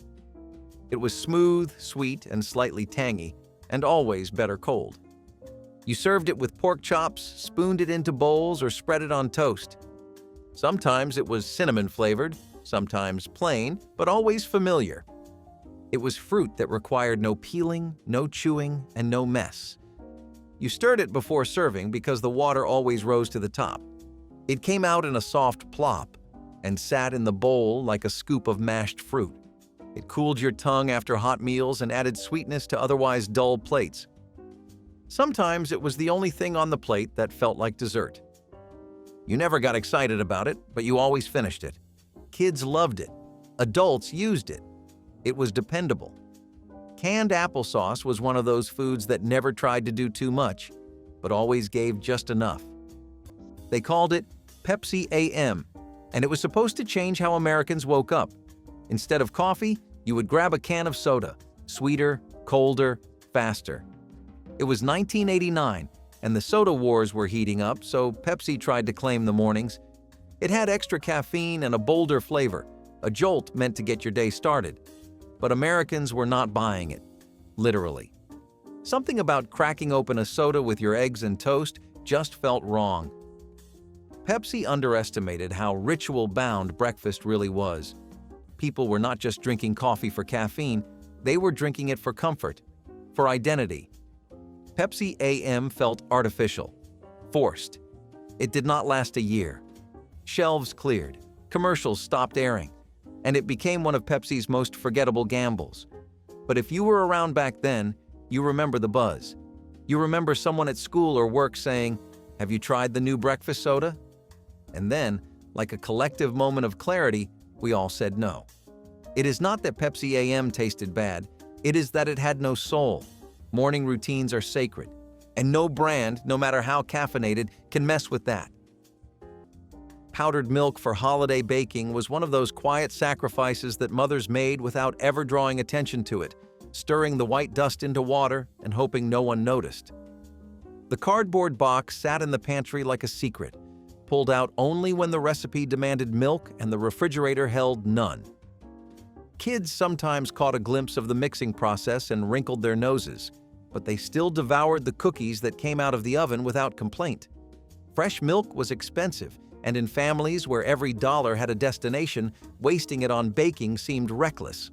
It was smooth, sweet, and slightly tangy, and always better cold. You served it with pork chops, spooned it into bowls, or spread it on toast. Sometimes it was cinnamon-flavored, sometimes plain, but always familiar. It was fruit that required no peeling, no chewing, and no mess. You stirred it before serving because the water always rose to the top. It came out in a soft plop and sat in the bowl like a scoop of mashed fruit. It cooled your tongue after hot meals and added sweetness to otherwise dull plates. Sometimes it was the only thing on the plate that felt like dessert. You never got excited about it, but you always finished it. Kids loved it. Adults used it. It was dependable. Canned applesauce was one of those foods that never tried to do too much, but always gave just enough. They called it Pepsi AM, And it was supposed to change how Americans woke up. Instead of coffee, you would grab a can of soda, sweeter, colder, faster. It was 1989, and the soda wars were heating up, so Pepsi tried to claim the mornings. It had extra caffeine and a bolder flavor, a jolt meant to get your day started. But Americans were not buying it, literally. Something about cracking open a soda with your eggs and toast just felt wrong. Pepsi underestimated how ritual-bound breakfast really was. People were not just drinking coffee for caffeine, they were drinking it for comfort, for identity. Pepsi AM felt artificial, forced. It did not last a year. Shelves cleared, commercials stopped airing, and it became one of Pepsi's most forgettable gambles. But if you were around back then, you remember the buzz. You remember someone at school or work saying, "Have you tried the new breakfast soda?" And then, like a collective moment of clarity, we all said no. It is not that Pepsi AM tasted bad, it is that it had no soul. Morning routines are sacred, and no brand, no matter how caffeinated, can mess with that. Powdered milk for holiday baking was one of those quiet sacrifices that mothers made without ever drawing attention to it, stirring the white dust into water and hoping no one noticed. The cardboard box sat in the pantry like a secret, pulled out only when the recipe demanded milk and the refrigerator held none. Kids sometimes caught a glimpse of the mixing process and wrinkled their noses, but they still devoured the cookies that came out of the oven without complaint. Fresh milk was expensive, and in families where every dollar had a destination, wasting it on baking seemed reckless.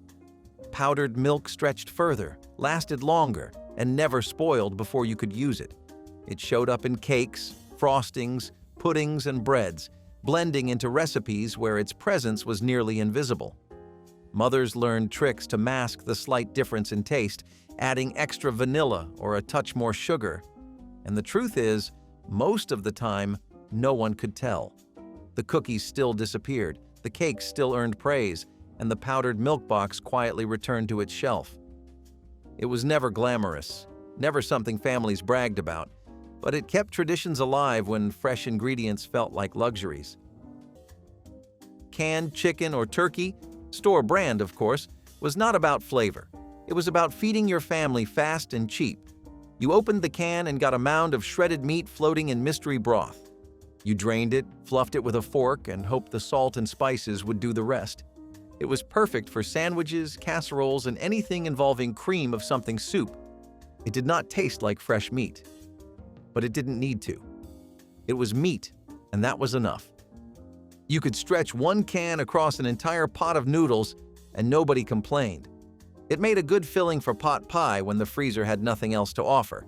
Powdered milk stretched further, lasted longer, and never spoiled before you could use it. It showed up in cakes, frostings, puddings, and breads, blending into recipes where its presence was nearly invisible. Mothers learned tricks to mask the slight difference in taste, adding extra vanilla or a touch more sugar. And the truth is, most of the time, no one could tell. The cookies still disappeared, the cakes still earned praise, and the powdered milk box quietly returned to its shelf. It was never glamorous, never something families bragged about, but it kept traditions alive when fresh ingredients felt like luxuries. Canned chicken or turkey, store brand of course, was not about flavor. It was about feeding your family fast and cheap. You opened the can and got a mound of shredded meat floating in mystery broth. You drained it, fluffed it with a fork, and hoped the salt and spices would do the rest. It was perfect for sandwiches, casseroles, and anything involving cream of something soup. It did not taste like fresh meat. But it didn't need to. It was meat, and that was enough. You could stretch one can across an entire pot of noodles, and nobody complained. It made a good filling for pot pie when the freezer had nothing else to offer.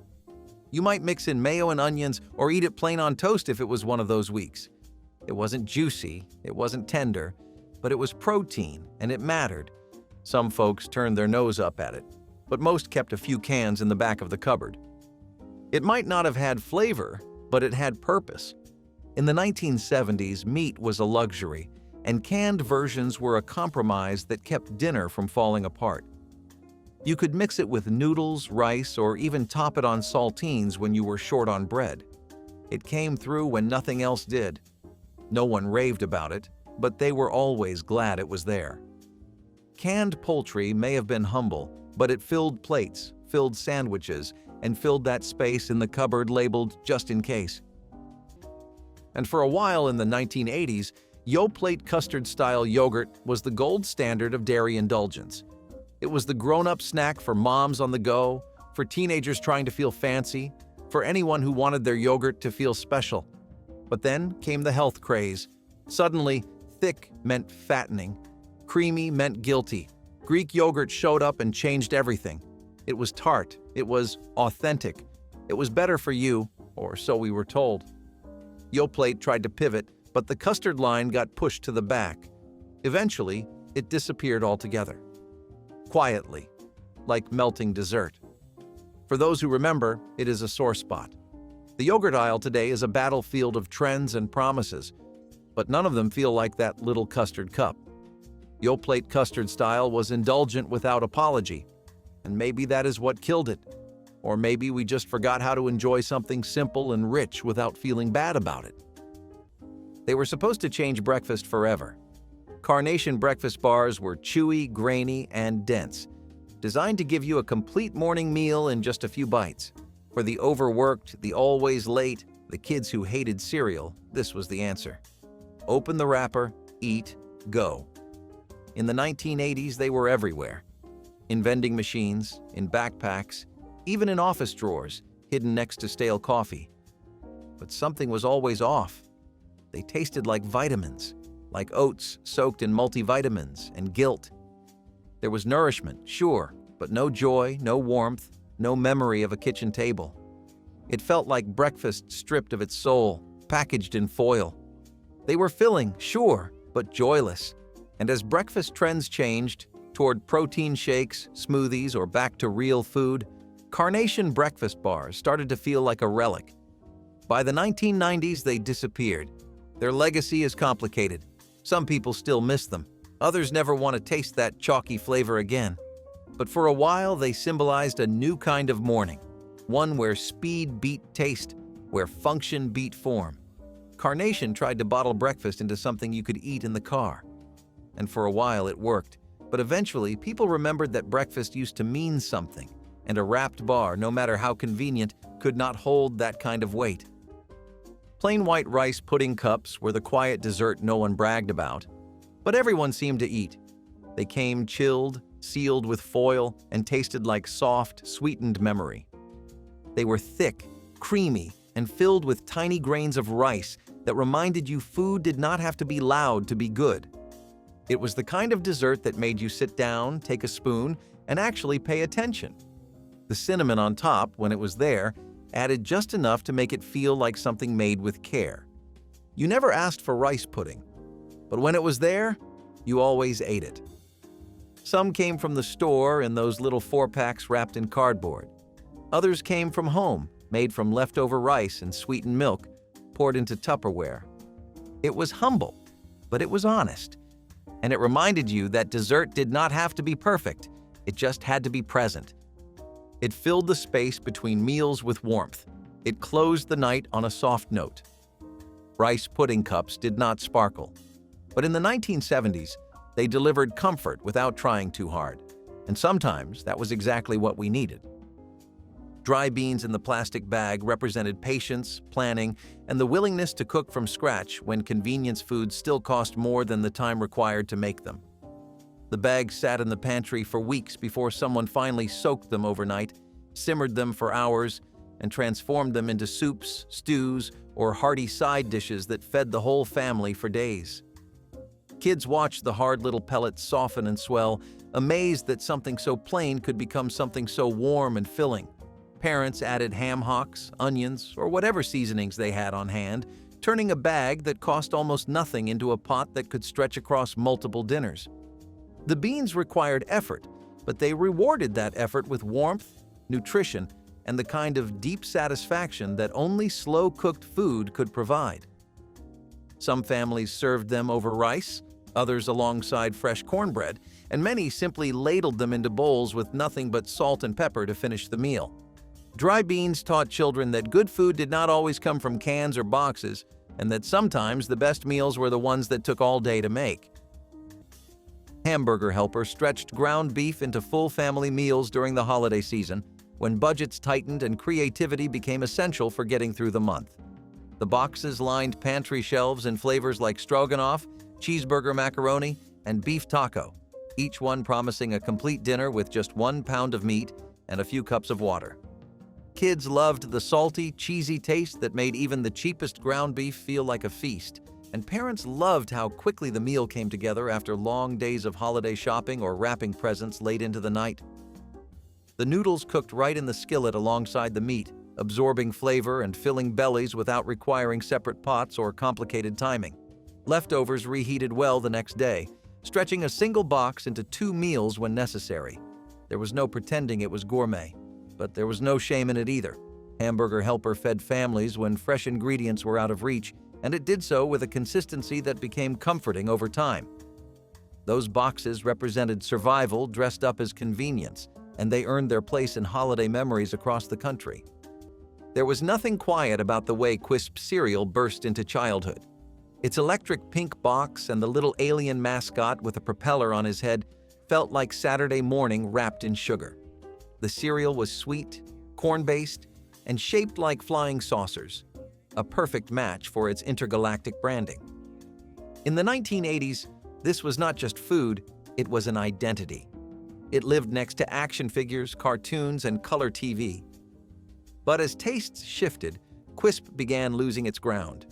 You might mix in mayo and onions or eat it plain on toast if it was one of those weeks. It wasn't juicy, it wasn't tender, but it was protein, and it mattered. Some folks turned their nose up at it, but most kept a few cans in the back of the cupboard. It might not have had flavor, but it had purpose. In the 1970s, meat was a luxury, and canned versions were a compromise that kept dinner from falling apart. You could mix it with noodles, rice, or even top it on saltines when you were short on bread. It came through when nothing else did. No one raved about it, but they were always glad it was there. Canned poultry may have been humble, but it filled plates, filled sandwiches, and filled that space in the cupboard labeled "just in case." And for a while in the 1980s, Yoplait custard-style yogurt was the gold standard of dairy indulgence. It was the grown-up snack for moms on the go, for teenagers trying to feel fancy, for anyone who wanted their yogurt to feel special. But then came the health craze. Suddenly, thick meant fattening. Creamy meant guilty. Greek yogurt showed up and changed everything. It was tart. It was authentic. It was better for you, or so we were told. Yoplait tried to pivot, but the custard line got pushed to the back. Eventually, it disappeared altogether. Quietly, like melting dessert. For those who remember, it is a sore spot. The yogurt aisle today is a battlefield of trends and promises, but none of them feel like that little custard cup. Yoplait custard style was indulgent without apology, and maybe that is what killed it. Or maybe we just forgot how to enjoy something simple and rich without feeling bad about it. They were supposed to change breakfast forever. Carnation breakfast bars were chewy, grainy, and dense, designed to give you a complete morning meal in just a few bites. For the overworked, the always late, the kids who hated cereal, this was the answer. Open the wrapper, eat, go. In the 1980s, they were everywhere. In vending machines, in backpacks, even in office drawers, hidden next to stale coffee. But something was always off. They tasted like vitamins, like oats soaked in multivitamins, and guilt. There was nourishment, sure, but no joy, no warmth, no memory of a kitchen table. It felt like breakfast stripped of its soul, packaged in foil. They were filling, sure, but joyless. And as breakfast trends changed, toward protein shakes, smoothies, or back to real food, Carnation breakfast bars started to feel like a relic. By the 1990s, they disappeared. Their legacy is complicated. Some people still miss them. Others never want to taste that chalky flavor again. But for a while, they symbolized a new kind of morning, one where speed beat taste, where function beat form. Carnation tried to bottle breakfast into something you could eat in the car. And for a while, it worked. But eventually, people remembered that breakfast used to mean something, and a wrapped bar, no matter how convenient, could not hold that kind of weight. Plain white rice pudding cups were the quiet dessert no one bragged about, but everyone seemed to eat. They came chilled, sealed with foil, and tasted like soft, sweetened memory. They were thick, creamy, and filled with tiny grains of rice that reminded you food did not have to be loud to be good. It was the kind of dessert that made you sit down, take a spoon, and actually pay attention. The cinnamon on top, when it was there, added just enough to make it feel like something made with care. You never asked for rice pudding, but when it was there, you always ate it. Some came from the store in those little 4-packs wrapped in cardboard. Others came from home, made from leftover rice and sweetened milk, poured into Tupperware. It was humble, but it was honest. And it reminded you that dessert did not have to be perfect, it just had to be present. It filled the space between meals with warmth. It closed the night on a soft note. Rice pudding cups did not sparkle. But in the 1970s, they delivered comfort without trying too hard. And sometimes that was exactly what we needed. Dry beans in the plastic bag represented patience, planning, and the willingness to cook from scratch when convenience foods still cost more than the time required to make them. The bags sat in the pantry for weeks before someone finally soaked them overnight, simmered them for hours, and transformed them into soups, stews, or hearty side dishes that fed the whole family for days. Kids watched the hard little pellets soften and swell, amazed that something so plain could become something so warm and filling. Parents added ham hocks, onions, or whatever seasonings they had on hand, turning a bag that cost almost nothing into a pot that could stretch across multiple dinners. The beans required effort, but they rewarded that effort with warmth, nutrition, and the kind of deep satisfaction that only slow-cooked food could provide. Some families served them over rice, others alongside fresh cornbread, and many simply ladled them into bowls with nothing but salt and pepper to finish the meal. Dry beans taught children that good food did not always come from cans or boxes, and that sometimes the best meals were the ones that took all day to make. Hamburger Helper stretched ground beef into full family meals during the holiday season, when budgets tightened and creativity became essential for getting through the month. The boxes lined pantry shelves in flavors like stroganoff, cheeseburger macaroni, and beef taco, each one promising a complete dinner with just 1 pound of meat and a few cups of water. Kids loved the salty, cheesy taste that made even the cheapest ground beef feel like a feast, and parents loved how quickly the meal came together after long days of holiday shopping or wrapping presents late into the night. The noodles cooked right in the skillet alongside the meat, absorbing flavor and filling bellies without requiring separate pots or complicated timing. Leftovers reheated well the next day, stretching a single box into 2 meals when necessary. There was no pretending it was gourmet, but there was no shame in it either. Hamburger Helper fed families when fresh ingredients were out of reach, and it did so with a consistency that became comforting over time. Those boxes represented survival dressed up as convenience, and they earned their place in holiday memories across the country. There was nothing quiet about the way Quisp cereal burst into childhood. Its electric pink box and the little alien mascot with a propeller on his head felt like Saturday morning wrapped in sugar. The cereal was sweet, corn-based, and shaped like flying saucers, a perfect match for its intergalactic branding. In the 1980s, this was not just food, it was an identity. It lived next to action figures, cartoons, and color TV. But as tastes shifted, Quisp began losing its ground.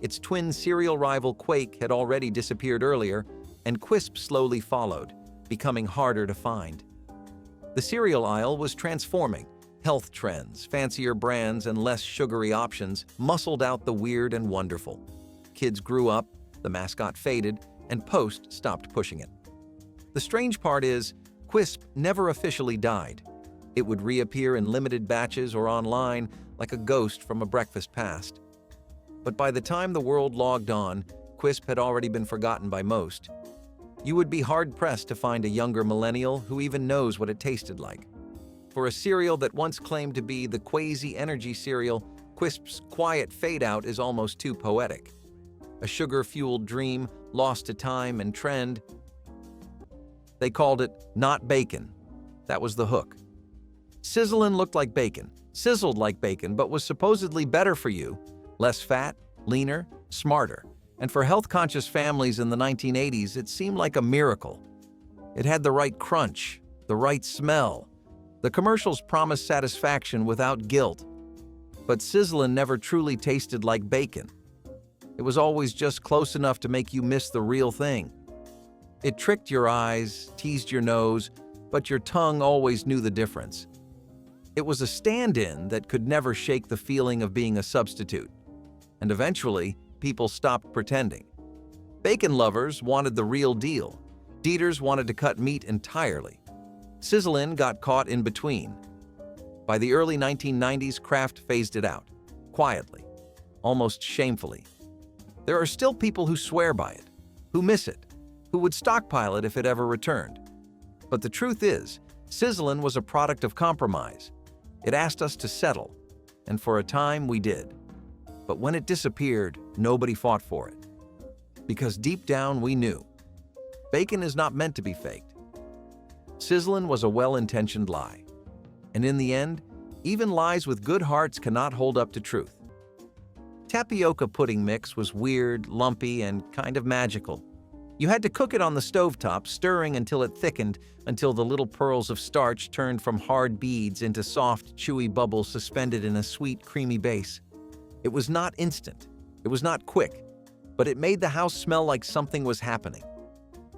Its twin cereal rival Quake had already disappeared earlier, and Quisp slowly followed, becoming harder to find. The cereal aisle was transforming. Health trends, fancier brands, and less sugary options muscled out the weird and wonderful. Kids grew up, the mascot faded, and Post stopped pushing it. The strange part is, Quisp never officially died. It would reappear in limited batches or online like a ghost from a breakfast past. But by the time the world logged on, Quisp had already been forgotten by most. You would be hard-pressed to find a younger millennial who even knows what it tasted like. For a cereal that once claimed to be the quasi-energy cereal, Quisp's quiet fade-out is almost too poetic. A sugar-fueled dream, lost to time and trend. They called it not bacon. That was the hook. Sizzlin' looked like bacon, sizzled like bacon, but was supposedly better for you. Less fat, leaner, smarter. And for health-conscious families in the 1980s, it seemed like a miracle. It had the right crunch, the right smell. The commercials promised satisfaction without guilt. But Sizzlin' never truly tasted like bacon. It was always just close enough to make you miss the real thing. It tricked your eyes, teased your nose, but your tongue always knew the difference. It was a stand-in that could never shake the feeling of being a substitute. And eventually, people stopped pretending. Bacon lovers wanted the real deal. Dieters wanted to cut meat entirely. Sizzlin' got caught in between. By the early 1990s, Kraft phased it out, quietly, almost shamefully. There are still people who swear by it, who miss it, who would stockpile it if it ever returned. But the truth is, Sizzlin' was a product of compromise. It asked us to settle, and for a time we did. But when it disappeared, nobody fought for it. Because deep down we knew, bacon is not meant to be faked. Sizzlin' was a well-intentioned lie. And in the end, even lies with good hearts cannot hold up to truth. Tapioca pudding mix was weird, lumpy, and kind of magical. You had to cook it on the stovetop, stirring until it thickened, until the little pearls of starch turned from hard beads into soft, chewy bubbles suspended in a sweet, creamy base. It was not instant. It was not quick. But it made the house smell like something was happening.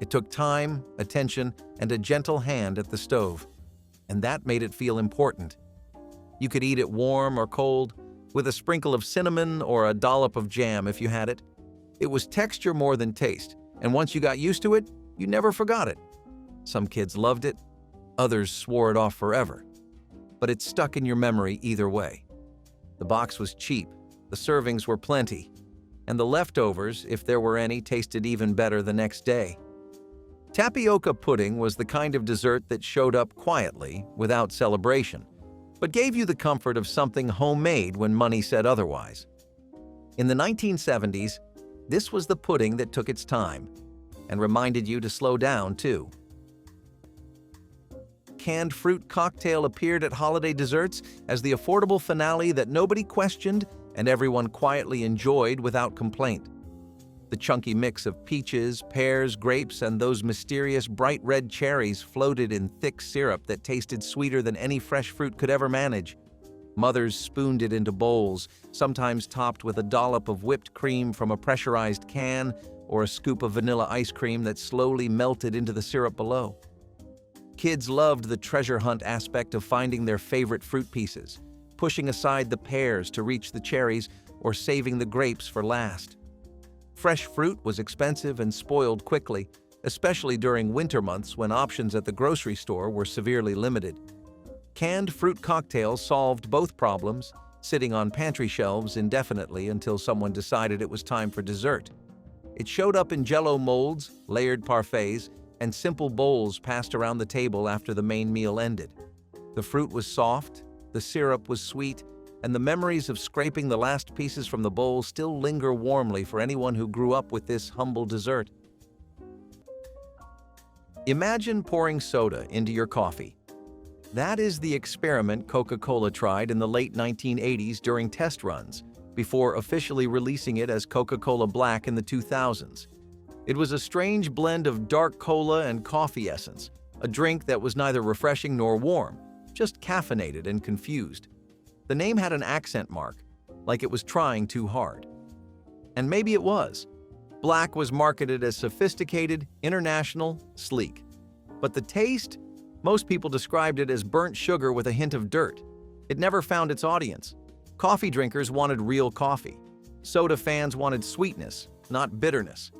It took time, attention, and a gentle hand at the stove. And that made it feel important. You could eat it warm or cold, with a sprinkle of cinnamon or a dollop of jam if you had it. It was texture more than taste, and once you got used to it, you never forgot it. Some kids loved it, others swore it off forever. But it stuck in your memory either way. The box was cheap, the servings were plenty, and the leftovers, if there were any, tasted even better the next day. Tapioca pudding was the kind of dessert that showed up quietly, without celebration, but gave you the comfort of something homemade when money said otherwise. In the 1970s, this was the pudding that took its time, and reminded you to slow down, too. Canned fruit cocktail appeared at holiday desserts as the affordable finale that nobody questioned and everyone quietly enjoyed without complaint. The chunky mix of peaches, pears, grapes, and those mysterious bright red cherries floated in thick syrup that tasted sweeter than any fresh fruit could ever manage. Mothers spooned it into bowls, sometimes topped with a dollop of whipped cream from a pressurized can or a scoop of vanilla ice cream that slowly melted into the syrup below. Kids loved the treasure hunt aspect of finding their favorite fruit pieces, pushing aside the pears to reach the cherries or saving the grapes for last. Fresh fruit was expensive and spoiled quickly, especially during winter months when options at the grocery store were severely limited. Canned fruit cocktails solved both problems, sitting on pantry shelves indefinitely until someone decided it was time for dessert. It showed up in Jell-O molds, layered parfaits, and simple bowls passed around the table after the main meal ended. The fruit was soft, the syrup was sweet, and the memories of scraping the last pieces from the bowl still linger warmly for anyone who grew up with this humble dessert. Imagine pouring soda into your coffee. That is the experiment Coca-Cola tried in the late 1980s during test runs, before officially releasing it as Coca-Cola Black in the 2000s. It was a strange blend of dark cola and coffee essence, a drink that was neither refreshing nor warm, just caffeinated and confused. The name had an accent mark, like it was trying too hard. And maybe it was. Black was marketed as sophisticated, international, sleek. But the taste? Most people described it as burnt sugar with a hint of dirt. It never found its audience. Coffee drinkers wanted real coffee. Soda fans wanted sweetness, not bitterness.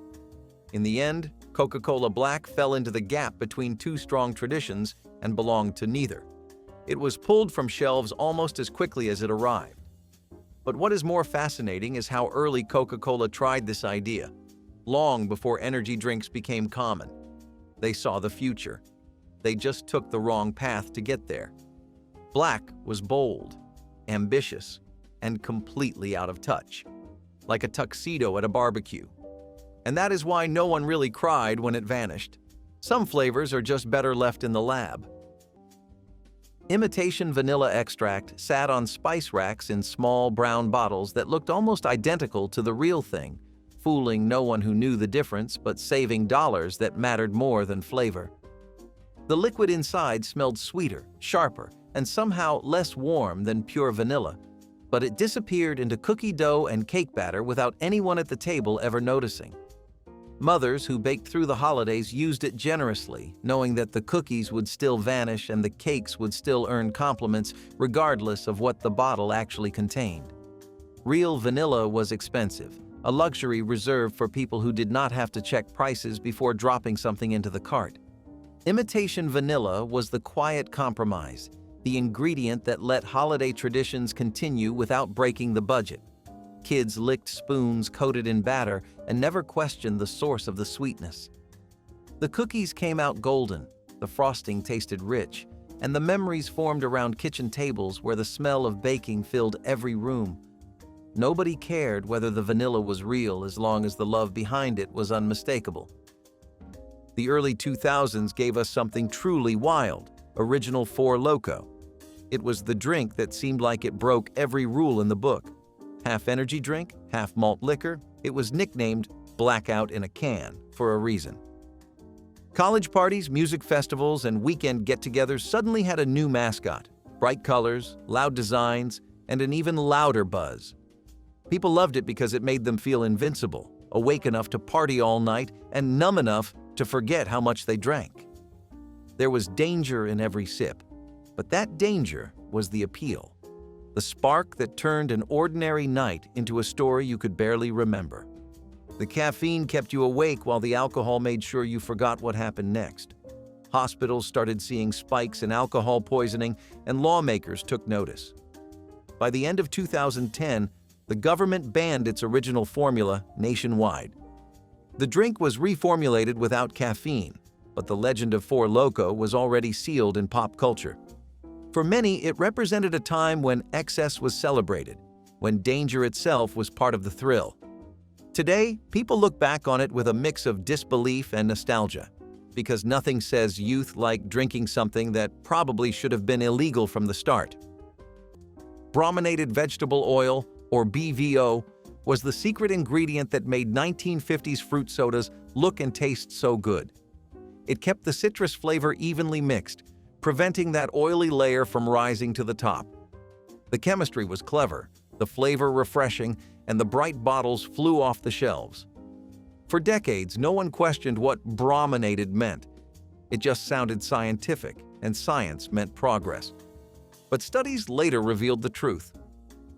In the end, Coca-Cola Black fell into the gap between two strong traditions and belonged to neither. It was pulled from shelves almost as quickly as it arrived. But what is more fascinating is how early Coca-Cola tried this idea, long before energy drinks became common. They saw the future. They just took the wrong path to get there. Black was bold, ambitious, and completely out of touch, like a tuxedo at a barbecue. And that is why no one really cried when it vanished. Some flavors are just better left in the lab. Imitation vanilla extract sat on spice racks in small brown bottles that looked almost identical to the real thing, fooling no one who knew the difference but saving dollars that mattered more than flavor. The liquid inside smelled sweeter, sharper, and somehow less warm than pure vanilla, but it disappeared into cookie dough and cake batter without anyone at the table ever noticing. Mothers who baked through the holidays used it generously, knowing that the cookies would still vanish and the cakes would still earn compliments regardless of what the bottle actually contained. Real vanilla was expensive, a luxury reserved for people who did not have to check prices before dropping something into the cart. Imitation vanilla was the quiet compromise, the ingredient that let holiday traditions continue without breaking the budget. Kids licked spoons coated in batter and never questioned the source of the sweetness. The cookies came out golden, the frosting tasted rich, and the memories formed around kitchen tables where the smell of baking filled every room. Nobody cared whether the vanilla was real as long as the love behind it was unmistakable. The early 2000s gave us something truly wild, original Four Loko. It was the drink that seemed like it broke every rule in the book. Half energy drink, half malt liquor, it was nicknamed Blackout in a Can for a reason. College parties, music festivals, and weekend get-togethers suddenly had a new mascot, bright colors, loud designs, and an even louder buzz. People loved it because it made them feel invincible, awake enough to party all night, and numb enough to forget how much they drank. There was danger in every sip, but that danger was the appeal. The spark that turned an ordinary night into a story you could barely remember. The caffeine kept you awake while the alcohol made sure you forgot what happened next. Hospitals started seeing spikes in alcohol poisoning, and lawmakers took notice. By the end of 2010, the government banned its original formula nationwide. The drink was reformulated without caffeine, but the legend of Four Loko was already sealed in pop culture. For many, it represented a time when excess was celebrated, when danger itself was part of the thrill. Today, people look back on it with a mix of disbelief and nostalgia, because nothing says youth like drinking something that probably should have been illegal from the start. Brominated vegetable oil, or BVO, was the secret ingredient that made 1950s fruit sodas look and taste so good. It kept the citrus flavor evenly mixed, preventing that oily layer from rising to the top. The chemistry was clever, the flavor refreshing, and the bright bottles flew off the shelves. For decades, no one questioned what brominated meant. It just sounded scientific, and science meant progress. But studies later revealed the truth.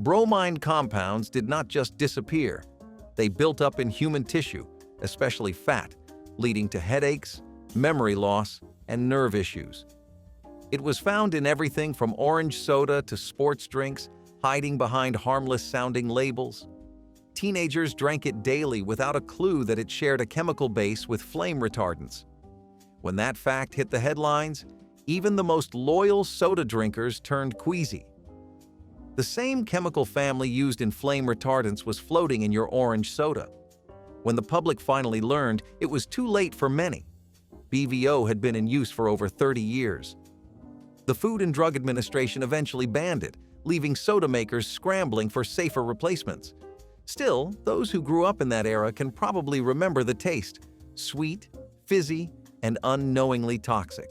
Bromine compounds did not just disappear. They built up in human tissue, especially fat, leading to headaches, memory loss, and nerve issues. It was found in everything from orange soda to sports drinks, hiding behind harmless-sounding labels. Teenagers drank it daily without a clue that it shared a chemical base with flame retardants. When that fact hit the headlines, even the most loyal soda drinkers turned queasy. The same chemical family used in flame retardants was floating in your orange soda. When the public finally learned, it was too late for many. BVO had been in use for over 30 years. The Food and Drug Administration eventually banned it, leaving soda makers scrambling for safer replacements. Still, those who grew up in that era can probably remember the taste: sweet, fizzy, and unknowingly toxic.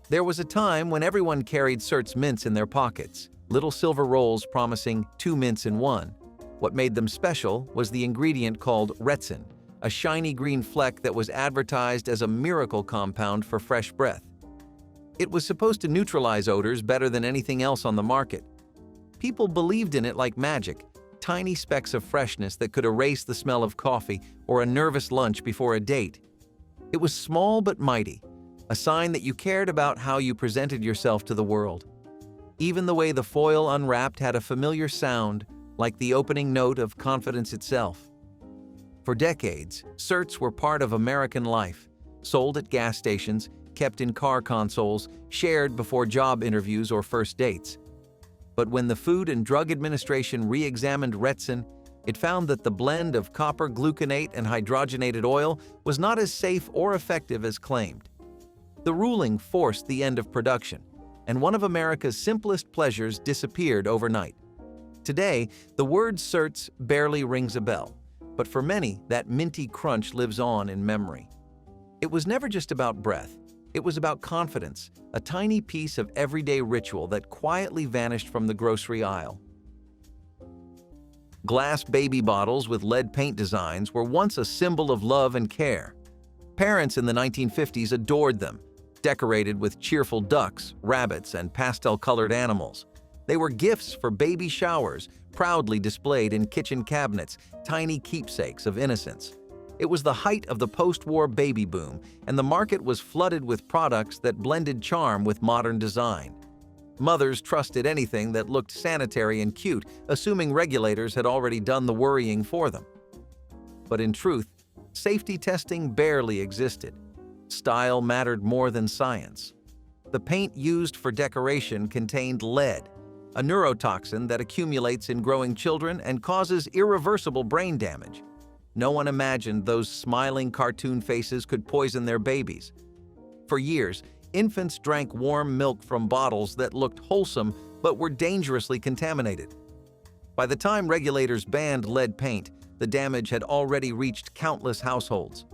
There was a time when everyone carried Certs mints in their pockets, little silver rolls promising 2 mints in 1. What made them special was the ingredient called retsin, a shiny green fleck that was advertised as a miracle compound for fresh breath. It was supposed to neutralize odors better than anything else on the market. People believed in it like magic, tiny specks of freshness that could erase the smell of coffee or a nervous lunch before a date. It was small but mighty, a sign that you cared about how you presented yourself to the world. Even the way the foil unwrapped had a familiar sound, like the opening note of confidence itself. For decades, Certs were part of American life, sold at gas stations, kept in car consoles, shared before job interviews or first dates. But when the Food and Drug Administration re-examined retsin, it found that the blend of copper gluconate and hydrogenated oil was not as safe or effective as claimed. The ruling forced the end of production, and one of America's simplest pleasures disappeared overnight. Today, the word Certs barely rings a bell, but for many, that minty crunch lives on in memory. It was never just about breath. It was about confidence, a tiny piece of everyday ritual that quietly vanished from the grocery aisle. Glass baby bottles with lead paint designs were once a symbol of love and care. Parents in the 1950s adored them, decorated with cheerful ducks, rabbits, and pastel-colored animals. They were gifts for baby showers, proudly displayed in kitchen cabinets, tiny keepsakes of innocence. It was the height of the post-war baby boom, and the market was flooded with products that blended charm with modern design. Mothers trusted anything that looked sanitary and cute, assuming regulators had already done the worrying for them. But in truth, safety testing barely existed. Style mattered more than science. The paint used for decoration contained lead, a neurotoxin that accumulates in growing children and causes irreversible brain damage. No one imagined those smiling cartoon faces could poison their babies. For years, infants drank warm milk from bottles that looked wholesome but were dangerously contaminated. By the time regulators banned lead paint, the damage had already reached countless households.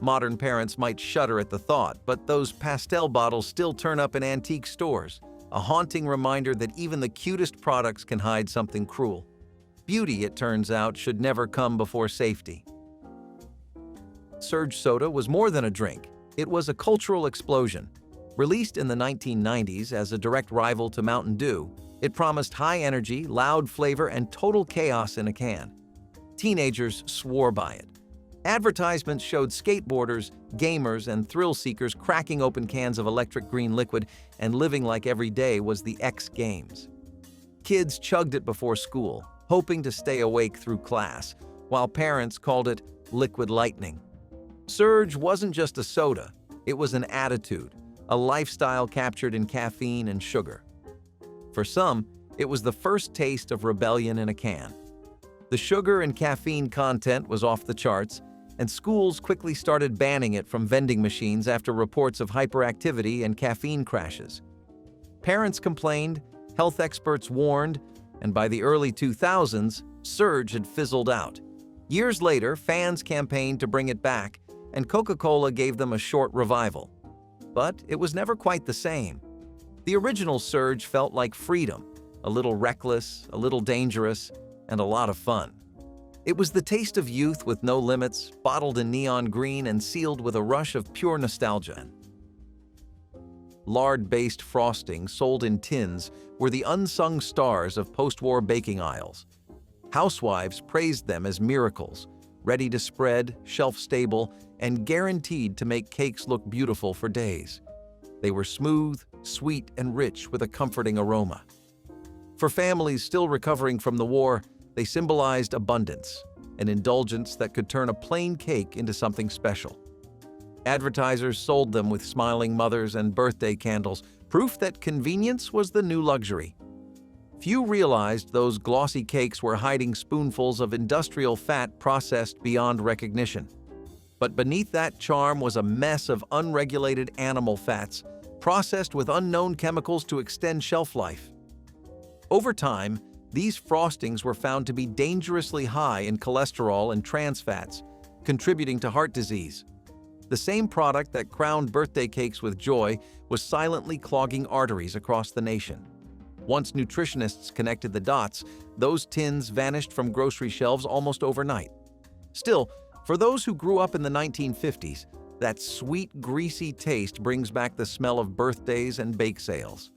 Modern parents might shudder at the thought, but those pastel bottles still turn up in antique stores, a haunting reminder that even the cutest products can hide something cruel. Beauty, it turns out, should never come before safety. Surge soda was more than a drink. It was a cultural explosion. Released in the 1990s as a direct rival to Mountain Dew, it promised high energy, loud flavor, and total chaos in a can. Teenagers swore by it. Advertisements showed skateboarders, gamers, and thrill-seekers cracking open cans of electric green liquid and living like every day was the X Games. Kids chugged it before school, hoping to stay awake through class, while parents called it liquid lightning. Surge wasn't just a soda, it was an attitude, a lifestyle captured in caffeine and sugar. For some, it was the first taste of rebellion in a can. The sugar and caffeine content was off the charts, and schools quickly started banning it from vending machines after reports of hyperactivity and caffeine crashes. Parents complained, health experts warned, and by the early 2000s, Surge had fizzled out. Years later, fans campaigned to bring it back, and Coca-Cola gave them a short revival. But it was never quite the same. The original Surge felt like freedom, a little reckless, a little dangerous, and a lot of fun. It was the taste of youth with no limits, bottled in neon green and sealed with a rush of pure nostalgia. Lard-based frosting sold in tins were the unsung stars of post-war baking aisles. Housewives praised them as miracles, ready to spread, shelf-stable, and guaranteed to make cakes look beautiful for days. They were smooth, sweet, and rich with a comforting aroma. For families still recovering from the war, they symbolized abundance, an indulgence that could turn a plain cake into something special. Advertisers sold them with smiling mothers and birthday candles, proof that convenience was the new luxury. Few realized those glossy cakes were hiding spoonfuls of industrial fat processed beyond recognition. But beneath that charm was a mess of unregulated animal fats, processed with unknown chemicals to extend shelf life. Over time, these frostings were found to be dangerously high in cholesterol and trans fats, contributing to heart disease. The same product that crowned birthday cakes with joy was silently clogging arteries across the nation. Once nutritionists connected the dots, those tins vanished from grocery shelves almost overnight. Still, for those who grew up in the 1950s, that sweet, greasy taste brings back the smell of birthdays and bake sales.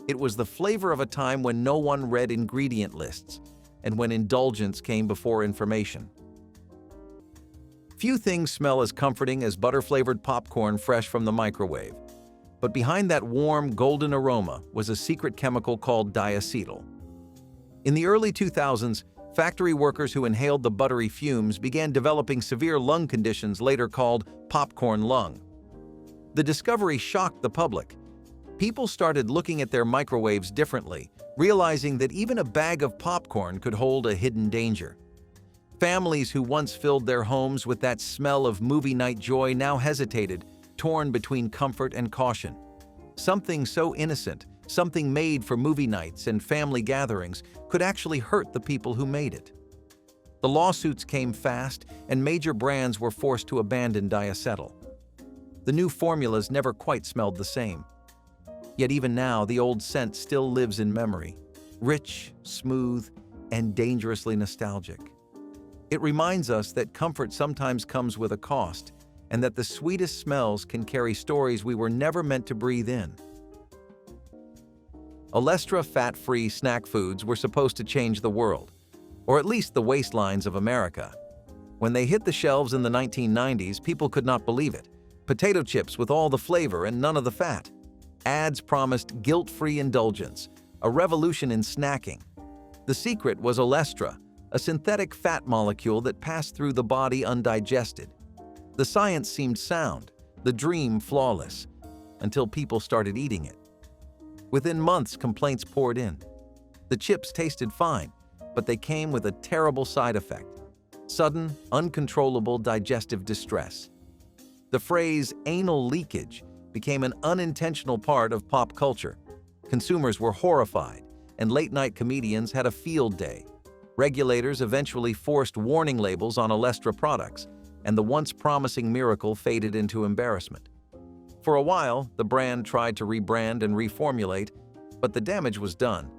It was the flavor of a time when no one read ingredient lists and when indulgence came before information. Few things smell as comforting as butter-flavored popcorn fresh from the microwave. But behind that warm, golden aroma was a secret chemical called diacetyl. In the early 2000s, factory workers who inhaled the buttery fumes began developing severe lung conditions later called popcorn lung. The discovery shocked the public. People started looking at their microwaves differently, realizing that even a bag of popcorn could hold a hidden danger. Families who once filled their homes with that smell of movie night joy now hesitated, torn between comfort and caution. Something so innocent, something made for movie nights and family gatherings, could actually hurt the people who made it. The lawsuits came fast, and major brands were forced to abandon diacetyl. The new formulas never quite smelled the same. Yet even now, the old scent still lives in memory, rich, smooth, and dangerously nostalgic. It reminds us that comfort sometimes comes with a cost, and that the sweetest smells can carry stories we were never meant to breathe in. Olestra fat-free snack foods were supposed to change the world, or at least the waistlines of America. When they hit the shelves in the 1990s, people could not believe it. Potato chips with all the flavor and none of the fat. Ads promised guilt-free indulgence, a revolution in snacking. The secret was Olestra, a synthetic fat molecule that passed through the body undigested. The science seemed sound, the dream flawless, until people started eating it. Within months, complaints poured in. The chips tasted fine, but they came with a terrible side effect: sudden, uncontrollable digestive distress. The phrase anal leakage became an unintentional part of pop culture. Consumers were horrified, and late-night comedians had a field day. Regulators eventually forced warning labels on Olestra products, and the once promising miracle faded into embarrassment. For a while, the brand tried to rebrand and reformulate, but the damage was done.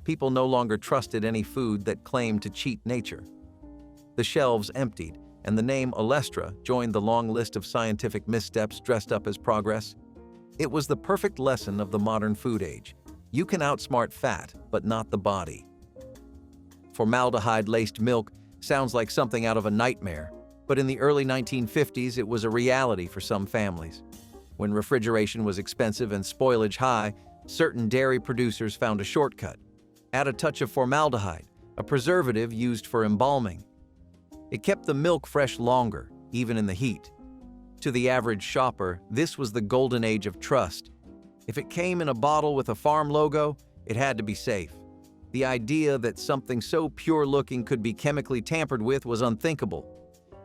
People no longer trusted any food that claimed to cheat nature. The shelves emptied, and the name Olestra joined the long list of scientific missteps dressed up as progress. It was the perfect lesson of the modern food age. You can outsmart fat, but not the body. Formaldehyde-laced milk sounds like something out of a nightmare, but in the early 1950s it was a reality for some families. When refrigeration was expensive and spoilage high, certain dairy producers found a shortcut. Add a touch of formaldehyde, a preservative used for embalming. It kept the milk fresh longer, even in the heat. To the average shopper, this was the golden age of trust. If it came in a bottle with a farm logo, it had to be safe. The idea that something so pure-looking could be chemically tampered with was unthinkable.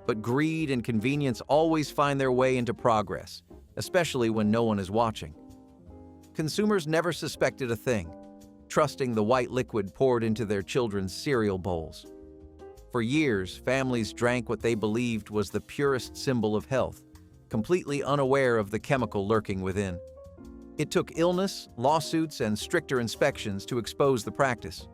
But greed and convenience always find their way into progress, especially when no one is watching. Consumers never suspected a thing, trusting the white liquid poured into their children's cereal bowls. For years, families drank what they believed was the purest symbol of health, completely unaware of the chemical lurking within. It took illness, lawsuits, and stricter inspections to expose the practice.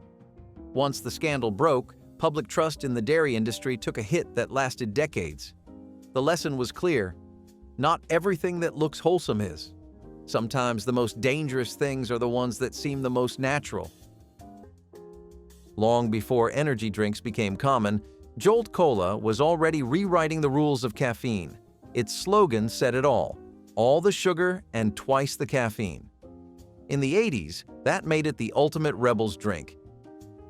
Once the scandal broke, public trust in the dairy industry took a hit that lasted decades. The lesson was clear: not everything that looks wholesome is. Sometimes the most dangerous things are the ones that seem the most natural. Long before energy drinks became common, Jolt Cola was already rewriting the rules of caffeine. Its slogan said it all the sugar and twice the caffeine. In the 80s, that made it the ultimate rebel's drink.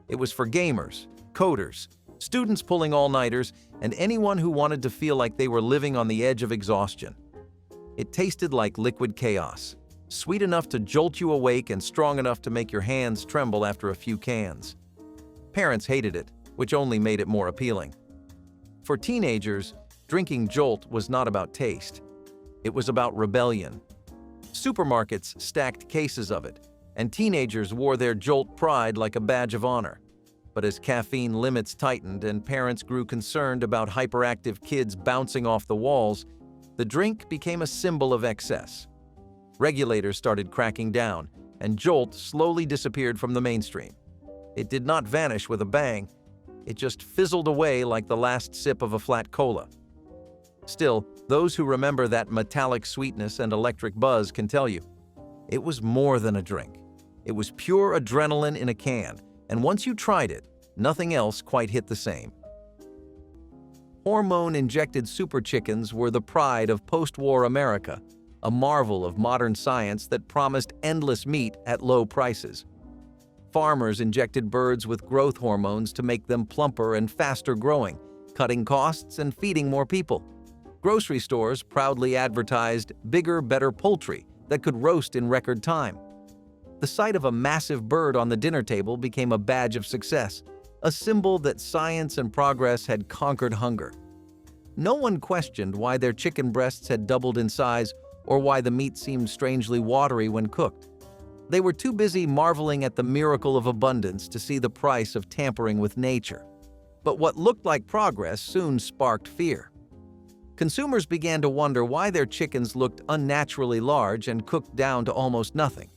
It was for gamers, coders, students pulling all-nighters, and anyone who wanted to feel like they were living on the edge of exhaustion. It tasted like liquid chaos, sweet enough to jolt you awake and strong enough to make your hands tremble after a few cans. Parents hated it, which only made it more appealing. For teenagers, drinking Jolt was not about taste. It was about rebellion. Supermarkets stacked cases of it, and teenagers wore their Jolt pride like a badge of honor. But as caffeine limits tightened and parents grew concerned about hyperactive kids bouncing off the walls, the drink became a symbol of excess. Regulators started cracking down, and Jolt slowly disappeared from the mainstream. It did not vanish with a bang. It just fizzled away like the last sip of a flat cola. Still, those who remember that metallic sweetness and electric buzz can tell you, it was more than a drink. It was pure adrenaline in a can, and once you tried it, nothing else quite hit the same. Hormone-injected super chickens were the pride of post-war America, a marvel of modern science that promised endless meat at low prices. Farmers injected birds with growth hormones to make them plumper and faster growing, cutting costs and feeding more people. Grocery stores proudly advertised bigger, better poultry that could roast in record time. The sight of a massive bird on the dinner table became a badge of success, a symbol that science and progress had conquered hunger. No one questioned why their chicken breasts had doubled in size or why the meat seemed strangely watery when cooked. They were too busy marveling at the miracle of abundance to see the price of tampering with nature. But what looked like progress soon sparked fear. Consumers began to wonder why their chickens looked unnaturally large and cooked down to almost nothing.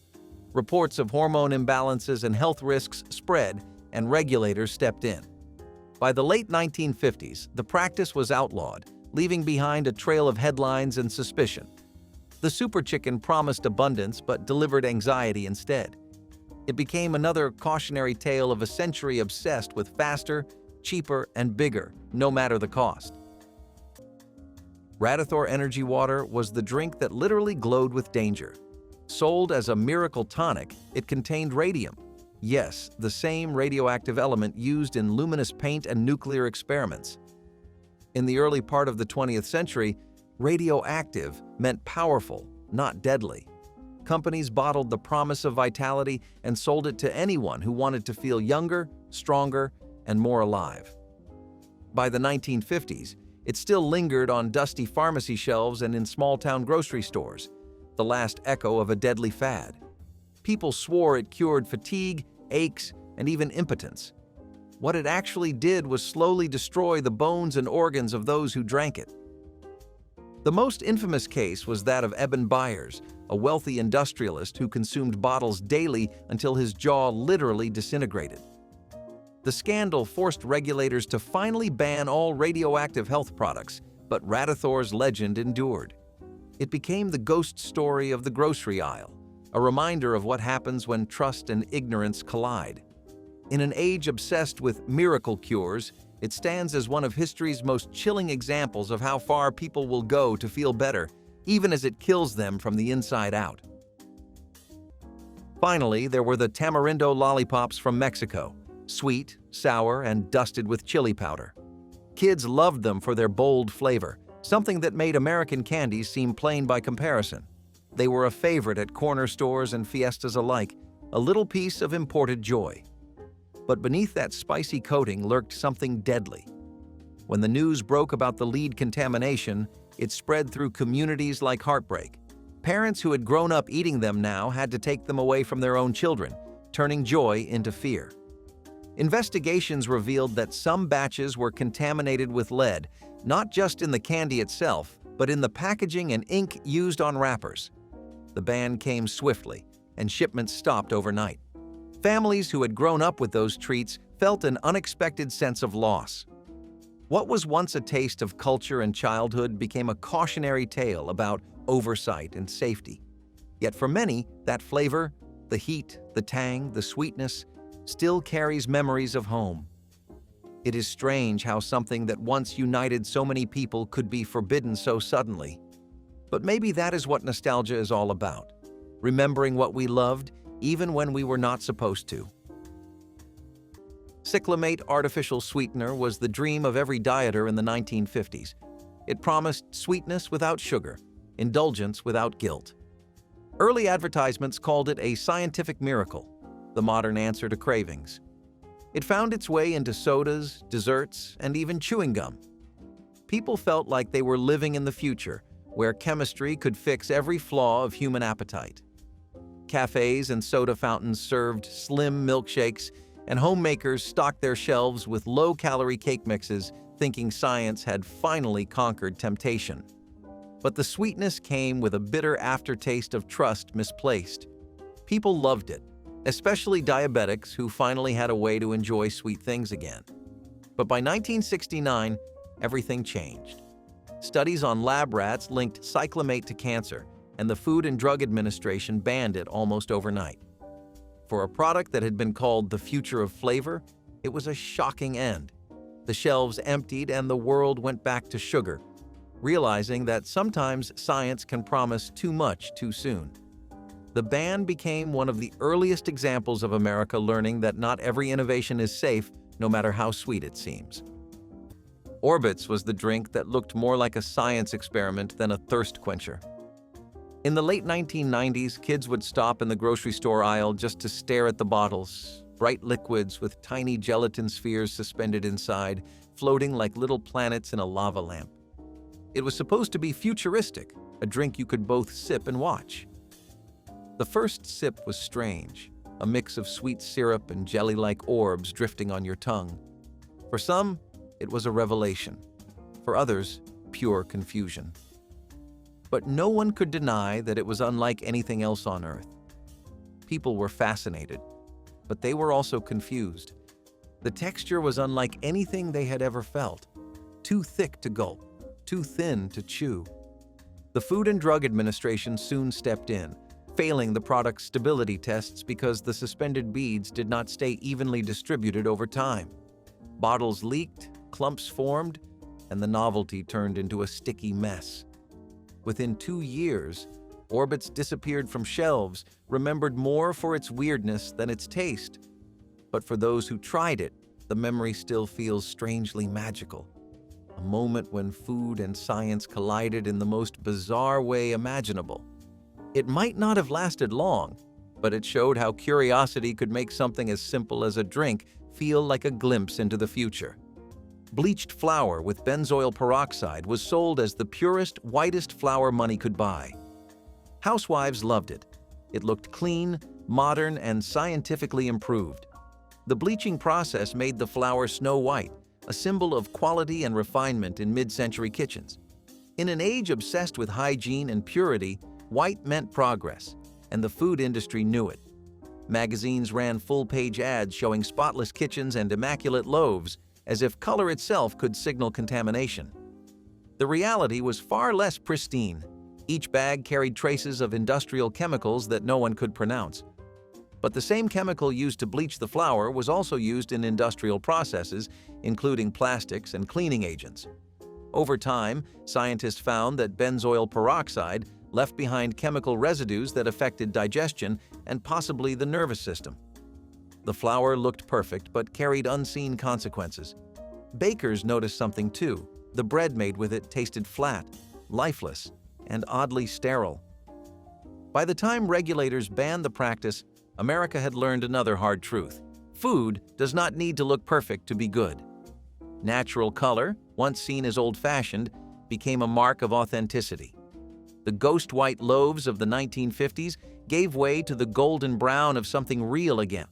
Reports of hormone imbalances and health risks spread, and regulators stepped in. By the late 1950s, the practice was outlawed, leaving behind a trail of headlines and suspicion. The super chicken promised abundance but delivered anxiety instead. It became another cautionary tale of a century obsessed with faster, cheaper, and bigger, no matter the cost. Radithor Energy Water was the drink that literally glowed with danger. Sold as a miracle tonic, it contained radium. Yes, the same radioactive element used in luminous paint and nuclear experiments. In the early part of the 20th century, radioactive meant powerful, not deadly. Companies bottled the promise of vitality and sold it to anyone who wanted to feel younger, stronger, and more alive. By the 1950s, it still lingered on dusty pharmacy shelves and in small-town grocery stores, the last echo of a deadly fad. People swore it cured fatigue, aches, and even impotence. What it actually did was slowly destroy the bones and organs of those who drank it. The most infamous case was that of Eben Byers, a wealthy industrialist who consumed bottles daily until his jaw literally disintegrated. The scandal forced regulators to finally ban all radioactive health products, but Radithor's legend endured. It became the ghost story of the grocery aisle, a reminder of what happens when trust and ignorance collide. In an age obsessed with miracle cures, it stands as one of history's most chilling examples of how far people will go to feel better, even as it kills them from the inside out. Finally, there were the tamarindo lollipops from Mexico, sweet, sour, and dusted with chili powder. Kids loved them for their bold flavor, something that made American candies seem plain by comparison. They were a favorite at corner stores and fiestas alike, a little piece of imported joy. But beneath that spicy coating lurked something deadly. When the news broke about the lead contamination, it spread through communities like heartbreak. Parents who had grown up eating them now had to take them away from their own children, turning joy into fear. Investigations revealed that some batches were contaminated with lead, not just in the candy itself, but in the packaging and ink used on wrappers. The ban came swiftly, and shipments stopped overnight. Families who had grown up with those treats felt an unexpected sense of loss. What was once a taste of culture and childhood became a cautionary tale about oversight and safety. Yet for many, that flavor, the heat, the tang, the sweetness, still carries memories of home. It is strange how something that once united so many people could be forbidden so suddenly. But maybe that is what nostalgia is all about, remembering what we loved even when we were not supposed to. Cyclamate artificial sweetener was the dream of every dieter in the 1950s. It promised sweetness without sugar, indulgence without guilt. Early advertisements called it a scientific miracle, the modern answer to cravings. It found its way into sodas, desserts, and even chewing gum. People felt like they were living in the future, where chemistry could fix every flaw of human appetite. Cafes and soda fountains served slim milkshakes, and homemakers stocked their shelves with low-calorie cake mixes, thinking science had finally conquered temptation. But the sweetness came with a bitter aftertaste of trust misplaced. People loved it, especially diabetics who finally had a way to enjoy sweet things again. But by 1969, everything changed. Studies on lab rats linked cyclamate to cancer, and the Food and Drug Administration banned it almost overnight. For a product that had been called the future of flavor, it was a shocking end. The shelves emptied and the world went back to sugar, realizing that sometimes science can promise too much too soon. The ban became one of the earliest examples of America learning that not every innovation is safe, no matter how sweet it seems. Orbitz was the drink that looked more like a science experiment than a thirst quencher. In the late 1990s, kids would stop in the grocery store aisle just to stare at the bottles, bright liquids with tiny gelatin spheres suspended inside, floating like little planets in a lava lamp. It was supposed to be futuristic, a drink you could both sip and watch. The first sip was strange, a mix of sweet syrup and jelly-like orbs drifting on your tongue. For some, it was a revelation. For others, pure confusion. But no one could deny that it was unlike anything else on Earth. People were fascinated, but they were also confused. The texture was unlike anything they had ever felt. Too thick to gulp, too thin to chew. The Food and Drug Administration soon stepped in, failing the product's stability tests because the suspended beads did not stay evenly distributed over time. Bottles leaked, clumps formed, and the novelty turned into a sticky mess. Within 2 years, Orbitz disappeared from shelves, remembered more for its weirdness than its taste. But for those who tried it, the memory still feels strangely magical. A moment when food and science collided in the most bizarre way imaginable. It might not have lasted long, but it showed how curiosity could make something as simple as a drink feel like a glimpse into the future. Bleached flour with benzoyl peroxide was sold as the purest, whitest flour money could buy. Housewives loved it. It looked clean, modern, and scientifically improved. The bleaching process made the flour snow white, a symbol of quality and refinement in mid-century kitchens. In an age obsessed with hygiene and purity, white meant progress, and the food industry knew it. Magazines ran full-page ads showing spotless kitchens and immaculate loaves, as if color itself could signal contamination. The reality was far less pristine. Each bag carried traces of industrial chemicals that no one could pronounce. But the same chemical used to bleach the flour was also used in industrial processes, including plastics and cleaning agents. Over time, scientists found that benzoyl peroxide left behind chemical residues that affected digestion and possibly the nervous system. The flour looked perfect but carried unseen consequences. Bakers noticed something too. The bread made with it tasted flat, lifeless, and oddly sterile. By the time regulators banned the practice, America had learned another hard truth. Food does not need to look perfect to be good. Natural color, once seen as old-fashioned, became a mark of authenticity. The ghost white loaves of the 1950s gave way to the golden brown of something real again.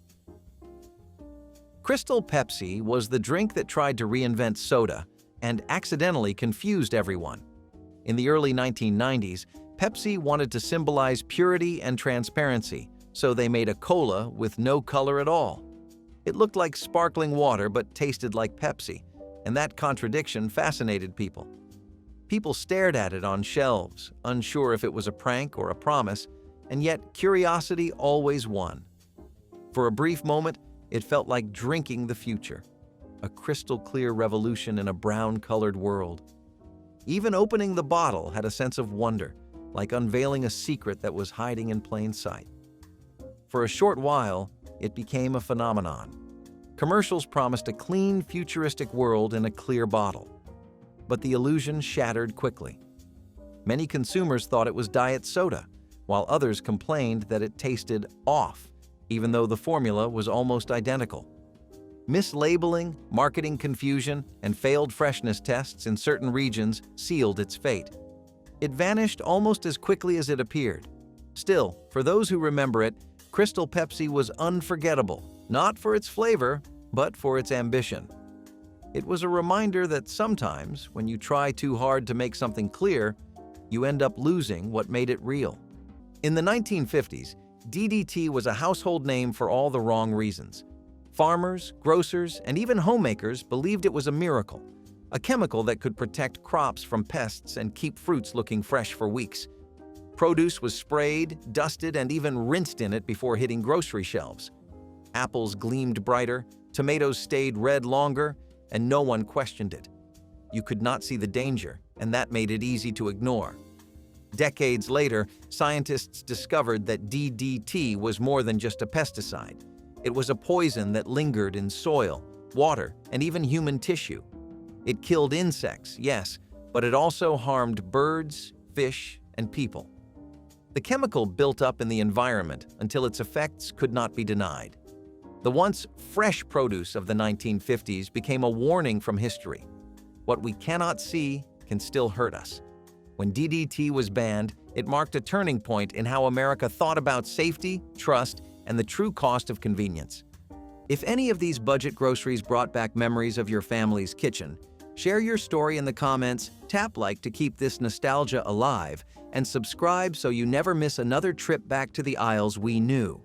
Crystal Pepsi was the drink that tried to reinvent soda and accidentally confused everyone. In the early 1990s, Pepsi wanted to symbolize purity and transparency, so they made a cola with no color at all. It looked like sparkling water but tasted like Pepsi, and that contradiction fascinated people. People stared at it on shelves, unsure if it was a prank or a promise, and yet curiosity always won. For a brief moment, it felt like drinking the future, a crystal-clear revolution in a brown-colored world. Even opening the bottle had a sense of wonder, like unveiling a secret that was hiding in plain sight. For a short while, it became a phenomenon. Commercials promised a clean, futuristic world in a clear bottle. But the illusion shattered quickly. Many consumers thought it was diet soda, while others complained that it tasted off, even though the formula was almost identical. Mislabeling, marketing confusion, and failed freshness tests in certain regions sealed its fate. It vanished almost as quickly as it appeared. Still, for those who remember it, Crystal Pepsi was unforgettable, not for its flavor, but for its ambition. It was a reminder that sometimes, when you try too hard to make something clear, you end up losing what made it real. In the 1950s, DDT was a household name for all the wrong reasons. Farmers, grocers, and even homemakers believed it was a miracle, a chemical that could protect crops from pests and keep fruits looking fresh for weeks. Produce was sprayed, dusted, and even rinsed in it before hitting grocery shelves. Apples gleamed brighter, tomatoes stayed red longer, and no one questioned it. You could not see the danger, and that made it easy to ignore. Decades later, scientists discovered that DDT was more than just a pesticide. It was a poison that lingered in soil, water, and even human tissue. It killed insects, yes, but it also harmed birds, fish, and people. The chemical built up in the environment until its effects could not be denied. The once fresh produce of the 1950s became a warning from history. What we cannot see can still hurt us. When DDT was banned, it marked a turning point in how America thought about safety, trust, and the true cost of convenience. If any of these budget groceries brought back memories of your family's kitchen, share your story in the comments, tap like to keep this nostalgia alive, and subscribe so you never miss another trip back to the aisles we knew.